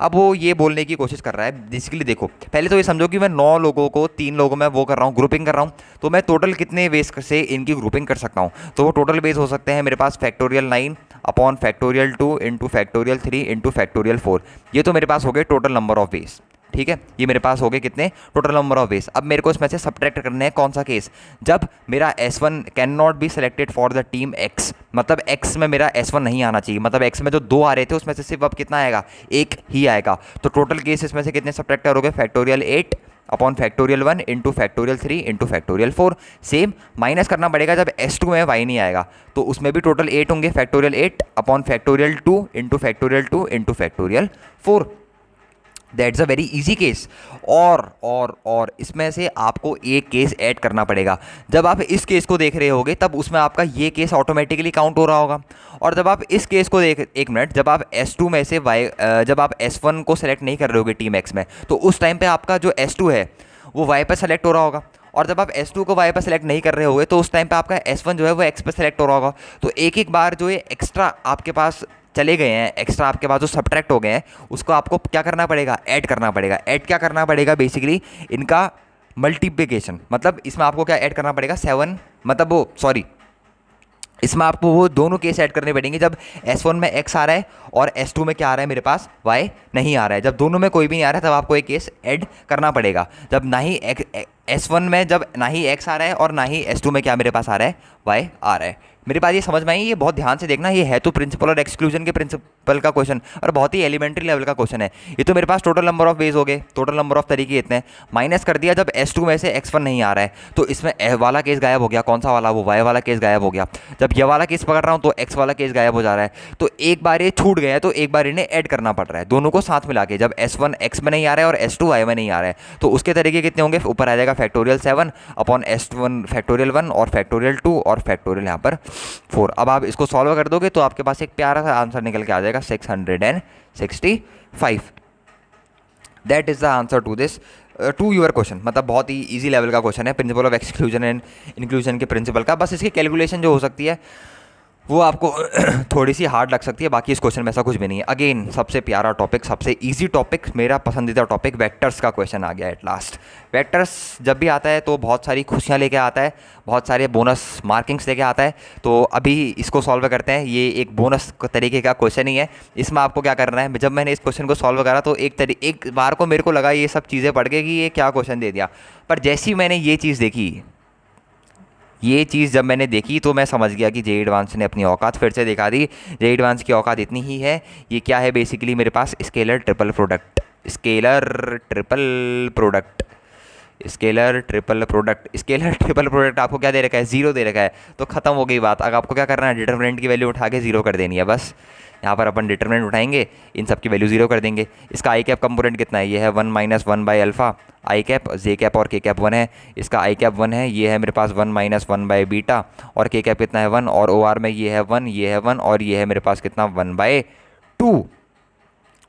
अब वो ये बोलने की कोशिश कर रहा है बेसिकली, देखो पहले तो ये समझो कि मैं 9 लोगों को 3 लोगों में वो कर रहा हूँ, ग्रुपिंग कर रहा हूँ। तो मैं टोटल कितने वेज से इनकी ग्रुपिंग कर सकता हूँ? तो वो टोटल वेज हो सकते हैं मेरे पास factorial 9 upon factorial 2 into factorial 3 into factorial 4। ये तो मेरे पास हो गए टोटल नंबर ऑफ वेज। ठीक है, ये मेरे पास हो गए कितने? Total number of ways. अब मेरे को इसमें से सब्ट्रैक्ट करना है कौन सा केस, जब मेरा S1 can not be selected for the team X। मतलब X में मेरा S1 नहीं आना चाहिए, मतलब X में जो 2 आ रहे थे उसमें से सिर्फ अब कितना आएगा? एक ही आएगा। तो टोटल केस इसमें से कितने सब्ट्रैक्ट करोगे? Factorial 8 upon factorial 1 into factorial 3 into factorial 4। Same minus करना पड़ेगा जब S2 में Y नहीं आएगा, तो उसमें भी टोटल 8 होंगे, factorial 8 upon factorial 2 into factorial 2 into factorial 4। That's a very easy case. और इसमें से आपको एक केस ऐड करना पड़ेगा। जब आप इस केस को देख रहे होगे तब उसमें आपका ये केस ऑटोमेटिकली काउंट हो रहा होगा। और जब आप इस केस को देख, एक मिनट, जब आप S2 में से जब आप S1 को सेलेक्ट नहीं कर रहे होगे टीम X में, तो उस टाइम पे आपका जो S2 है वो Y पर सेलेक्ट हो रहा होगा। और जब आप S2 को Y पर सेलेक्ट नहीं कर रहे होगे तो उस टाइम पे आपका S1 जो है वो X पर सेलेक्ट हो रहा होगा। तो एक एक बार जो ये एक्स्ट्रा आपके पास चले गए हैं, एक्स्ट्रा आपके पास जो सब्ट्रैक्ट हो गए हैं, उसको आपको क्या करना पड़ेगा? ऐड करना पड़ेगा। ऐड क्या करना पड़ेगा? बेसिकली इनका मल्टीप्लिकेशन। मतलब इसमें आपको क्या ऐड करना पड़ेगा? 7, मतलब वो सॉरी इसमें आपको वो दोनों केस ऐड करने पड़ेंगे जब S1 में x आ रहा है और S2 में क्या आ रहा है मेरे पास y नहीं आ रहा है। जब दोनों में कोई भी नहीं आ रहा है तब आपको एक केस ऐड करना पड़ेगा। जब ना ही S1 में जब ना ही x आ रहा है और ना ही S2 में क्या मेरे पास आ रहा है y आ रहा है। मेरी बात ये समझ में आई? ये बहुत ध्यान से देखना, ये है तो प्रिंसिपल और एक्सक्लूजन के प्रिंसिपल का क्वेश्चन और बहुत ही एलिमेंट्री लेवल का क्वेश्चन है। ये तो मेरे पास टोटल नंबर ऑफ वेज हो गए, टोटल नंबर ऑफ तरीके इतने माइनस कर दिया। जब S2 में से x1 नहीं आ रहा है तो इसमें वाला केस गायब हो गया। कौन सा वाला? वो y वाला केस गायब हो गया। जब ये वाला केस पकड़ रहा हूँ तो x वाला केस गायब हो जा रहा है। तो एक बार ये छूट गया है तो एक बार इन्हें ऐड करना पड़ रहा है, दोनों को साथ मिला के। जब S1 x में नहीं आ रहा है और S2 y में नहीं आ रहा है तो उसके तरीके कितने होंगे? ऊपर आ जाएगा फैक्टोरियल 7 अपॉन S1 फैक्टोरियल 1 और फैक्टोरियल 2 और फैक्टोरियल यहाँ पर 4। अब आप इसको सॉल्व कर दोगे तो आपके पास एक प्यारा सा आंसर निकल के आ जाएगा 665। That is the answer to this to your question. मतलब बहुत ही इजी लेवल का क्वेश्चन है, principle of exclusion and inclusion के प्रिंसिपल का। बस इसकी कैलकुलेशन जो हो सकती है वो आपको थोड़ी सी हार्ड लग सकती है, बाकी इस क्वेश्चन में ऐसा कुछ भी नहीं है। अगेन सबसे प्यारा टॉपिक, सबसे इजी टॉपिक, मेरा पसंदीदा टॉपिक वेक्टर्स का क्वेश्चन आ गया एट लास्ट। वेक्टर्स जब भी आता है तो बहुत सारी खुशियाँ लेके आता है, बहुत सारे बोनस मार्किंग्स लेके आता है। तो अभी इसको सॉल्व करते हैं। ये एक बोनस तरीके का क्वेश्चन ही है। इसमें आपको क्या करना है, जब मैंने इस क्वेश्चन को सॉल्व करा तो एक बार को मेरे को लगा ये सब चीज़ें पढ़ के कि ये क्या क्वेश्चन दे दिया, पर जैसी मैंने ये चीज़ देखी, ये चीज़ जब मैंने देखी तो मैं समझ गया कि जेईई एडवांस ने अपनी औकात फिर से दिखा दी। जेईई एडवांस की औकात इतनी ही है। ये क्या है बेसिकली मेरे पास? Scalar triple product, scalar triple product, scalar triple product. Scalar triple product आपको क्या दे रखा है? जीरो दे रखा है। तो खत्म हो गई बात। अब आपको क्या करना है? डिटरमिनेंट की वैल्यू उठा के जीरो कर देनी है बस। यहाँ पर अपन डिटरमिनेंट उठाएंगे, इन सब की वैल्यू जीरो कर देंगे। इसका आई कैप कंपोनेंट कितना है? ये है 1 minus 1 by alpha. I cap, J cap और के कैप 1 है। इसका आई कैप 1 है। ये है मेरे पास 1 माइनस 1 बाई बीटा और के कैप कितना है? 1। और ओ आर में ये है 1, ये है 1 और ये है मेरे पास कितना? 1/2।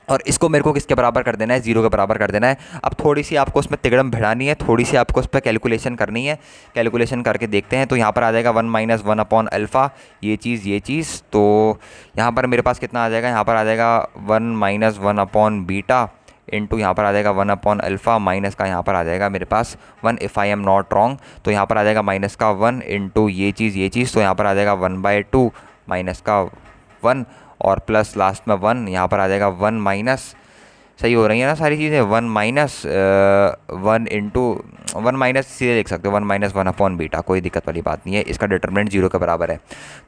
और इसको मेरे को किसके बराबर कर देना है? जीरो के बराबर कर देना है। अब थोड़ी सी आपको उसमें तिगड़म भिड़ानी है, थोड़ी सी आपको उस पर कैलकुलेशन करनी है। कैलकुलेशन करके देखते हैं। तो यहाँ पर आ जाएगा 1 माइनस 1 अपॉन अल्फ़ा, ये चीज़। तो यहाँ पर मेरे पास कितना आ जाएगा? यहाँ पर आ जाएगा 1 माइनस 1 अपॉन बीटा इंटू यहाँ पर आ जाएगा 1 अपॉन अल्फ़ा माइनस का यहाँ पर आ जाएगा मेरे पास 1 if I am not wrong. तो यहाँ पर आ जाएगा माइनस का 1 इंटू ये चीज़। तो यहाँ पर आ जाएगा 1/2 माइनस का 1 और प्लस लास्ट में 1। यहाँ पर आ जाएगा 1 माइनस, सही हो रही है ना सारी चीज़ें? 1 माइनस 1 इंटू 1 माइनस सीधे लिख सकते हो 1 माइनस 1 अपॉन बीटा, कोई दिक्कत वाली बात नहीं है। इसका डिटरमिनेंट जीरो के बराबर है।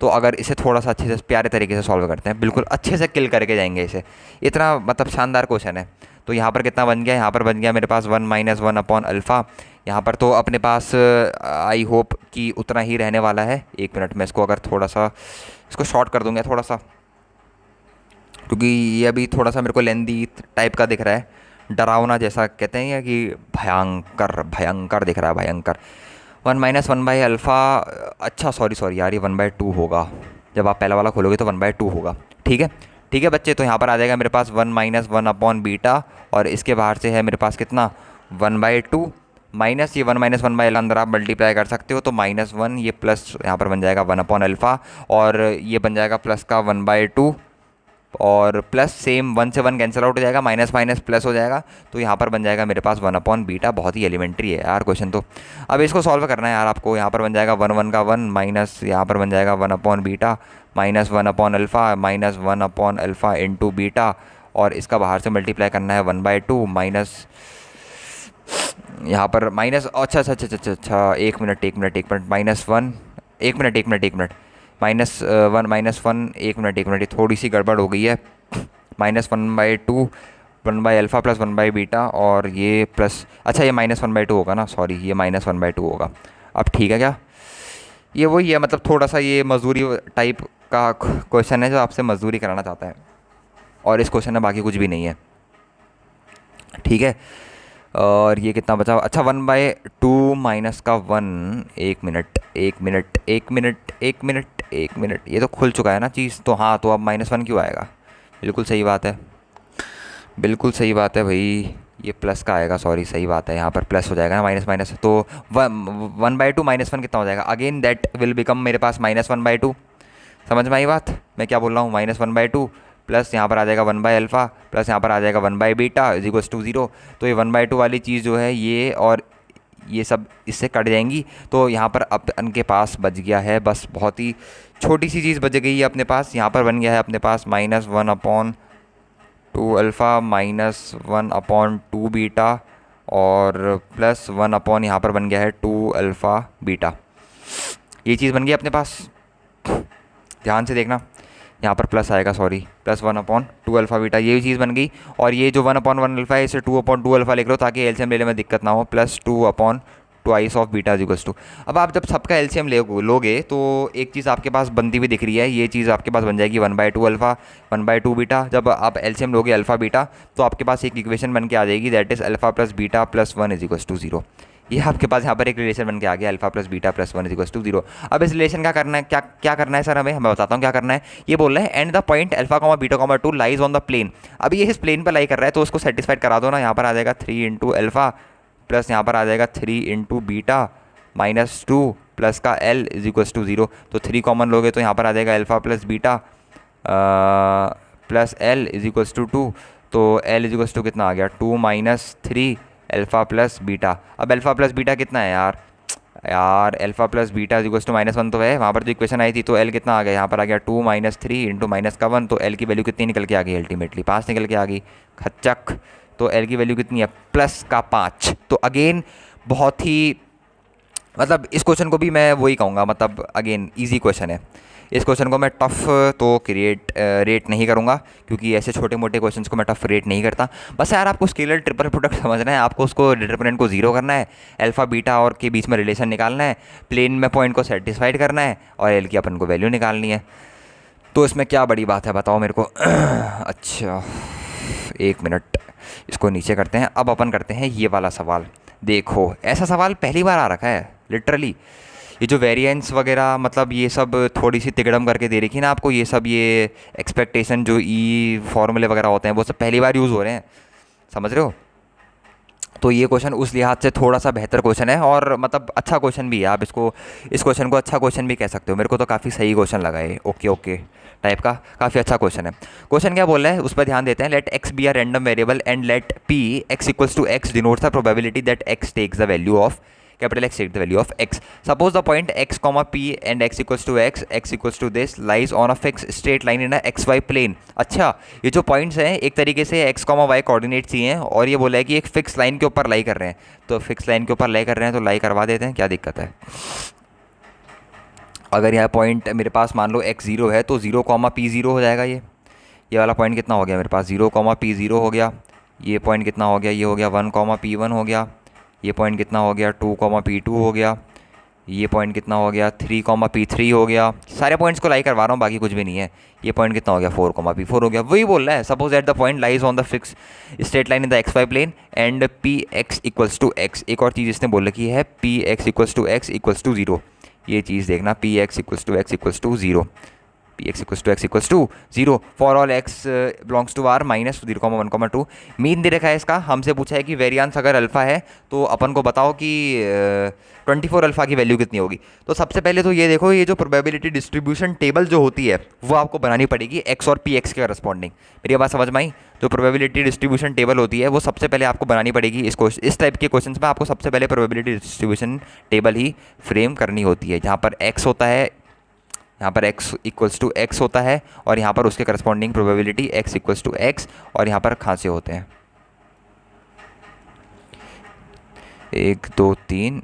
तो अगर इसे थोड़ा सा अच्छे से प्यारे तरीके से सॉल्व करते हैं, बिल्कुल अच्छे से किल करके जाएंगे इसे, इतना मतलब शानदार क्वेश्चन है। तो यहाँ पर कितना बन गया? यहाँ पर बन गया मेरे पास 1 माइनस 1 अपॉन अल्फ़ा। यहाँ पर तो अपने पास आई होप कि उतना ही रहने वाला है। एक मिनट में इसको अगर थोड़ा सा इसको शॉर्ट कर दूँगा थोड़ा सा, क्योंकि ये अभी थोड़ा सा मेरे को लेंदी टाइप का दिख रहा है, डरावना जैसा कहते हैं या कि भयंकर भयंकर दिख रहा है, भयंकर। 1 माइनस 1 बाई अल्फ़ा, अच्छा सॉरी यार, ये 1/2 होगा। जब आप पहला वाला खोलोगे तो 1/2 होगा। ठीक है बच्चे। तो यहाँ पर आ जाएगा मेरे पास 1 माइनस 1 अपॉन बीटा और इसके बाहर से है मेरे पास कितना? 1/2 माइनस ये 1 माइनस 1 बाई अंदर आप मल्टीप्लाई कर सकते हो तो -1, ये प्लस यहाँ पर बन जाएगा 1 अपॉन अल्फ़ा और ये बन जाएगा प्लस का 1/2 और प्लस सेम 1 से 1 कैंसिल आउट हो जाएगा, माइनस माइनस प्लस हो जाएगा। तो यहाँ पर बन जाएगा मेरे पास 1 अपॉन बीटा। बहुत ही एलिमेंट्री है यार क्वेश्चन। तो अब इसको सॉल्व करना है यार आपको। यहाँ पर बन जाएगा 1 1 का 1 माइनस यहाँ पर बन जाएगा 1 upon beta minus 1 upon alpha minus 1 upon alpha into beta और इसका बाहर से मल्टीप्लाई करना है 1/2 माइनस यहाँ पर माइनस, अच्छा, एक मिनट -1, एक मिनट -1 एक मिनट थोड़ी सी गड़बड़ हो गई है। -1/2 1 by alpha plus 1 by beta और ये प्लस, अच्छा ये -1/2 होगा ना, सॉरी ये -1/2 होगा। अब ठीक है क्या? ये वही है, मतलब थोड़ा सा ये मजदूरी टाइप का क्वेश्चन है जो आपसे मजदूरी कराना चाहता है और इस क्वेश्चन में बाकी कुछ भी नहीं है। ठीक है, और ये कितना बचा? अच्छा 1/2 माइनस का 1, एक मिनट, ये तो खुल चुका है ना चीज़। तो हाँ, तो अब -1 क्यों आएगा? बिल्कुल सही बात है भाई, ये प्लस का आएगा, सॉरी सही बात है, यहाँ पर प्लस हो जाएगा ना, माइनस माइनस। तो 1/2 -1 कितना हो जाएगा? अगेन दैट विल बिकम मेरे पास -1/2। समझ में आई बात मैं क्या बोल रहा हूँ? -1/2 प्लस यहाँ पर आ जाएगा 1 बाई अल्फ़ा प्लस यहाँ पर आ जाएगा 1 by beta is equals to 0। तो ये 1/2 वाली चीज़ जो है ये और ये सब इससे कट जाएंगी। तो यहाँ पर अपन के पास बच गया है बस बहुत ही छोटी सी चीज़ बच गई है अपने पास। यहाँ पर बन गया है अपने पास -1/2 अल्फ़ा -1/2 बीटा और +1 यहाँ पर बन गया है 2 अल्फ़ा बीटा। ये चीज़ बन गई अपने पास, ध्यान से देखना, यहाँ पर प्लस आएगा, सॉरी, +1/2 अल्फ़ा बीटा, ये चीज़ बन गई। और ये जो 1/1 अल्फ़ा है इसे 2/2 अल्फ़ा लिख लो ताकि एलसीएम लेने में दिक्कत ना हो, +2/2 ऑफ बीटा। अब आप जब सबका एलसीएम लोगे तो एक चीज़ आपके पास बनती हुई दिख रही है, ये चीज़ आपके पास बन जाएगी 1/2 अल्फ़ा 1/2 बीटा। जब आप एलसीएम लोगे अल्फ़ा बीटा तो आपके पास एक इक्वेशन बन के आ जाएगी, that is alpha plus beta plus 1 = 0। ये आपके पास यहाँ पर एक रिलेशन बन के आ गया, अल्फा प्लस बीटा प्लस 1 = 0। अब इस रिलेशन का करना है, क्या क्या करना है सर हमें, मैं बताता हूँ क्या करना है। ये बोल रहा है and the point alpha beta 2 lies on the plane. अब ये इस प्लेन पर लाई कर रहा है तो उसको सेटिस्फाइड करा दो ना। यहाँ पर आ जाएगा 3 इंटू अल्फा प्लस यहाँ पर आ जाएगा 3 इंटू बीटा -2 प्लस का L = 0। तो 3 कॉमन लोगे तो यहाँ पर आ जाएगा alpha plus beta plus L = 2। तो L = कितना आ गया, 2 - 3 अल्फ़ा प्लस बीटा। अब अल्फ़ा प्लस बीटा कितना है यार, अल्फ़ा प्लस बीटा -1 तो है, वहाँ पर जो इक्वेशन आई थी। तो L कितना आ गया, यहाँ पर आ गया 2 - 3 इंटू -1। तो L की वैल्यू कितनी निकल के आ गई, अल्टीमेटली 5 निकल के आ गई, खच्चक। तो L की वैल्यू कितनी है, +5। तो अगेन बहुत ही, मतलब इस क्वेश्चन को भी मैं वही कहूँगा, मतलब अगेन ईजी क्वेश्चन है। इस क्वेश्चन को मैं टफ़ तो रेट नहीं करूँगा क्योंकि ऐसे छोटे मोटे क्वेश्चंस को मैं टफ़ रेट नहीं करता। बस यार आपको स्केलर ट्रिपल प्रोडक्ट समझना है, आपको उसको डिटरमिनेंट को 0 करना है, अल्फ़ा बीटा और के बीच में रिलेशन निकालना है, प्लेन में पॉइंट को सेटिस्फाइड करना है और एल की अपन को वैल्यू निकालनी है। तो इसमें क्या बड़ी बात है बताओ मेरे को। अच्छा 1 मिनट, इसको नीचे करते हैं। अब अपन करते हैं ये वाला सवाल। देखो ऐसा सवाल पहली बार आ रखा है लिटरली। ये जो वेरिएंस वगैरह, मतलब ये सब थोड़ी सी तिकड़म करके दे रखी है ना आपको, ये सब ये एक्सपेक्टेशन जो फॉर्मूले वगैरह होते हैं वो सब पहली बार यूज़ हो रहे हैं, समझ रहे हो। तो ये क्वेश्चन उस लिहाज से थोड़ा सा बेहतर क्वेश्चन है और मतलब अच्छा क्वेश्चन भी है। आप इसको, इस क्वेश्चन को अच्छा क्वेश्चन भी कह सकते हो। मेरे को तो काफ़ी सही क्वेश्चन लगा है, ओके ओके टाइप का, काफ़ी अच्छा क्वेश्चन है। क्वेश्चन क्या बोल रहा है उस पर ध्यान देते हैं। Let x be a random variable and let p x = x denotes the probability that x takes the value of X take the value of x. Suppose the point x, p and x equals to this lies on a fixed straight line in a xy plane. अच्छा, ये जो points हैं एक तरीके से x, y coordinates ही हैं और ये बोला है कि एक फिक्स लाइन के ऊपर लाई कर रहे हैं। तो फिक्स लाइन के ऊपर लाई कर रहे हैं तो लाई करवा देते हैं, क्या दिक्कत है। अगर यह पॉइंट मेरे पास मान लो x 0 है तो 0, p 0 हो जाएगा। ये वाला पॉइंट कितना हो गया मेरे पास, 0, p 0 हो गया। ये पॉइंट कितना हो गया, ये हो गया 1, p 1 हो गया। ये पॉइंट कितना हो गया, 2, p 2 हो गया। ये पॉइंट कितना हो गया, 3, p 3 हो गया। सारे पॉइंट्स को लाई करवा रहा हूँ, बाकी कुछ भी नहीं है। ये पॉइंट कितना हो गया, 4, p 4 हो गया। वही बोल रहा है, suppose at the point lies on the fix straight line in the x y plane and px = x। एक और चीज़ इसने बोल रखी है, px = x = 0। ये चीज़ देखना, px = x = 0, px = 0 for all x belongs to r -0, 1, 2। Mean दे रखा है इसका, हमसे पूछा है कि वेरिएंस अगर अल्फ़ा है तो अपन को बताओ कि 24 अल्फ़ा की वैल्यू कितनी होगी। तो सबसे पहले तो ये देखो, ये जो प्रोबेबिलिटी डिस्ट्रीब्यूशन टेबल जो होती है वो आपको बनानी पड़ेगी x और px के करस्पॉन्डिंग। मेरी बात समझ में आई। जो प्रोबेबिलिटी डिस्ट्रीब्यूशन टेबल होती है वो सबसे पहले आपको बनानी पड़ेगी। इस टाइप के क्वेश्चन में आपको सबसे पहले प्रोबेबिलिटी डिस्ट्रीब्यूशन टेबल ही फ्रेम करनी होती है, जहाँ पर x होता है, यहाँ पर x = x होता है और यहाँ पर उसके करस्पॉन्डिंग प्रोबेबिलिटी x = x और यहाँ पर खांसे होते हैं 1, 2, 3,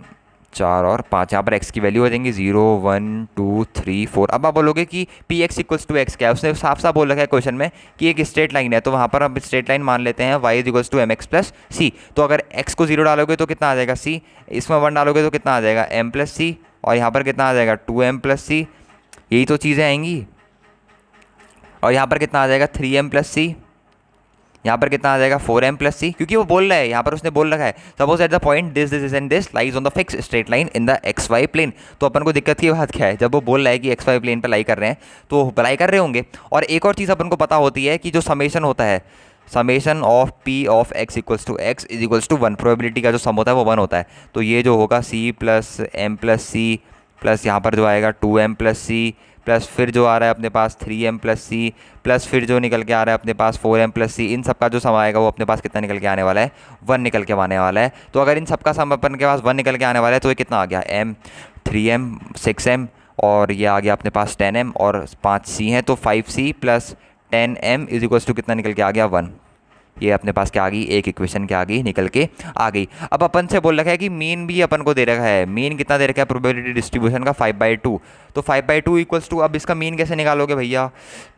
4 और 5। यहाँ पर x की वैल्यू हो जाएंगी 0, 1, 2, 3, 4। अब आप बोलोगे कि px = x क्या है, उसने साफ साफ बोल रखा है क्वेश्चन में कि एक स्ट्रेट लाइन है। तो वहाँ पर हम स्ट्रेट लाइन मान लेते हैं y = mx + c। तो अगर x को 0 डालोगे तो कितना आ जाएगा c, इसमें 1 डालोगे तो कितना आ जाएगा m + c और यहाँ पर कितना आ जाएगा 2m + c। यही तो चीज़ें आएंगी। और यहाँ पर कितना आ जाएगा 3m + c, यहाँ पर कितना आ जाएगा 4m + c, क्योंकि वो बोल रहा है, यहाँ पर उसने बोल रखा है suppose at the point this and this lies on the fix straight line in the x y plane. तो अपन को दिक्कत की बात क्या है, जब वो बोल रहा है कि एक्स वाई प्लेन पर लाई कर रहे हैं तो लाई कर रहे होंगे। और एक और चीज़ अपन को पता होती है कि जो समेशन होता है, summation of p of x = x = 1, probability का जो सम होता है वो 1 होता है। तो ये जो होगा c + m + c प्लस यहाँ पर जो आएगा 2m + c प्लस फिर जो आ रहा है अपने पास 3m प्लस सी, प्लस फिर जो निकल के आ रहा है अपने पास 4m प्लस सी, इन सब का जो सम आएगा वो अपने पास कितना निकल के आने वाला है, 1 निकल के आने वाला है। तो अगर इन सब का सम अपन के पास 1 निकल के आने वाला है तो ये कितना आ गया, m 3m 6m और ये आ गया अपने पास 10m और 5c है, तो 5c plus 10m is equals to कितना निकल के आ गया, 1। ये अपने पास क्या आ गई, एक इक्वेशन क्या आ गई, निकल के आ गई। अब अपन से बोल रखा है कि मीन भी अपन को दे रखा है, मीन कितना दे रखा है प्रोबेबिलिटी डिस्ट्रीब्यूशन का 5/2, तो 5/2 इक्वल्स टू, अब इसका मीन कैसे निकालोगे भैया,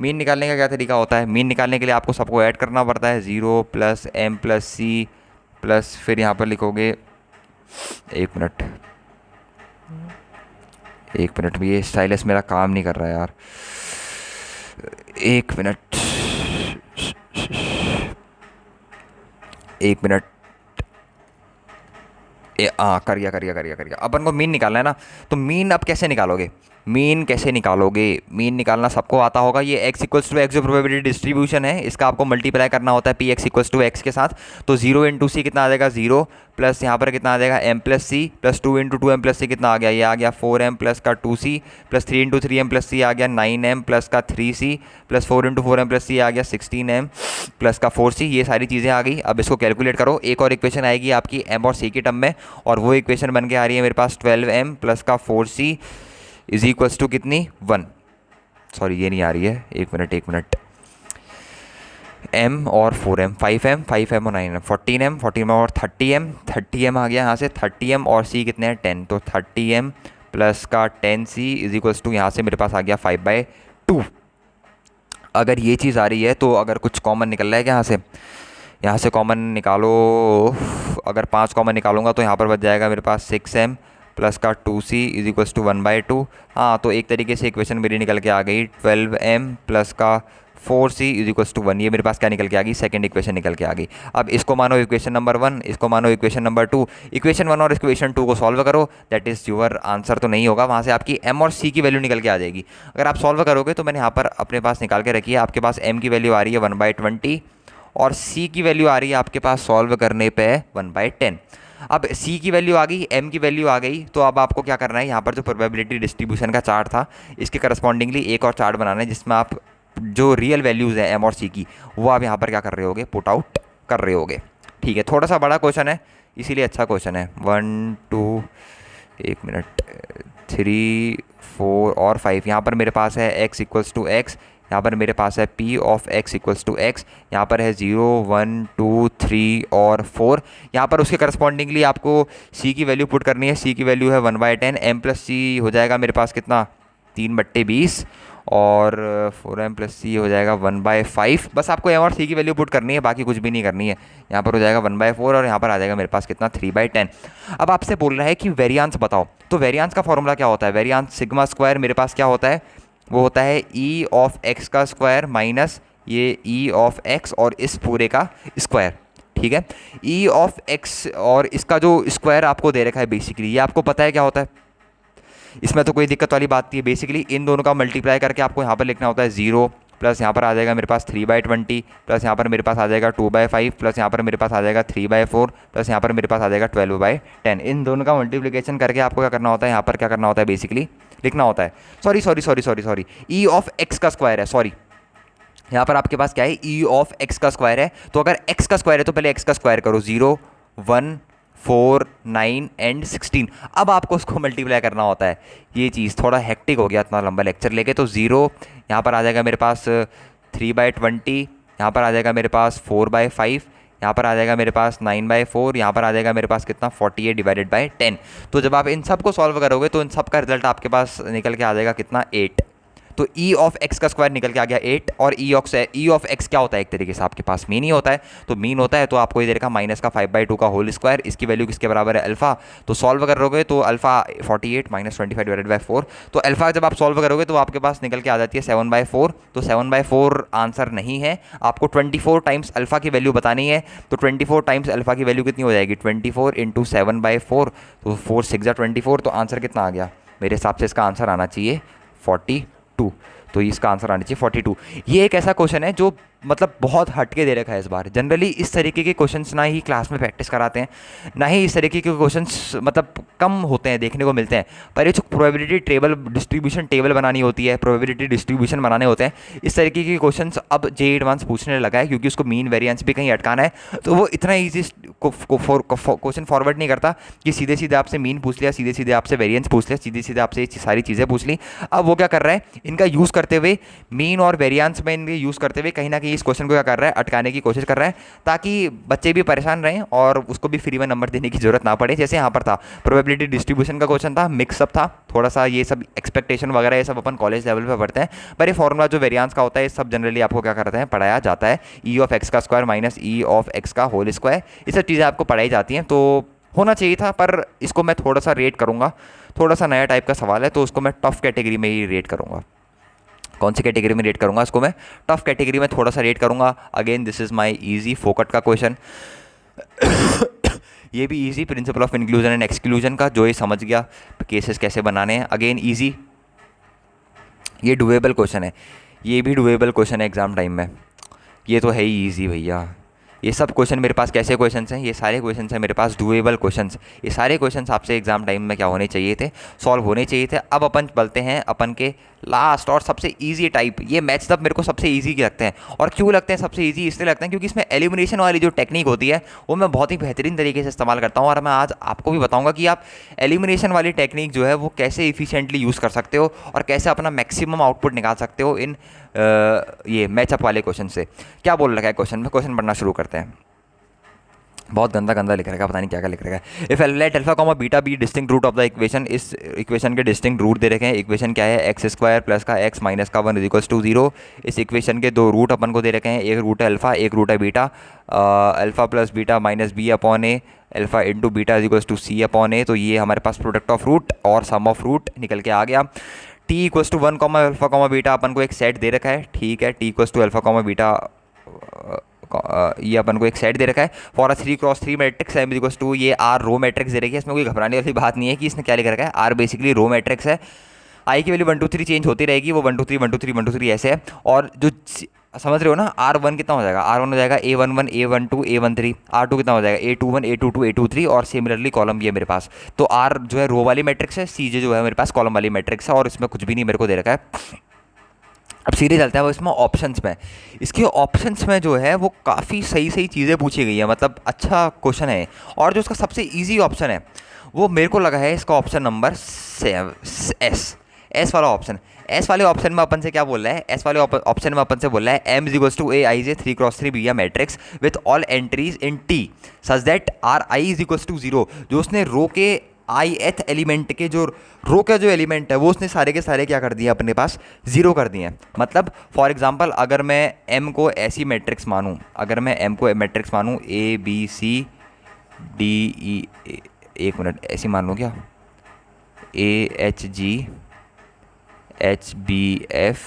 मीन निकालने का क्या तरीका होता है, मीन निकालने के लिए आपको सबको ऐड करना पड़ता है, 0 plus m plus C plus फिर यहाँ पर लिखोगे, एक मिनट भी, ये स्टाइलस मेरा काम नहीं कर रहा है यार, एक मिनट, एक मिनट, कर गया। अपन को मीन निकालना है ना, तो मीन अब कैसे निकालोगे, मीन कैसे निकालोगे, मीन निकालना सबको आता होगा। ये x इक्वल्स टू एक्स जो प्रोबेबिलिटी डिस्ट्रीब्यूशन है, इसका आपको मल्टीप्लाई करना होता है p x equals to x के साथ। तो 0 इंटू सी कितना आ जाएगा, 0 प्लस यहाँ पर कितना आ जाएगा m plus C plus 2 into 2m plus C कितना आ गया, ये आ गया 4m प्लस का 2c plus 3 into 3m plus C आ गया 9m प्लस का 3c plus 4 into 4m plus C आ गया 16m प्लस का 4c। ये सारी चीज़ें आ गई। अब इसको कैलकुलेट करो, एक और इक्वेशन आएगी आपकी m और c की टर्म में, और वो इक्वेशन बन के आ रही है मेरे पास 12m प्लस का 4c इज इक्वल्स टू कितनी, 1। सॉरी ये नहीं आ रही है, एक मिनट, m और 4m, 5m और 9m, 14m और 30m आ गया यहाँ से, 30m और c कितने हैं 10, तो 30m प्लस का 10c इज इक्वल्स टू यहाँ से मेरे पास आ गया 5/2। अगर ये चीज़ आ रही है तो अगर कुछ कॉमन निकल रहा है क्या यहाँ से कॉमन निकालो, अगर 5 कॉमन निकालूंगा तो यहाँ पर बच जाएगा मेरे पास 6m प्लस का 2c इज इक्वल्स टू 1/2। हाँ, तो एक तरीके से इक्वेशन मेरी निकल के आ गई 12m प्लस का 4c इज इक्वल्स टू 1। ये मेरे पास क्या निकल के आ गई, सेकंड इक्वेशन निकल के आ गई। अब इसको मानो इक्वेशन नंबर 1, इसको मानो इक्वेशन नंबर 2। इक्वेशन 1 और इक्वेशन 2 को सॉल्व करो, दैट इज़ योर आंसर तो नहीं होगा, वहाँ से आपकी m और c की वैल्यू निकल के आ जाएगी। अगर आप सॉल्व करोगे तो मैंने यहाँ पर अपने पास निकाल के रखी है, आपके पास m की वैल्यू आ रही है 1/20 और c की वैल्यू आ रही है आपके पास सॉल्व करने पे 1/10। अब c की वैल्यू आ गई, m की वैल्यू आ गई, तो अब आपको क्या करना है, यहाँ पर जो प्रोबेबिलिटी डिस्ट्रीब्यूशन का चार्ट था इसके करस्पॉन्डिंगली एक और चार्ट बनाना है जिसमें आप जो रियल वैल्यूज़ हैं m और c की वो आप यहाँ पर क्या कर रहे होगे, पुट आउट कर रहे होगे। ठीक है, थोड़ा सा बड़ा क्वेश्चन है इसीलिए अच्छा क्वेश्चन है। 1 2 एक मिनट 3 4 और 5, यहाँ पर मेरे पास है x इक्वल्स टू एक्स, यहाँ पर मेरे पास है p of x equals to x, यहाँ पर है 0 1 2 3 और 4। यहाँ पर उसके करस्पॉन्डिंगली आपको c की वैल्यू पुट करनी है, c की वैल्यू है 1/10, m प्लस c हो जाएगा मेरे पास कितना 3/20 और 4m प्लस सी हो जाएगा 1/5। बस आपको m और c की वैल्यू पुट करनी है, बाकी कुछ भी नहीं करनी है। यहाँ पर हो जाएगा 1/4 और यहाँ पर आ जाएगा मेरे पास कितना 3/10। अब आपसे बोल रहा है कि वेरियांस बताओ, तो वेरियांस का फॉर्मूला क्या होता है, वेरियांस सिग्मा स्क्वायर मेरे पास क्या होता है, वो होता है e ऑफ x का स्क्वायर माइनस ये e ऑफ x और इस पूरे का स्क्वायर। ठीक है, e ऑफ x और इसका जो स्क्वायर आपको दे रखा है बेसिकली, ये आपको पता है क्या होता है, इसमें तो कोई दिक्कत वाली बात नहीं है। बेसिकली इन दोनों का मल्टीप्लाई करके आपको यहाँ पर लिखना होता है 0 प्लस यहाँ पर आ जाएगा मेरे पास 3/20 प्लस यहाँ पर मेरे पास आ जाएगा 2/5 प्लस यहाँ पर मेरे पास आ जाएगा 3/4 प्लस यहाँ पर मेरे पास आ जाएगा 12/10। इन दोनों का मल्टीप्लिकेशन करके आपको क्या करना होता है, यहाँ पर क्या करना होता है, बेसिकली लिखना होता है, सॉरी ई ऑफ एक्स का स्क्वायर है, सॉरी यहाँ पर आपके पास क्या है, ई ऑफ एक्स का स्क्वायर है। तो अगर एक्स का स्क्वायर है तो पहले एक्स का स्क्वायर करो, 0 1 4 9 एंड 16। अब आपको उसको मल्टीप्लाई करना होता है। ये चीज़ थोड़ा हेक्टिक हो गया इतना लंबा लेक्चर लेके। तो 0 यहाँ पर आ जाएगा मेरे पास 3/20, यहाँ पर आ जाएगा मेरे पास 4/5, यहाँ पर आ जाएगा मेरे पास 9/4, यहाँ पर आ जाएगा मेरे पास कितना 48 डिवाइडेड बाई 10। तो जब आप इन सब को सॉल्व करोगे तो इन सब का रिजल्ट आपके पास निकल के आ जाएगा कितना 8। तो e ऑफ x का स्क्वायर निकल के आ गया 8 और e ऑफ x क्या होता है, एक तरीके से आपके पास मीन ही होता है। तो मीन होता है तो आपको ये देखा माइनस का 5/2 का होल स्क्वायर, इसकी वैल्यू किसके बराबर है, अल्फा। तो सॉल्व करोगे तो अल्फा 48 माइनस 25 डिवाइडेड बाई 4। तो अल्फा जब आप सॉल्व करोगे तो आपके पास निकल के आ जाती है 7/4। तो 7/4 आंसर नहीं है, आपको 24 टाइम्स अल्फा की वैल्यू बतानी है। तो 24 टाइम्स अल्फा की वैल्यू कितनी हो जाएगी, 24 इंटू 7/4, तो 4 6 24। तो आंसर कितना आ गया, मेरे हिसाब से इसका आंसर आना चाहिए 42। तो इसका आंसर आना चाहिए 42। ये एक ऐसा क्वेश्चन है जो मतलब बहुत हट के दे रखा है इस बार। जनरली इस तरीके के क्वेश्चंस ना ही क्लास में प्रैक्टिस कराते हैं, ना ही इस तरीके के क्वेश्चंस मतलब कम होते हैं, देखने को मिलते हैं। पर ये जो प्रोबेबिलिटी टेबल डिस्ट्रीब्यूशन टेबल बनानी होती है, प्रोबेबिलिटी डिस्ट्रीब्यूशन बनाने होते हैं, इस तरीके के क्वेश्चंस अब जे एडवांस पूछने लगा है, क्योंकि उसको मीन वेरिएंस भी कहीं अटकाना है। तो वो इतना ईजी क्वेश्चन फॉरवर्ड नहीं करता कि सीधे सीधे आपसे मीन पूछ लिया, सीधे सीधे आपसे वेरिएंस पूछ लिया, सीधे सीधे आपसे सारी चीज़ें पूछ ली। अब वो क्या कर रहा है, इनका यूज़ करते हुए, मीन और वेरिएंस में इनके यूज़ करते हुए कहीं ना कहीं इस क्वेश्चन को क्या कर रहा है, अटकाने की कोशिश कर रहा है, ताकि बच्चे भी परेशान रहें और उसको भी फ्री में नंबर देने की जरूरत ना पड़े। जैसे यहाँ पर था, प्रोबेबिलिटी डिस्ट्रीब्यूशन का क्वेश्चन था, मिक्सअप था थोड़ा सा, ये सब एक्सपेक्टेशन वगैरह ये सब अपन कॉलेज लेवल पे पढ़ते हैं। पर ये फॉर्मूला जो वेरिएंस का होता है, ये सब जनरली आपको क्या करते हैं, पढ़ाया जाता है। ई ऑफ एक्स का square minus E of x का होल स्क्वायर, ये सब चीज़ें आपको पढ़ाई जाती हैं। तो होना चाहिए था, पर इसको मैं थोड़ा सा रेट करूँगा, थोड़ा सा नया टाइप का सवाल है, तो उसको मैं टफ कैटेगरी में ही रेट करूँगा। कौन सी कैटेगरी में रेट करूँगा इसको मैं, टफ कैटेगरी में थोड़ा सा रेट करूँगा। Again this is my easy फोकट का क्वेश्चन। ये भी easy, principal of inclusion and exclusion का, जो ये समझ गया केसेस कैसे बनाने हैं, अगेन इजी। ये डुएबल क्वेश्चन है, ये भी डुएबल क्वेश्चन है एग्जाम टाइम में, ये तो है ही इजी भैया। ये सब क्वेश्चन मेरे पास कैसे क्वेश्चंस हैं, ये सारे क्वेश्चंस हैं मेरे पास डुएबल क्वेश्चंस। ये सारे क्वेश्चंस आपसे एग्जाम टाइम में क्या होने चाहिए थे, सॉल्व होने चाहिए थे। अब अपन चलते हैं अपन के लास्ट और सबसे इजी टाइप। ये मैथ्स तब मेरे को सबसे इजी लगते हैं, और क्यों लगते हैं सबसे इजी, इसलिए लगते हैं क्योंकि इसमें एलिमिनेशन वाली जो टेक्निक होती है वो मैं बहुत ही बेहतरीन तरीके से इस्तेमाल करता हूँ। और मैं आज आपको भी बताऊँगा कि आप एलिमिनेशन वाली टेक्निक जो है वो कैसे इफिशिएंटली यूज़ कर सकते हो और कैसे अपना मैक्सिमम आउटपुट निकाल सकते हो इन ये मैचअप वाले क्वेश्चन से। क्या बोल रखा है क्वेश्चन में, क्वेश्चन पढ़ना शुरू करते हैं। बहुत गंदा गंदा लिख रखा है, पता नहीं क्या क्या लिख रखा है। If let alpha comma beta be distinct root of the equation, इस इक्वेशन के डिस्टिंक्ट रूट दे रखे हैं। इक्वेशन क्या है, एक्स स्क्वायर प्लस का एक्स माइनस का 1 इक्वल्स टू 0। इस इक्वेशन के दो रूट अपन को दे रखे हैं, एक रूट है अल्फा, एक रूट है beta. Alpha plus beta minus B upon A, alpha into beta equals to C upon A. तो ये हमारे पास प्रोडक्ट ऑफ रूट और सम ऑफ रूट निकल के आ गया। T equals to 1 comma alpha comma beta अपन को एक सेट दे रखा है, ठीक है। T equals to alpha comma beta, ये अपन को एक सेट दे रखा है for a 3x3 matrix M equals to, ये आर रो मैट्रिक्स दे रखी है। इसमें कोई घबराने वाली बात नहीं है कि इसने क्या लिख रखा है, आर बेसिकली रो मैट्रिक्स है। आई की वैल्यू 1 2 3 चेंज होती रहेगी, वो 1 2 3 1 2 3 1 2 3 ऐसे है। और जो समझ रहे हो ना, R1 कितना हो जाएगा, R1 हो जाएगा A11 A12 A13, R2 कितना हो जाएगा A21 A22 A23, और सिमिलरली कॉलम ये मेरे पास। तो R जो है रो वाली मैट्रिक्स है, CJ जो है मेरे पास कॉलम वाली मैट्रिक्स है, और इसमें कुछ भी नहीं मेरे को दे रखा है। अब सीधे चलते हैं वो इसमें ऑप्शंस में। इसके ऑप्शंस में जो है वो काफ़ी सही सही चीज़ें पूछी गई है, मतलब अच्छा क्वेश्चन है। और जो उसका सबसे इजी ऑप्शन है वो मेरे को लगा है इसका ऑप्शन नंबर एस वाला ऑप्शन। एस वाले ऑप्शन में अपन से क्या बोल रहा है, एस वाले ऑप्शन में अपन से बोल रहा है M equals to a i j 3x3 be matrix with all entries in T such that R I is equals to 0। जो उसने रो के ith एलिमेंट के जो रो का जो एलिमेंट है वो उसने सारे के सारे क्या कर दिए अपने पास, 0 कर दिए हैं। मतलब फॉर एग्जांपल अगर मैं m को ऐसी मैट्रिक्स मानूँ, अगर मैं m को मैट्रिक्स मानूँ A B C D E, एक मिनट ऐसी मान लूँ क्या, A H G H B F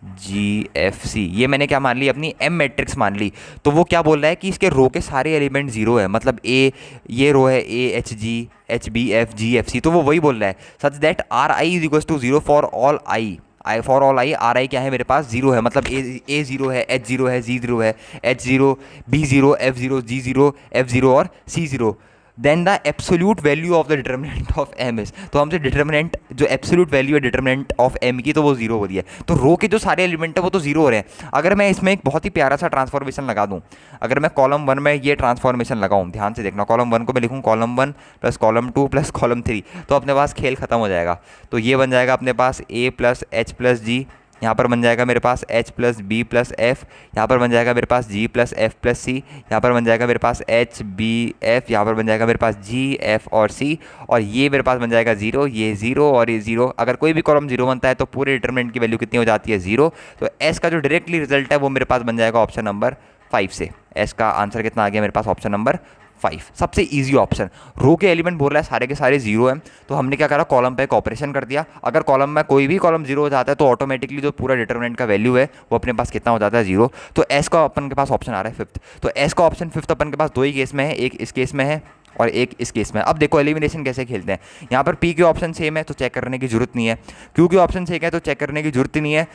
G F C, ये मैंने क्या मान ली, अपनी M मैट्रिक्स मान ली। तो वो क्या बोल रहा है कि इसके रो के सारे एलिमेंट 0 है। मतलब A, ये रो है A H G H B F G F C, तो वो वही बोल रहा है such that R I is equals to 0 for all I for all I. R I क्या है मेरे पास, 0 है। मतलब ए 0 है, H 0 है, G 0 है, H 0 B 0 F 0 G 0 F 0 और C 0। Then the absolute value of the determinant of M is, तो हमसे डिटर्मिनेंट जो एब्सोल्यूट वैल्यू है डिटर्मिनेंट ऑफ एम की, तो वो 0 हो रही है। तो रो के जो सारे एलिमेंट है वो तो 0 हो रहे हैं। अगर मैं इसमें एक बहुत ही प्यारा सा ट्रांसफॉर्मेशन लगा दूं, अगर मैं कॉलम 1 में ये ट्रांसफॉर्मेशन लगाऊं, ध्यान से देखना, कॉलम 1 को मैं लिखूं column 1 plus column 2 plus column 3, तो अपने पास खेल खत्म हो जाएगा। तो ये बन जाएगा अपने पास A plus H plus G, यहाँ पर बन जाएगा मेरे पास H plus B plus F, यहाँ पर बन जाएगा मेरे पास G plus F plus C, यहाँ पर बन जाएगा मेरे पास H B F, यहाँ पर बन जाएगा मेरे पास G F और C, और ये मेरे पास बन जाएगा 0, ये 0 और ये 0। अगर कोई भी कॉलम 0 बनता है तो पूरे डिटरमिनेंट की वैल्यू कितनी हो जाती है, 0। तो S का जो डायरेक्टली रिजल्ट है वो मेरे पास बन जाएगा ऑप्शन नंबर 5 से। S का आंसर कितना आ गया मेरे पास, ऑप्शन नंबर 5, सबसे इजी ऑप्शन। रो के एलिमेंट बोल रहा है सारे के सारे 0 हैं, तो हमने क्या करा, कॉलम पे एक ऑपरेशन कर दिया। अगर कॉलम में कोई भी कॉलम 0 हो जाता है तो ऑटोमेटिकली जो पूरा डिटरमिनेंट का वैल्यू है वो अपने पास कितना हो जाता है, 0। तो एस का अपन के पास ऑप्शन आ रहा है 5th। तो एस का ऑप्शन 5th अपन के पास दो ही केस में है, एक इस केस में है और एक इस केस में। अब देखो एलिमिनेशन कैसे खेलते हैं। यहाँ पर पी के ऑप्शन सेम है तो चेक करने की जरूरत नहीं है, क्यू के ऑप्शन सेम है तो चेक करने की जरूरत नहीं है।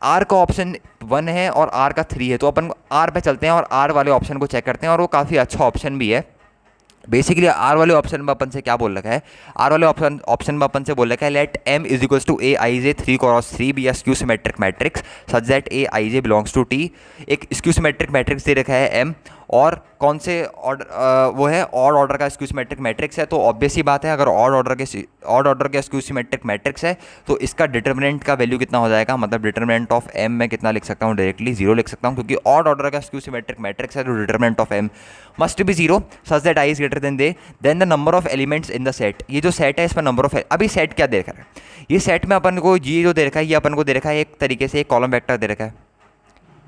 आर का ऑप्शन 1 है और आर का 3 है, तो अपन आर पे चलते हैं और आर वाले ऑप्शन को चेक करते हैं, और वो काफ़ी अच्छा ऑप्शन भी है। बेसिकली आर वाले ऑप्शन में अपन से क्या बोल रखा है, आर वाले ऑप्शन में अपन से बोल रखा है let M is equals to a i j 3 cross 3 be skew symmetric matrix such that a i j belongs to T. एक स्क्यू सिमेट्रिक मैट्रिक्स दे रखा है एम, और कौन से ऑर्डर वो है, ऑड ऑर्डर का स्क्यू सिमेट्रिक मैट्रिक्स है। तो ऑब्वियस ही बात है, अगर ऑड ऑर्डर के स्क्यू सिमेट्रिक मैट्रिक्स है तो इसका डिटर्मिनेंट का वैल्यू कितना हो जाएगा, मतलब डिटर्मिनेंट ऑफ एम में कितना लिख सकता हूँ, डायरेक्टली 0 लिख सकता हूँ, क्योंकि ऑड ऑर्डर का स्क्यू सिमेट्रिक मैट्रिक्स है तो determinant of M must be 0 such that i is greater than the number of elements in the set. ये जो सेट है इसमें नंबर ऑफ, अभी सेट क्या दे रखा है, ये सेट में अपन को ये जो दे रखा है, ये अपन को दे रखा है एक तरीके से एक कॉलम वेक्टर दे रखा है।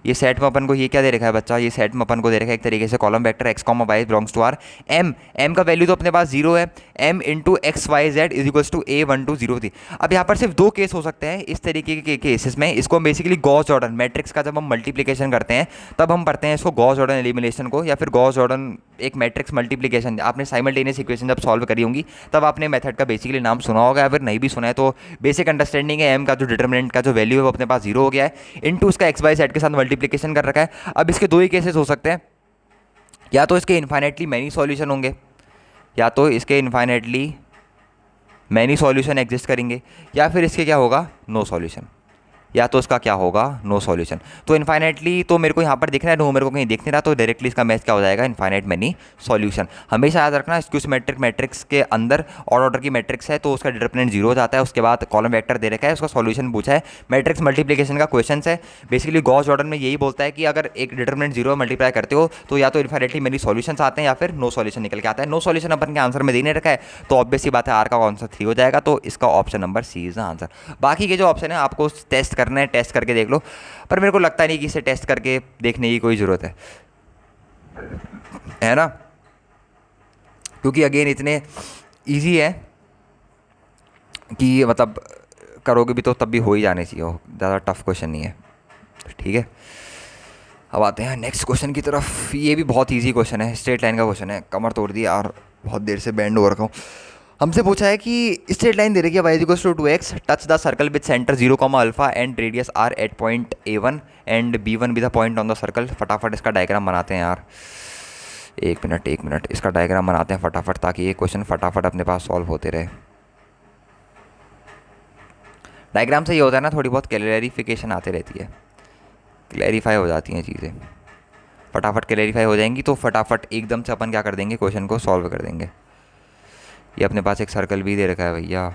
ये सेट में अपन को ये क्या दे रखा है बच्चा, ये सेट में अपन को दे रखा है एक तरीके से column vector x comma y belongs to R. M का वैल्यू तो अपने पास 0 है, M into x y z is equals to A12 0 थी। अब यहाँ पर सिर्फ 2 केस हो सकते हैं इस तरीके के केसेस में। इसको हम बेसिकली गॉस जॉर्डन मैट्रिक्स का जब हम मल्टीप्लिकेशन करते हैं तब हम पढ़ते हैं इसको गॉस जॉर्डन एलिमिनेशन को, या फिर गॉस जॉर्डन एक मैट्रिक्स मल्टीप्लिकेशन। आपने साइमल्टेनियस इक्वेशन जब सॉल्व करी होंगी तब आपने मेथड का बेसिकली नाम सुना होगा, या फिर नहीं भी सुना है तो बेसिक अंडरस्टैंडिंग है एम का जो डिटर्मिनेंट का जो वैल्यू है वो अपने पास 0 हो गया है, इनटू उसका एक्स वाई सेट के साथ मल्टीप्लिकेशन कर रखा है। अब इसके 2 ही केसेस हो सकते हैं, या तो इसके इन्फाइनेटली मैनी सॉल्यूशन होंगे, या तो इसके इन्फाइनेटली मैनी सॉल्यूशन एग्जिस्ट करेंगे, या फिर इसके क्या होगा, नो सॉल्यूशन, या तो इसका क्या होगा, नो सॉल्यूशन। तो इन्फाइनेटली तो मेरे को यहाँ पर दिख रहा है, नो मेरे को कहीं दिख नहीं रहा, तो डायरेक्टली इसका मैच क्या हो जाएगा, इन्फाइनेट मैनी सॉल्यूशन। हमेशा याद रखना स्क्यू सिमेट्रिक मैट्रिक्स के अंदर ऑड ऑर्डर की मैट्रिक्स है तो उसका डिटर्मिनेंट 0 हो जाता है, उसके बाद कॉलम वेक्टर दे रखा है, उसका सॉल्यूशन पूछा है, मैट्रिक्स मल्टीप्लिकेशन का क्वेश्चन है। बेसिकली गॉस जॉर्डन में यही बोलता है कि अगर एक डिटर्मिनेंट 0 मल्टीप्लाई करते हो तो या तो इन्फाइनेटली मैनी सॉल्यूशन आते हैं या फिर नो सॉल्यूशन निकल के आता है। नो सॉल्यूशन अपन के आंसर में देने रखा है तो ऑब्वियस ही बात है आर का आंसर 3 हो जाएगा, तो इसका option number C is the answer. बाकी के जो ऑप्शन है आपको टेस्ट करना है, टेस्ट करके देख लो, पर मेरे को लगता नहीं कि इसे टेस्ट करके देखने की कोई ज़रूरत है ना, क्योंकि अगेन इतने इजी है कि मतलब करोगे भी तो तब भी हो ही जाने चाहिए, ज़्यादा टफ क्वेश्चन नहीं है। ठीक है, अब आते हैं नेक्स्ट क्वेश्चन की तरफ। ये भी बहुत इजी क्वेश्चन है, स्ट्रेट लाइन का क्वेश्चन है, कमर तोड़ दी यार, बहुत देर से बैंड हो रखा हूँ। हमसे पूछा है कि स्ट्रेट लाइन दे रखी है y equals to 2x, touch the circle with centre 0 alpha and radius r at point A1 and B1 be the point on the circle. फटाफट इसका डायग्राम बनाते हैं यार, एक मिनट इसका डायग्राम बनाते हैं फटाफट, ताकि ये क्वेश्चन फटाफट अपने पास सॉल्व होते रहे। डायग्राम से ये होता है ना, थोड़ी बहुत क्लैरिफिकेशन आते रहती है, क्लैरिफाई हो जाती हैं चीज़ें, फटाफट क्लैरिफाई हो जाएंगी तो फटाफट एकदम से अपन क्या कर देंगे, क्वेश्चन को सॉल्व कर देंगे। ये अपने पास एक सर्कल भी दे रखा है भैया,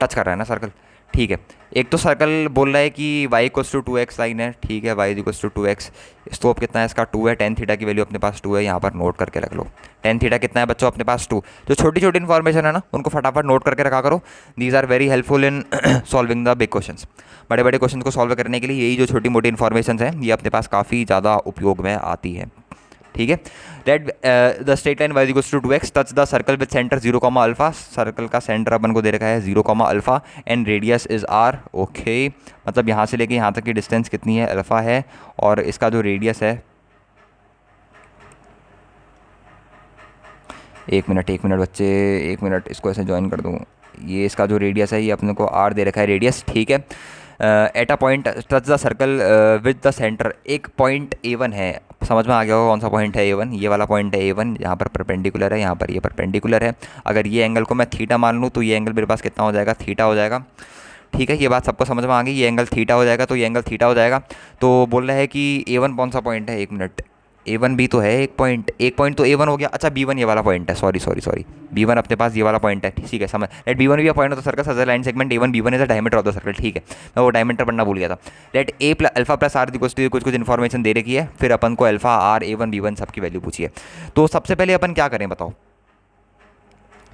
टच कर रहा है ना सर्कल, ठीक है। एक तो सर्कल बोल रहा है कि y equals to 2x line है, ठीक है, y equals to 2x, slope कितना है इसका 2 है, टेन थीटा की वैल्यू अपने पास 2 है, यहाँ पर नोट करके रख लो। टेन थीटा कितना है बच्चों अपने पास 2। जो छोटी छोटी इन्फॉर्मेशन है ना उनको फटाफट नोट करके रखा करो, these are very helpful in solving the big questions. बड़े बड़े क्वेश्चन को सॉल्व करने के लिए यही जो छोटी मोटी इन्फॉर्मेशन है ये अपने पास काफ़ी ज़्यादा उपयोग में आती है। ठीक है, let the straight line y equals to 2x touch the circle with centre 0 alpha. Circle का सेंटर अपन को दे रखा है 0 alpha and radius is r। Okay, मतलब यहाँ से लेके यहाँ तक की डिस्टेंस कितनी है, अल्फा है, और इसका जो रेडियस है, एक मिनट बच्चे, एक मिनट, इसको ऐसे ज्वाइन कर दूँ। ये इसका जो रेडियस है ये अपने को r दे रखा है रेडियस, ठीक है। Eight a point touch the circle with the centre, एक पॉइंट A1 है, समझ में आ गया होगा कौन सा पॉइंट है A1, ये वाला पॉइंट है A1, यहाँ पर परपेंडिकुलर है, यहाँ पर ये परपेंडिकुलर है। अगर ये एंगल को मैं थीटा मान लूँ तो ये एंगल मेरे पास कितना हो जाएगा, थीटा हो जाएगा। ठीक है, ये बात सबको समझ में आ गई, ये एंगल थीटा हो जाएगा, तो ये एंगल थीटा हो जाएगा। तो बोल रहा है कि A1 कौन सा पॉइंट है, एक मिनट, A1 भी तो है एक पॉइंट तो A1 हो गया, अच्छा B1 ये वाला पॉइंट है, सॉरी B1 अपने पास ये वाला पॉइंट है, ठीक है, समझ। Let B1 be point of the circle such line segment A1 B1 is the diameter of the circle, ठीक है, मैं वो डायमीटर पढ़ना भूल गया था। Let A alpha plus R equals to कुछ इन्फॉर्मेशन दे रखी है, फिर अपन को अल्फा आर A1 B1 सबकी वैल्यू पूछी है। तो सबसे पहले अपन क्या करें बताओ,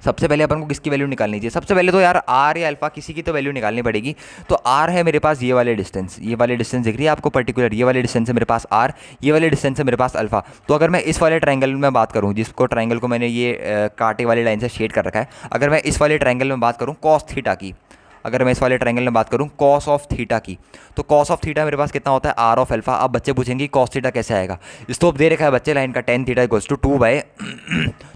सबसे पहले अपन को किसकी वैल्यू निकालनी चाहिए, सबसे पहले तो यार आर या अल्फा किसी की तो वैल्यू निकालनी पड़ेगी। तो आर है मेरे पास ये वाले डिस्टेंस दिख रही है आपको पर्टिकुलर, ये वाले डिस्टेंस है मेरे पास आर, ये वाले डिस्टेंस है मेरे पास अल्फा। तो अगर मैं इस वाले ट्रायंगल में बात करूँ, जिसको ट्रायंगल को मैंने ये कांटे वाली लाइन से शेड कर रखा है, अगर मैं इस वाले ट्रायंगल में बात करूँ कॉस थीटा की, अगर मैं इस वाले ट्रायंगल में बात करूँ कॉस ऑफ थीटा की, तो कॉस ऑफ थीटा मेरे पास कितना होता है आर ऑफ अल्फा। अब बच्चे पूछेंगे कॉस थीटा कैसे आएगा, स्टोप दे रखा है बच्चे लाइन का टेन थीटा इक्वल्स टू 2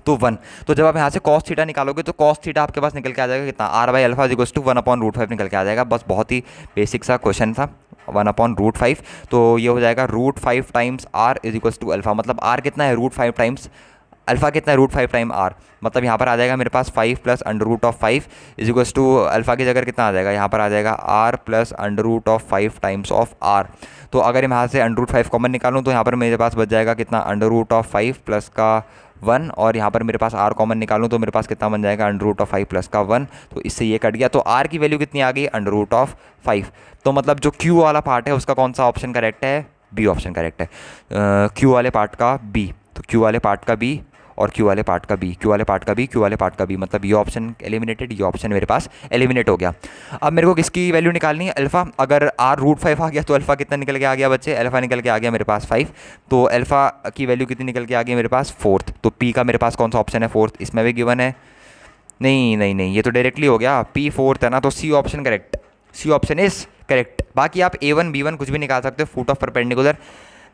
तो 1। तो जब आप यहाँ से कॉस थीटा निकालोगे तो कॉस थीटा आपके पास निकल के आ जाएगा कितना, R by alpha equals to 1/√5 निकल के आ जाएगा। बस बहुत ही बेसिक सा क्वेश्चन था, 1/√5। तो ये हो जाएगा √5 times R is equals to alpha, मतलब आर कितना है √5 टाइम्स अल्फा कितना है √5 टाइम आर, मतलब यहाँ पर आ जाएगा मेरे पास 5 plus √5 is equals to alpha की जगह कितना आ जाएगा, यहाँ पर आ जाएगा R plus √5 times of R. तो अगर मैं यहाँ से √5 कॉमन निकालूँ तो यहाँ पर मेरे पास बच जाएगा कितना √5 प्लस का 1, और यहाँ पर मेरे पास आर कॉमन निकालूँ तो मेरे पास कितना बन जाएगा √5 प्लस का 1। तो इससे ये कट गया, तो आर की वैल्यू कितनी आ गई √5। तो मतलब जो क्यू वाला पार्ट है उसका कौन सा ऑप्शन करेक्ट है, बी ऑप्शन करेक्ट है, क्यू वाले पार्ट का बी। तो क्यू वाले पार्ट का बी और क्यू वाले पार्ट का बी, क्यू वाले पार्ट का बी, क्यू वाले पार्ट का बी, मतलब ये ऑप्शन एलिमिनेटेड, ये ऑप्शन मेरे पास एलिमिनेट हो गया। अब मेरे को किसकी वैल्यू निकालनी है, अल्फा। अगर आर √5 आ गया तो अल्फा कितना निकल के आ गया बच्चे, अल्फा निकल के आ गया मेरे पास 5। तो अल्फा की वैल्यू कितनी निकल के आ गई मेरे पास 4th। तो पी का मेरे पास कौन सा ऑप्शन है 4th, इसमें भी गिवन है, नहीं नहीं नहीं ये तो डायरेक्टली हो गया, पी 4th है ना, तो सी option correct, C option is correct. बाकी आप A1 B1 कुछ भी निकाल सकते हो, foot of perpendicular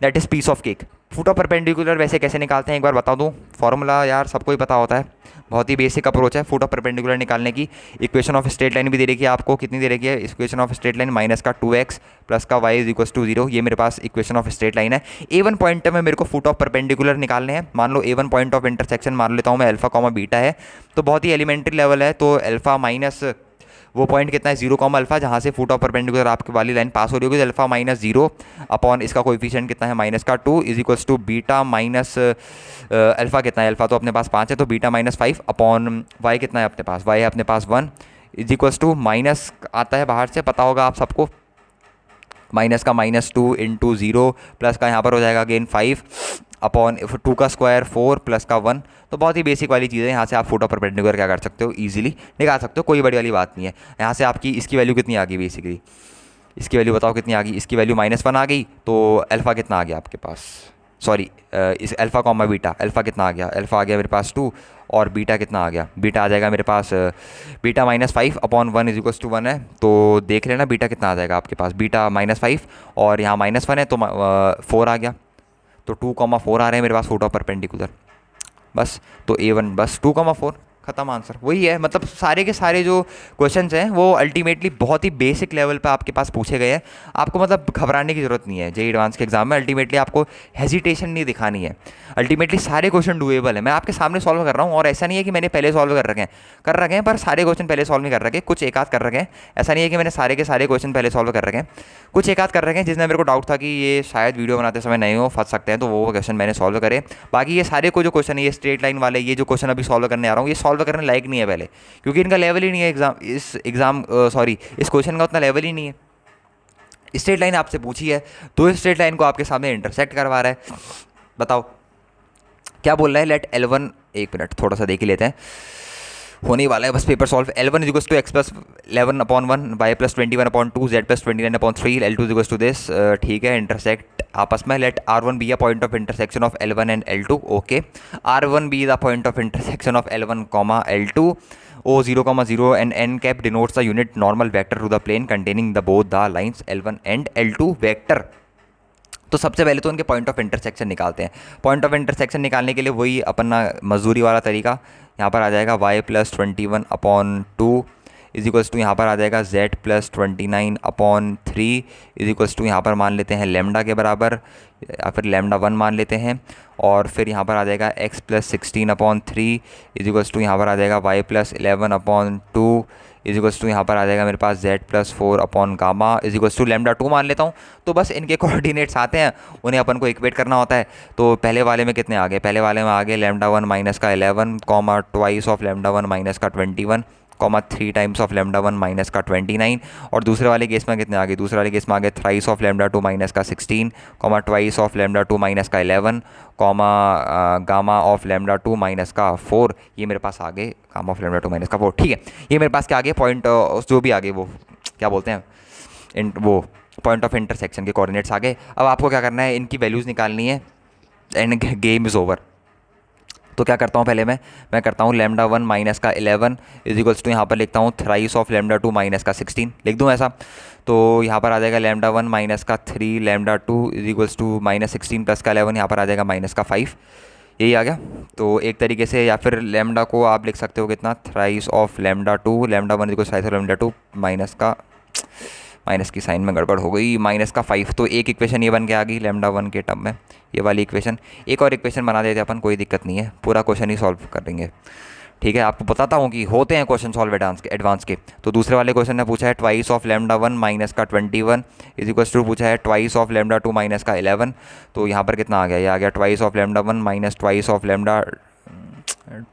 that is piece of cake. Foot of perpendicular वैसे कैसे निकालते हैं एक बार बता दूं, फॉर्मूला यार सबको ही पता होता है, बहुत ही बेसिक अप्रोच है फुट ऑफ परपेंडिकुलर निकालने की। इक्वेशन ऑफ स्ट्रेट लाइन भी दे रखी है आपको, कितनी दे रखी है equation of straight line, minus का 2x प्लस का y इज इक्वल्स टू 0, ये मेरे पास इक्वेशन ऑफ स्ट्रेट लाइन है। A1 पॉइंट में मेरे को फुट ऑफ परपेंडिकुलर निकालने हैं, मान लो A1 पॉइंट ऑफ इंटरसेक्शन मान लेता हूँ मैं अल्फा कॉमा बीटा है, तो बहुत ही एलिमेंट्री लेवल है। तो अल्फा माइनस वो पॉइंट कितना है 0 कॉमा अल्फा, जहाँ से फुट ऑफ परपेंडिकुलर आपकी वाली लाइन पास हो रही होगी, अल्फा माइनस 0 अपॉन इसका कोएफिशिएंट कितना है माइनस का 2 is equals to beta minus alpha कितना है, अल्फा तो अपने पास 5 है, तो बीटा माइनस 5 अपॉन वाई कितना है अपने पास, वाई है अपने पास 1 इज इक्वल्स टू माइनस आता है बाहर से पता होगा आप सबको, माइनस का -2 इंटू 0 प्लस का यहाँ पर हो जाएगा अगेन 5 अपॉन 2 का स्क्वायर 4 प्लस का 1। तो बहुत ही बेसिक वाली चीज़ है, यहाँ से आप फुट ऑफ परपेंडिकुलर क्या कर सकते हो, इजीली निकाल सकते हो, कोई बड़ी वाली बात नहीं है। यहाँ से आपकी इसकी वैल्यू कितनी आ गई बेसिकली, इसकी वैल्यू बताओ कितनी आ गई, इसकी वैल्यू -1 आ गई, तो अल्फ़ा कितना आ गया आपके पास, सॉरी इस अल्फ़ा कॉमा बीटा, अल्फ़ा कितना आ गया, अल्फ़ा आ गया मेरे पास 2 और बीटा कितना आ गया, बीटा आ जाएगा मेरे पास beta -5 upon 1 is equals to 1 है, तो देख लेना बीटा कितना आ जाएगा आपके पास, बीटा -5 और यहाँ -1 है तो 4 आ गया, तो 2,4 आ रहे हैं मेरे पास फुट ऑफ परपेंडिकुलर, बस। तो A1 बस 2,4 खत्म आंसर वही है। मतलब सारे के सारे जो क्वेश्चंस हैं वो अल्टीमेटली बहुत ही बेसिक लेवल पे आपके पास पूछे गए हैं, आपको मतलब घबराने की ज़रूरत नहीं है। जेईई एडवांस के एग्जाम में अल्टीमेटली आपको हेजिटेशन नहीं दिखानी है, अल्टीमेटली सारे क्वेश्चन डूएबल है। मैं आपके सामने सॉल्व कर रहा हूँ और ऐसा नहीं है कि मैंने पहले सॉल्व कर रखे हैं, पर सारे क्वेश्चन पहले सॉल्व नहीं कर रखे, कुछ एक आध कर रखे हैं। ऐसा नहीं है कि मैंने सारे के सारे क्वेश्चन पहले सॉल्व कर रखे हैं, कुछ एक आध कर रखे हैं जिसमें मेरे को डाउट था कि ये शायद वीडियो बनाते समय नहीं हो फंस सकते हैं, तो वो क्वेश्चन मैंने सॉल्व करे। बाकी ये सारे को जो क्वेश्चन है ये स्ट्रेट लाइन वाले, ये जो क्वेश्चन अभी सॉल्व करने आ रहा हूँ ये सॉल्व करने लायक नहीं है पहले, क्योंकि इनका लेवल ही नहीं है इस क्वेश्चन का उतना लेवल ही नहीं है। स्ट्रेट लाइन आपसे पूछी है तो इस स्ट्रेट लाइन को आपके सामने इंटरसेक्ट करवा रहा है, बताओ क्या बोल रहा है। लेट L1, एक मिनट थोड़ा सा देख ही लेते हैं, होने वाला है बस paper solve. L1 is equals to x plus 11/1 y plus 21/2 z plus 29/3 L2 is equals to this, ठीक है इंटरसेक्ट आपस में। Let R1 be a point of intersection of L1 and L2, okay. R1 be the point of intersection of L1, L2, O0,0 and n cap denotes the unit normal vector to the plane containing the both the lines L1 and L2 vector। तो सबसे पहले तो उनके point of intersection निकालते हैं। Point of intersection निकालने के लिए वही अपना मजदूरी वाला तरीका, यहाँ पर आ जाएगा y plus 21/2 is equals to यहाँ पर आ जाएगा z plus 29/3 is equals to यहाँ पर मान लेते हैं लेमडा के बराबर या फिर λ1 मान लेते हैं, और फिर यहाँ पर आ जाएगा x plus 16/3 is equals to यहाँ पर आ जाएगा y plus 11/2 is equals to यहाँ पर आ जाएगा मेरे पास z प्लस 4/गामा इज इक्वल्स टू λ2 मान लेता हूँ। तो बस इनके कोऑर्डिनेट्स आते हैं, उन्हें अपन को इक्वेट करना होता है। तो पहले वाले में कितने आ गए, पहले वाले में आ गए λ1 माइनस का 11 कॉमा ट्वाइस ऑफ λ1 माइनस का 21 कॉमा 3 टाइम्स ऑफ λ1 माइनस का 29, और दूसरे वाले केस में कितने आ गए, दूसरे वाले केस में आ गए थ्राइस ऑफ λ2 माइनस का 16 कॉमा ट्वाइस ऑफ λ2 माइनस का 11 कॉमा गामा ऑफ λ2 माइनस का 4, ये मेरे पास आ गए गामा ऑफ λ2 माइनस का 4, ठीक है। ये मेरे पास क्या आ गए पॉइंट जो भी आ गए वो क्या बोलते हैं वो पॉइंट ऑफ इंटरसेक्शन के कोऑर्डिनेट्स आ गए। अब आपको क्या करना है, इनकी वैल्यूज़ निकालनी है एंड गेम इज़ ओवर। तो क्या करता हूँ पहले मैं करता हूँ लैम्डा वन माइनस का 11 इज इक्वल्स टू यहाँ पर लिखता हूँ thrice of lambda two minus का 16 लिख दूँ ऐसा। तो यहाँ पर आ जाएगा लैम्डा वन माइनस का 3 lambda two is equals to -16 plus का 11, यहाँ पर आ जाएगा माइनस का 5। यही आ गया। तो एक तरीके से, या फिर लैम्डा को आप लिख सकते हो कितना, thrice of lambda to, lambda one equals thrice of lambda two minus की साइन में गड़बड़ हो गई, माइनस का 5। तो एक इक्वेशन ये बन के आ गई लैम्डा वन के टर्म में, ये वाली इक्वेशन। एक और इक्वेशन बना देते अपन, कोई दिक्कत नहीं है, पूरा क्वेश्चन ही सॉल्व कर देंगे। ठीक है, आपको बताता हूँ कि होते हैं क्वेश्चन सॉल्व एडवांस के। तो दूसरे वाले क्वेश्चन ने पूछा है twice of lambda one minus का 21 इज इक्वल्स टू पूछा है twice of lambda two minus का 11। तो यहाँ पर कितना आ गया, ये आ गया twice of lambda one minus twice of lambda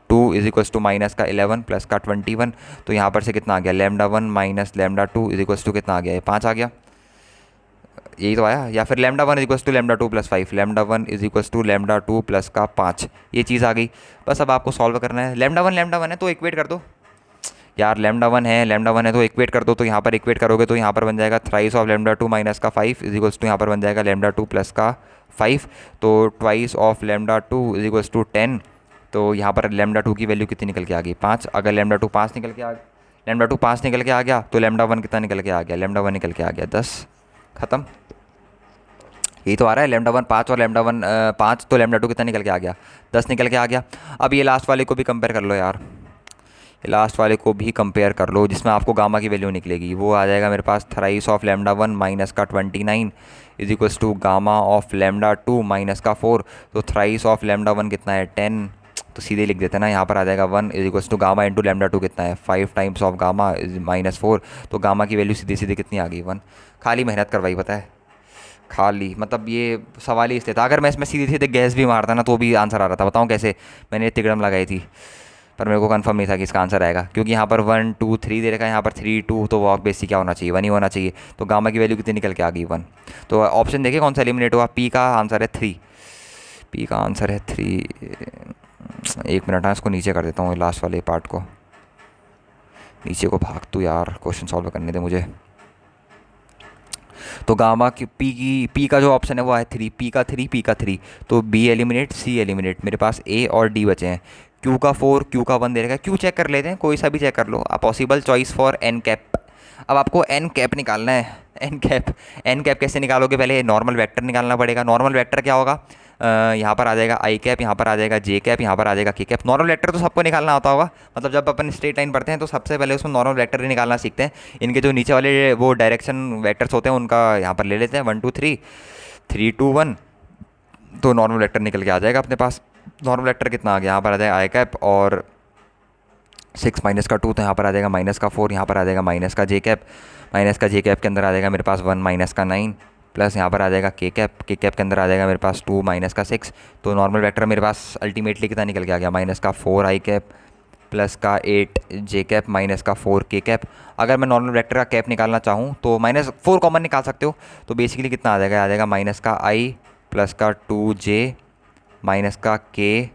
two is equals to minus का 11 प्लस का 21। तो यहाँ पर से कितना आ गया, lambda one minus lambda two is equals to कितना आ गया, ये 5 आ गया। यही तो आया। या फिर lambda one is equals to lambda two plus 5, lambda one is equals to lambda two plus का 5, ये चीज़ आ गई। बस अब आपको सॉल्व करना है। लैम्डा वन है तो इक्वेट कर दो यार, लैम्डा वन है तो इक्वेट कर दो। तो यहाँ पर इक्वेट करोगे तो यहाँ पर बन जाएगा thrice of lambda two minus का 5 इज इक्वल्स टू यहाँ पर बन जाएगा लैम्डा टू प्लस का 5। तो twice of lambda two is equals to 10। तो यहाँ पर लैम्डा टू की वैल्यू कितनी निकल के आ गई, 5। अगर लैम्डा टू 5 निकल के आ गया तो लैम्डा वन कितना निकल के आ गया, लैम्डा वन निकल के आ गया 10। ख़त्म। यही तो आ रहा है, लैम्डा वन 5 और लैम्डा वन 5, तो लैम्डा टू कितना निकल के आ गया, 10 निकल के आ गया। अब ये लास्ट वाले को भी कंपेयर कर लो यार, ये लास्ट वाले को भी कंपेयर कर लो जिसमें आपको गामा की वैल्यू निकलेगी। वो आ जाएगा मेरे पास thrice of lambda one minus का 29 is equals to gamma of lambda two minus का 4। तो थ्राइस ऑफ लैम्डा वन कितना है, 10। तो सीधे लिख देते हैं ना, यहाँ पर आ जाएगा 1 is equals to gamma into lambda two कितना है, 5 टाइम्स ऑफ गामा इज -4। तो गामा की वैल्यू सीधे सीधे कितनी आ गई, 1। खाली मेहनत करवाई पता है, खाली, मतलब ये सवाल ही इसलिए था। अगर मैं इसमें सीधे सीधे गैस भी मारता ना तो भी आंसर आ रहा था। बताऊँ कैसे, मैंने तिकड़म लगाई थी पर मेरे को कंफर्म नहीं था कि इसका आंसर आएगा, क्योंकि यहाँ पर 1 2 3 दे रखा है, यहाँ पर 3 2, तो वॉक बेसिक क्या होना चाहिए, 1 ही होना चाहिए। तो गामा की वैल्यू कितनी निकल के आ गई, 1। तो ऑप्शन देखिए कौन सा एलिमिनेट हुआ, पी का आंसर है 3, पी का आंसर है 3। एक मिनट है, इसको नीचे कर देता हूँ, लास्ट वाले पार्ट को नीचे को भाग तू यार, क्वेश्चन सॉल्व करने दे मुझे। तो गामा की पी का जो ऑप्शन है वो है 3, पी का 3। तो बी एलिमिनेट, सी एलिमिनेट, मेरे पास ए और डी बचे हैं। क्यू का 4, क्यू का 1 दे रखा है, क्यू चेक कर लेते हैं, कोई सा भी चेक कर लो। Possible choice for N cap. अब आपको एन कैप निकालना है। एन कैप कैसे निकालोगे, पहले नॉर्मल वेक्टर निकालना पड़ेगा। नॉर्मल वेक्टर क्या होगा, यहाँ पर आ जाएगा आई कैप, यहाँ पर आ जाएगा जे कैप, यहाँ पर आ जाएगा के कैप। नॉर्मल वेक्टर तो सबको निकालना आता होगा, मतलब जब अपन स्ट्रेट लाइन पढ़ते हैं तो सबसे पहले उसमें नॉर्मल वेक्टर ही निकालना सीखते हैं। इनके जो नीचे वाले वो डायरेक्शन वेक्टर्स होते हैं उनका यहाँ पर ले लेते हैं, 1 2 3, 3 2 1। तो नॉर्मल वेक्टर निकल के आ जाएगा अपने पास। नॉर्मल वेक्टर कितना आ गया, यहाँ पर आ जाएगा आई कैप और 6 माइनस का 2, तो यहाँ पर आ जाएगा माइनस का 4, यहाँ पर आ जाएगा माइनस का जे कैप। माइनस का जे कैप के अंदर आ जाएगा मेरे पास 1 माइनस का 9, प्लस यहाँ पर आ जाएगा के कैप के अंदर आ जाएगा मेरे पास 2 माइनस का 6। तो नॉर्मल वेक्टर मेरे पास अल्टीमेटली कितना निकल के आ गया, माइनस का 4 आई कैप प्लस का 8 जे कैप माइनस का 4 के कैप। अगर मैं नॉर्मल वेक्टर का कैप निकालना चाहूँ तो -4 कॉमन निकाल सकते हो। तो बेसिकली कितना आ जाएगा माइनस का आई प्लस का 2 जे माइनस का के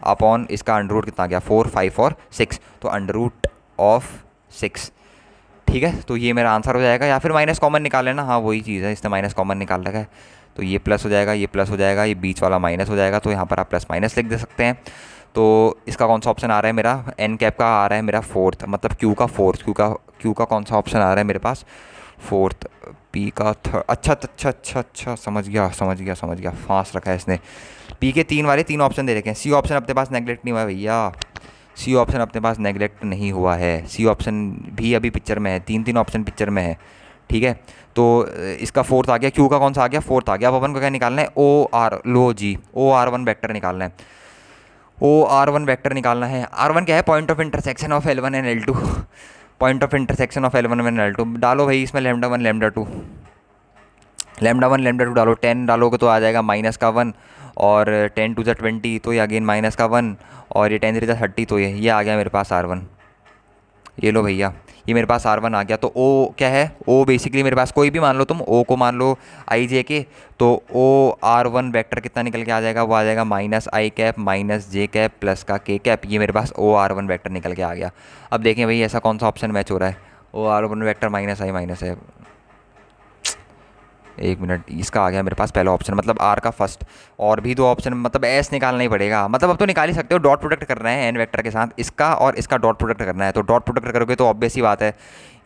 अपॉन इसका अंडर रूट कितना आ गया, 4 5 और 6, तो अंडर रूट ऑफ 6। ठीक है, तो ये मेरा आंसर हो जाएगा। या फिर माइनस कॉमन निकाल लेना, हाँ वही चीज़ है, इसने माइनस कॉमन निकाल रखा है। तो ये प्लस हो जाएगा, ये प्लस हो जाएगा, ये बीच वाला माइनस हो जाएगा। तो यहाँ पर आप प्लस माइनस लिख दे सकते हैं। तो इसका कौन सा ऑप्शन आ रहा है मेरा, एन कैप का आ रहा है मेरा 4th, मतलब क्यू का 4th, क्यू का कौन सा ऑप्शन आ रहा है मेरे पास 4th, पी का 3rd। अच्छा समझ गया, फास्ट रखा है इसने। पी के 3 वाले 3 ऑप्शन दे रखे हैं। सी ऑप्शन अपने पास नेगलेक्ट नहीं हुआ है भैया, सी ऑप्शन अपने पास नेगलेक्ट नहीं हुआ है। सी ऑप्शन भी अभी पिक्चर में है, 3 ऑप्शन पिक्चर में है। ठीक है, तो इसका 4th आ गया, क्यू का कौन सा आ गया, 4th आ गया। अब अपन को क्या निकालना है, ओ आर, लो जी, OR1 वेक्टर निकालना है। OR1 वेक्टर निकालना है। R1 क्या है, point of intersection of L1 and L2। Point of intersection of L1 and L2 डालो भाई, इसमें लैम्डा वन लैम्डा टू डालो। 10 डालोगे तो आ जाएगा माइनस का 1, और 10 2 20, तो ये अगेन माइनस का 1, और ये 10 3 30, तो ये आ गया मेरे पास R1। ये लो भैया, ये मेरे पास R1 आ गया। तो O क्या है, O बेसिकली मेरे पास कोई भी मान लो तुम, O को मान लो आई जे के। तो OR1 वेक्टर कितना निकल के आ जाएगा, वो आ जाएगा माइनस आई कैप माइनस जे कैप प्लस का के कैप। ये मेरे पास OR1 वेक्टर निकल के आ गया। अब देखें भाई ऐसा कौन सा ऑप्शन मैच हो रहा है, OR1 वेक्टर माइनस आई माइनस है, एक मिनट, इसका आ गया मेरे पास पहला ऑप्शन, मतलब आर का फर्स्ट, और भी दो ऑप्शन, मतलब एस निकालना ही पड़ेगा। मतलब अब तो निकाल ही सकते हो, डॉट प्रोडक्ट करना है एन वेक्टर के साथ, इसका और इसका डॉट प्रोडक्ट करना है। तो डॉट प्रोडक्ट करोगे तो ऑब्वियस ही बात है,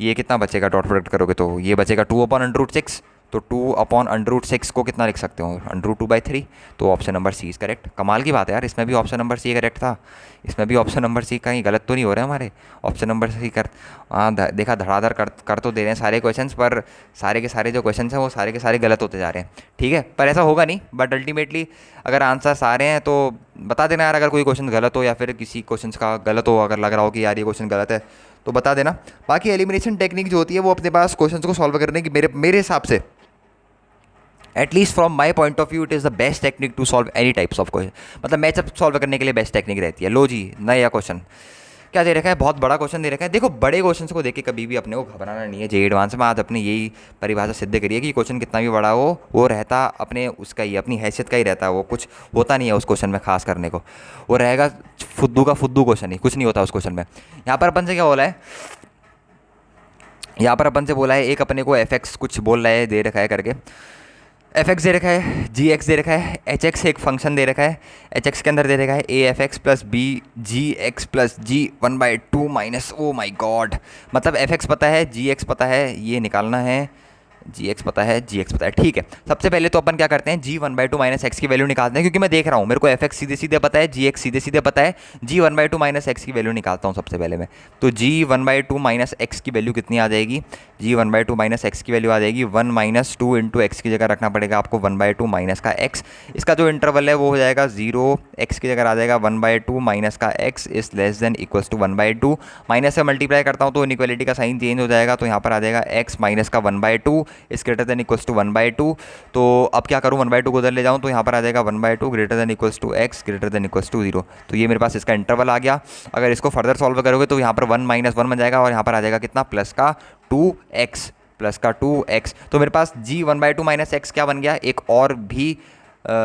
ये कितना बचेगा डॉट प्रोडक्ट करोगे तो ये बचेगा 2/√6। तो 2/√6 को कितना लिख सकते हो, √2/3। तो option number C is correct. कमाल की बात है यार, इसमें भी ऑप्शन नंबर सी करेक्ट था। इसमें भी ऑप्शन नंबर सी कहीं गलत तो नहीं हो रहे हमारे, ऑप्शन नंबर सी कर। हाँ देखा, धड़ाधड़ कर तो दे रहे हैं सारे क्वेश्चंस, पर सारे के सारे जो क्वेश्चंस हैं वो सारे के सारे गलत होते जा रहे हैं। ठीक है, पर ऐसा होगा नहीं, बट अल्टीमेटली अगर आंसर्स आ रहे हैं तो बता देना यार, अगर कोई क्वेश्चन गलत हो या फिर किसी क्वेश्चन का गलत हो, अगर लग रहा हो कि यार ये क्वेश्चन गलत है तो बता देना। बाकी एलिमिनेशन टेक्निक जो होती है वो अपने पास क्वेश्चन को सॉल्व करने की मेरे हिसाब से, at least from my point of view, it is the best technique to solve any types of question. मतलब मैचअप सॉल्व करने के लिए बेस्ट टेक्निक रहती है। लो जी, नया क्वेश्चन क्या दे रखा है, बहुत बड़ा क्वेश्चन दे रखा है। देखो बड़े क्वेश्चन को देख के कभी भी अपने को घबराना नहीं है। जे एडवांस में आज अपनी यही परिभाषा सिद्ध करिए कि क्वेश्चन कितना भी बड़ा हो वो रहता अपने उसका ही, अपनी हैसियत का ही रहता है। वो कुछ होता नहीं है उस क्वेश्चन में खास करने को, वो रहेगा फुद्दू का फुद्दू क्वेश्चन ही, कुछ नहीं होता उस क्वेश्चन में। यहाँ पर अपन से क्या बोला है, यहाँ पर अपन से बोला है एक अपने को एफ एक्स कुछ बोल रहा है, दे रखा है करके, एफ एक्स दे रखा है, जी एक्स दे रखा है, एच एक्स एक फंक्शन दे रखा है, एच एक्स के अंदर दे रखा है A F X plus B G X plus G 1/2 minus, oh my god. मतलब एफ एक्स पता है, जी एक्स पता है, ये निकालना है, जी एक्स पता है, जी एक्स पता है। ठीक है, सबसे पहले तो अपन क्या करते हैं, जी 1/2 माइनस एक्स की वैल्यू निकालते हैं, क्योंकि मैं देख रहा हूँ मेरे को एफ एक्स सीधे सीधे पता है, जी एक्स सीधे सीधे पता है, जी 1/2 माइनस एक्स की वैल्यू निकालता हूँ सबसे पहले मैं। तो जी 1/2 माइनस एक्स की वैल्यू कितनी आ जाएगी, जी 1/2 माइनस एक्स की वैल्यू आ जाएगी 1 - 2 इंटू एक्स की जगह रखना पड़ेगा आपको 1/2 माइनस का एक्स। इसका जो इंटरवल है वो हो जाएगा 0, एक्स की जगह आ जाएगा 1/2 माइनस का X is less than equals to 1/2। Minus से मल्टीप्लाई करता हूँ तो इनइक्वालिटी का साइन चेंज हो जाएगा, तो यहाँ पर आ जाएगा एक्स माइनस का 1/2 is greater than equals to 1/2। तो अब क्या करूँ, 1/2 को उधर ले जाऊँ तो यहाँ पर आ जाएगा 1/2 greater than equals to X greater than equals to 0। तो ये मेरे पास इसका इंटरवल आ गया। अगर इसको फर्दर सॉल्व करोगे तो यहाँ पर 1 - 1 बन जाएगा, और यहाँ पर आ जाएगा कितना, प्लस का 2x, प्लस का 2x। तो मेरे पास जी 1/2 माइनस एक्स क्या बन गया, एक और भी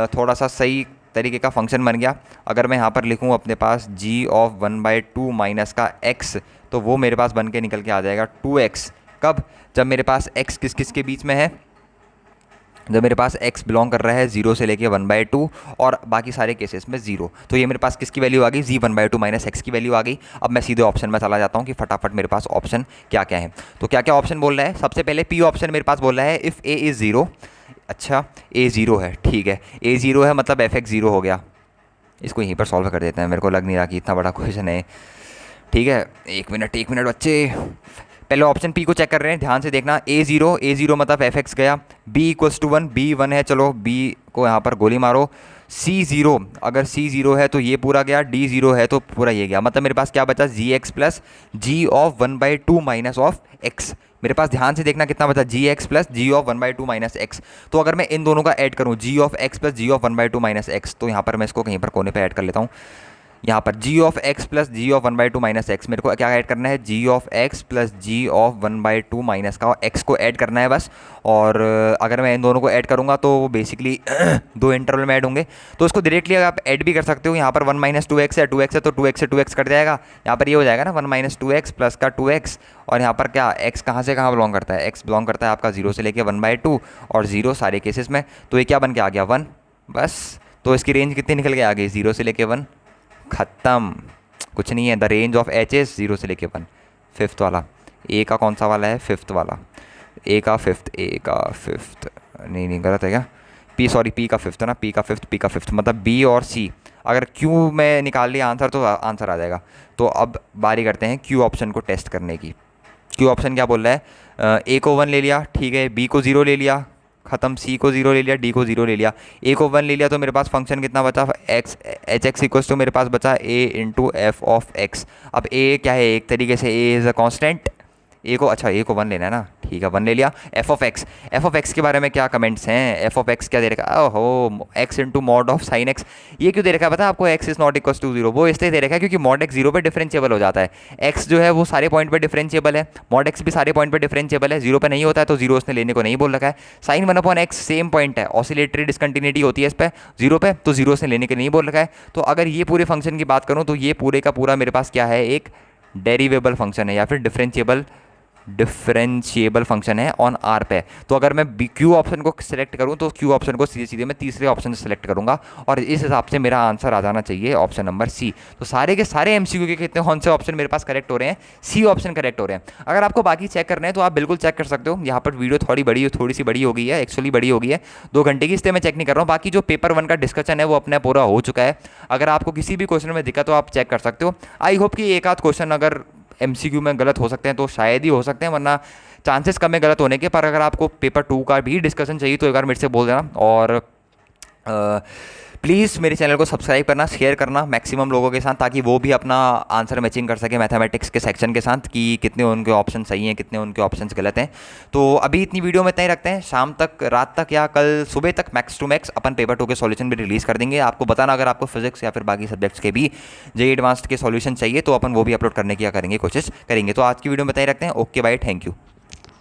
थोड़ा सा सही तरीके का फंक्शन बन गया। अगर मैं यहाँ पर लिखूँ अपने पास जी ऑफ 1/2 माइनस का x, तो वो मेरे पास बन के निकल के आ जाएगा 2x। कब, जब मेरे पास x किस किस के बीच में है, जब मेरे पास x बिलोंग कर रहा है 0 से लेके 1/2 और बाकी सारे केसेस में 0। तो ये मेरे पास किसकी वैल्यू आ गई, जी 1/2 माइनस एक्स की वैल्यू आ गई। अब मैं सीधे ऑप्शन में चला जाता हूँ कि फटाफट मेरे पास ऑप्शन क्या क्या है। तो क्या क्या ऑप्शन बोल रहा है, सबसे पहले पी ऑप्शन मेरे पास बोल रहा है इफ़ ए इज़ 0। अच्छा, ए 0 है, ठीक है, ए 0 है मतलब एफ एक्स 0 हो गया। इसको यहीं पर सॉल्व कर देते हैं, मेरे को लग नहीं रहा कि इतना बड़ा क्वेश्चन है। ठीक है, एक मिनट बच्चे, पहले ऑप्शन पी को चेक कर रहे हैं, ध्यान से देखना। ए जीरो मतलब एफ एक्स गया, बी इक्वल्स टू 1, बी 1 है, चलो बी को यहाँ पर गोली मारो। सी 0, अगर सी 0 है तो ये पूरा गया, डी 0 है तो पूरा ये गया। मतलब मेरे पास क्या बचा, G X plus G of 1/2 minus of X. मेरे पास ध्यान से देखना कितना बचा, G X plus G of 1/2 minus X. तो अगर मैं इन दोनों का ऐड करूँ, G of X plus G of 1/2 minus X, तो यहाँ पर मैं इसको कहीं पर कोने पर ऐड कर लेता हूँ। यहाँ पर G of X plus G of 1/2 minus X, मेरे को क्या ऐड करना है, G of X plus G of 1/2 minus का एक्स को ऐड करना है बस। और अगर मैं इन दोनों को ऐड करूँगा तो वो बेसिकली दो इंटरवल में ऐड होंगे, तो उसको डायरेक्टली आप ऐड भी कर सकते हो। यहाँ पर 1 - 2x है, 2x है तो 2x से 2x कट जाएगा, यहाँ पर ये हो जाएगा ना 1 - 2x प्लस का 2x। और यहाँ पर क्या, x कहाँ से कहाँ बिलोंग करता है, x बिलोंग करता है आपका 0 से लेके 1/2 और 0 सारे केसेस में। तो ये क्या बन के आ गया, 1 बस। तो इसकी रेंज कितनी निकल के आ गई, 0 से लेके 1, ख़त्म, कुछ नहीं है। The range of H is 0 से लेके 1। फिफ्थ वाला, ए का कौन सा वाला है, फिफ्थ वाला, ए का फिफ्थ, नहीं गलत है क्या, पी सॉरी पी का फिफ्थ है ना, पी का फिफ्थ मतलब बी और सी। अगर क्यू में निकाल लिया आंसर तो आंसर आ जाएगा। तो अब बारी करते हैं क्यू ऑप्शन को टेस्ट करने की। क्यू ऑप्शन क्या बोल रहा है, ए को 1 ले लिया, ठीक है, बी को 0 ले लिया, ख़त्म, सी को 0 ले लिया, डी को 0 ले लिया, ए को 1 ले लिया, तो मेरे पास फंक्शन कितना बचा, X, H X equals to मेरे पास बचा A into F of X. अब ए क्या है, एक तरीके से ए इज़ अ कॉन्स्टेंट, ए को, अच्छा ए को 1 लेना है ना, ठीक है 1 ले लिया। एफ ऑफ एक्स के बारे में क्या कमेंट्स हैं, एफ ऑफ एक्स क्या दे रखा है, ओहो X into mod of sine X. ये क्यों दे रखा है पता है आपको, X is not equals to 0, वो इसलिए दे रखा है क्योंकि मॉड एक्स 0 पे डिफरेंशिएबल हो जाता है। एक्स जो है वो सारे पॉइंट पे डिफरेंशिएबल है, मॉड एक्स भी सारे पॉइंट पे डिफरेंशिएबल है, 0 पे नहीं होता है, तो 0 उसने लेने को नहीं बोल रखा है। साइन 1/x सेम पॉइंट है, ऑसिलेटरी डिसकंटिन्यूटी होती है इस पर 0 पे, तो 0 उसने लेने के नहीं बोल रखा है। तो अगर ये पूरे फंक्शन की बात करूँ तो ये पूरे का पूरा मेरे पास क्या है, एक डेरिवेबल फंक्शन है या फिर डिफरेंशिएबल डिफरेंशिएबल फंक्शन है ऑन आर पे। तो अगर मैं क्यू ऑप्शन को सिलेक्ट करूँ तो क्यू ऑप्शन को सीधे सीधे मैं तीसरे ऑप्शन से सिलेक्ट करूँगा और इस हिसाब से मेरा आंसर आ जाना चाहिए ऑप्शन नंबर सी। तो सारे के सारे एमसीक्यू के कितने कौन से ऑप्शन मेरे पास करेक्ट हो रहे हैं, सी ऑप्शन करेक्ट हो रहे हैं। अगर आपको बाकी चेक करना है तो आप बिल्कुल चेक कर सकते हो। यहाँ पर वीडियो थोड़ी सी बड़ी हो गई है, एक्चुअली बड़ी हो गई है 2 घंटे की, इसलिए मैं चेक नहीं कर रहा हूँ। बाकी जो पेपर 1 का डिस्कशन है वो अपना पूरा हो चुका है। अगर आपको किसी भी क्वेश्चन में दिक्कत तो आप चेक कर सकते हो। आई होप कि एक आध क्वेश्चन अगर एमसीक्यू में गलत हो सकते हैं तो शायद ही हो सकते हैं, वरना चांसेस कम है गलत होने के। पर अगर आपको पेपर 2 का भी डिस्कशन चाहिए तो एक बार मेरे से बोल देना। और प्लीज़ मेरे चैनल को सब्सक्राइब करना, शेयर करना मैक्सिमम लोगों के साथ, ताकि वो भी अपना आंसर मैचिंग कर सके मैथमेटिक्स के सेक्शन के साथ कि कितने उनके ऑप्शन सही हैं, कितने उनके ऑप्शन गलत हैं। तो अभी इतनी वीडियो में इतना ही रखते हैं। शाम तक, रात तक या कल सुबह तक मैक्स टू मैक्स अपन पेपर 2 के सॉल्यूशन भी रिलीज़ कर देंगे। आपको बताना अगर आपको फिजिक्स या फिर बाकी सब्जेक्ट्स के भी जेईई एडवांस्ड के सॉल्यूशन चाहिए तो अपन वो भी अपलोड करने की करेंगे, कोशिश करेंगे। तो आज की वीडियो में इतना ही रखते हैं। Okay bye, thank you.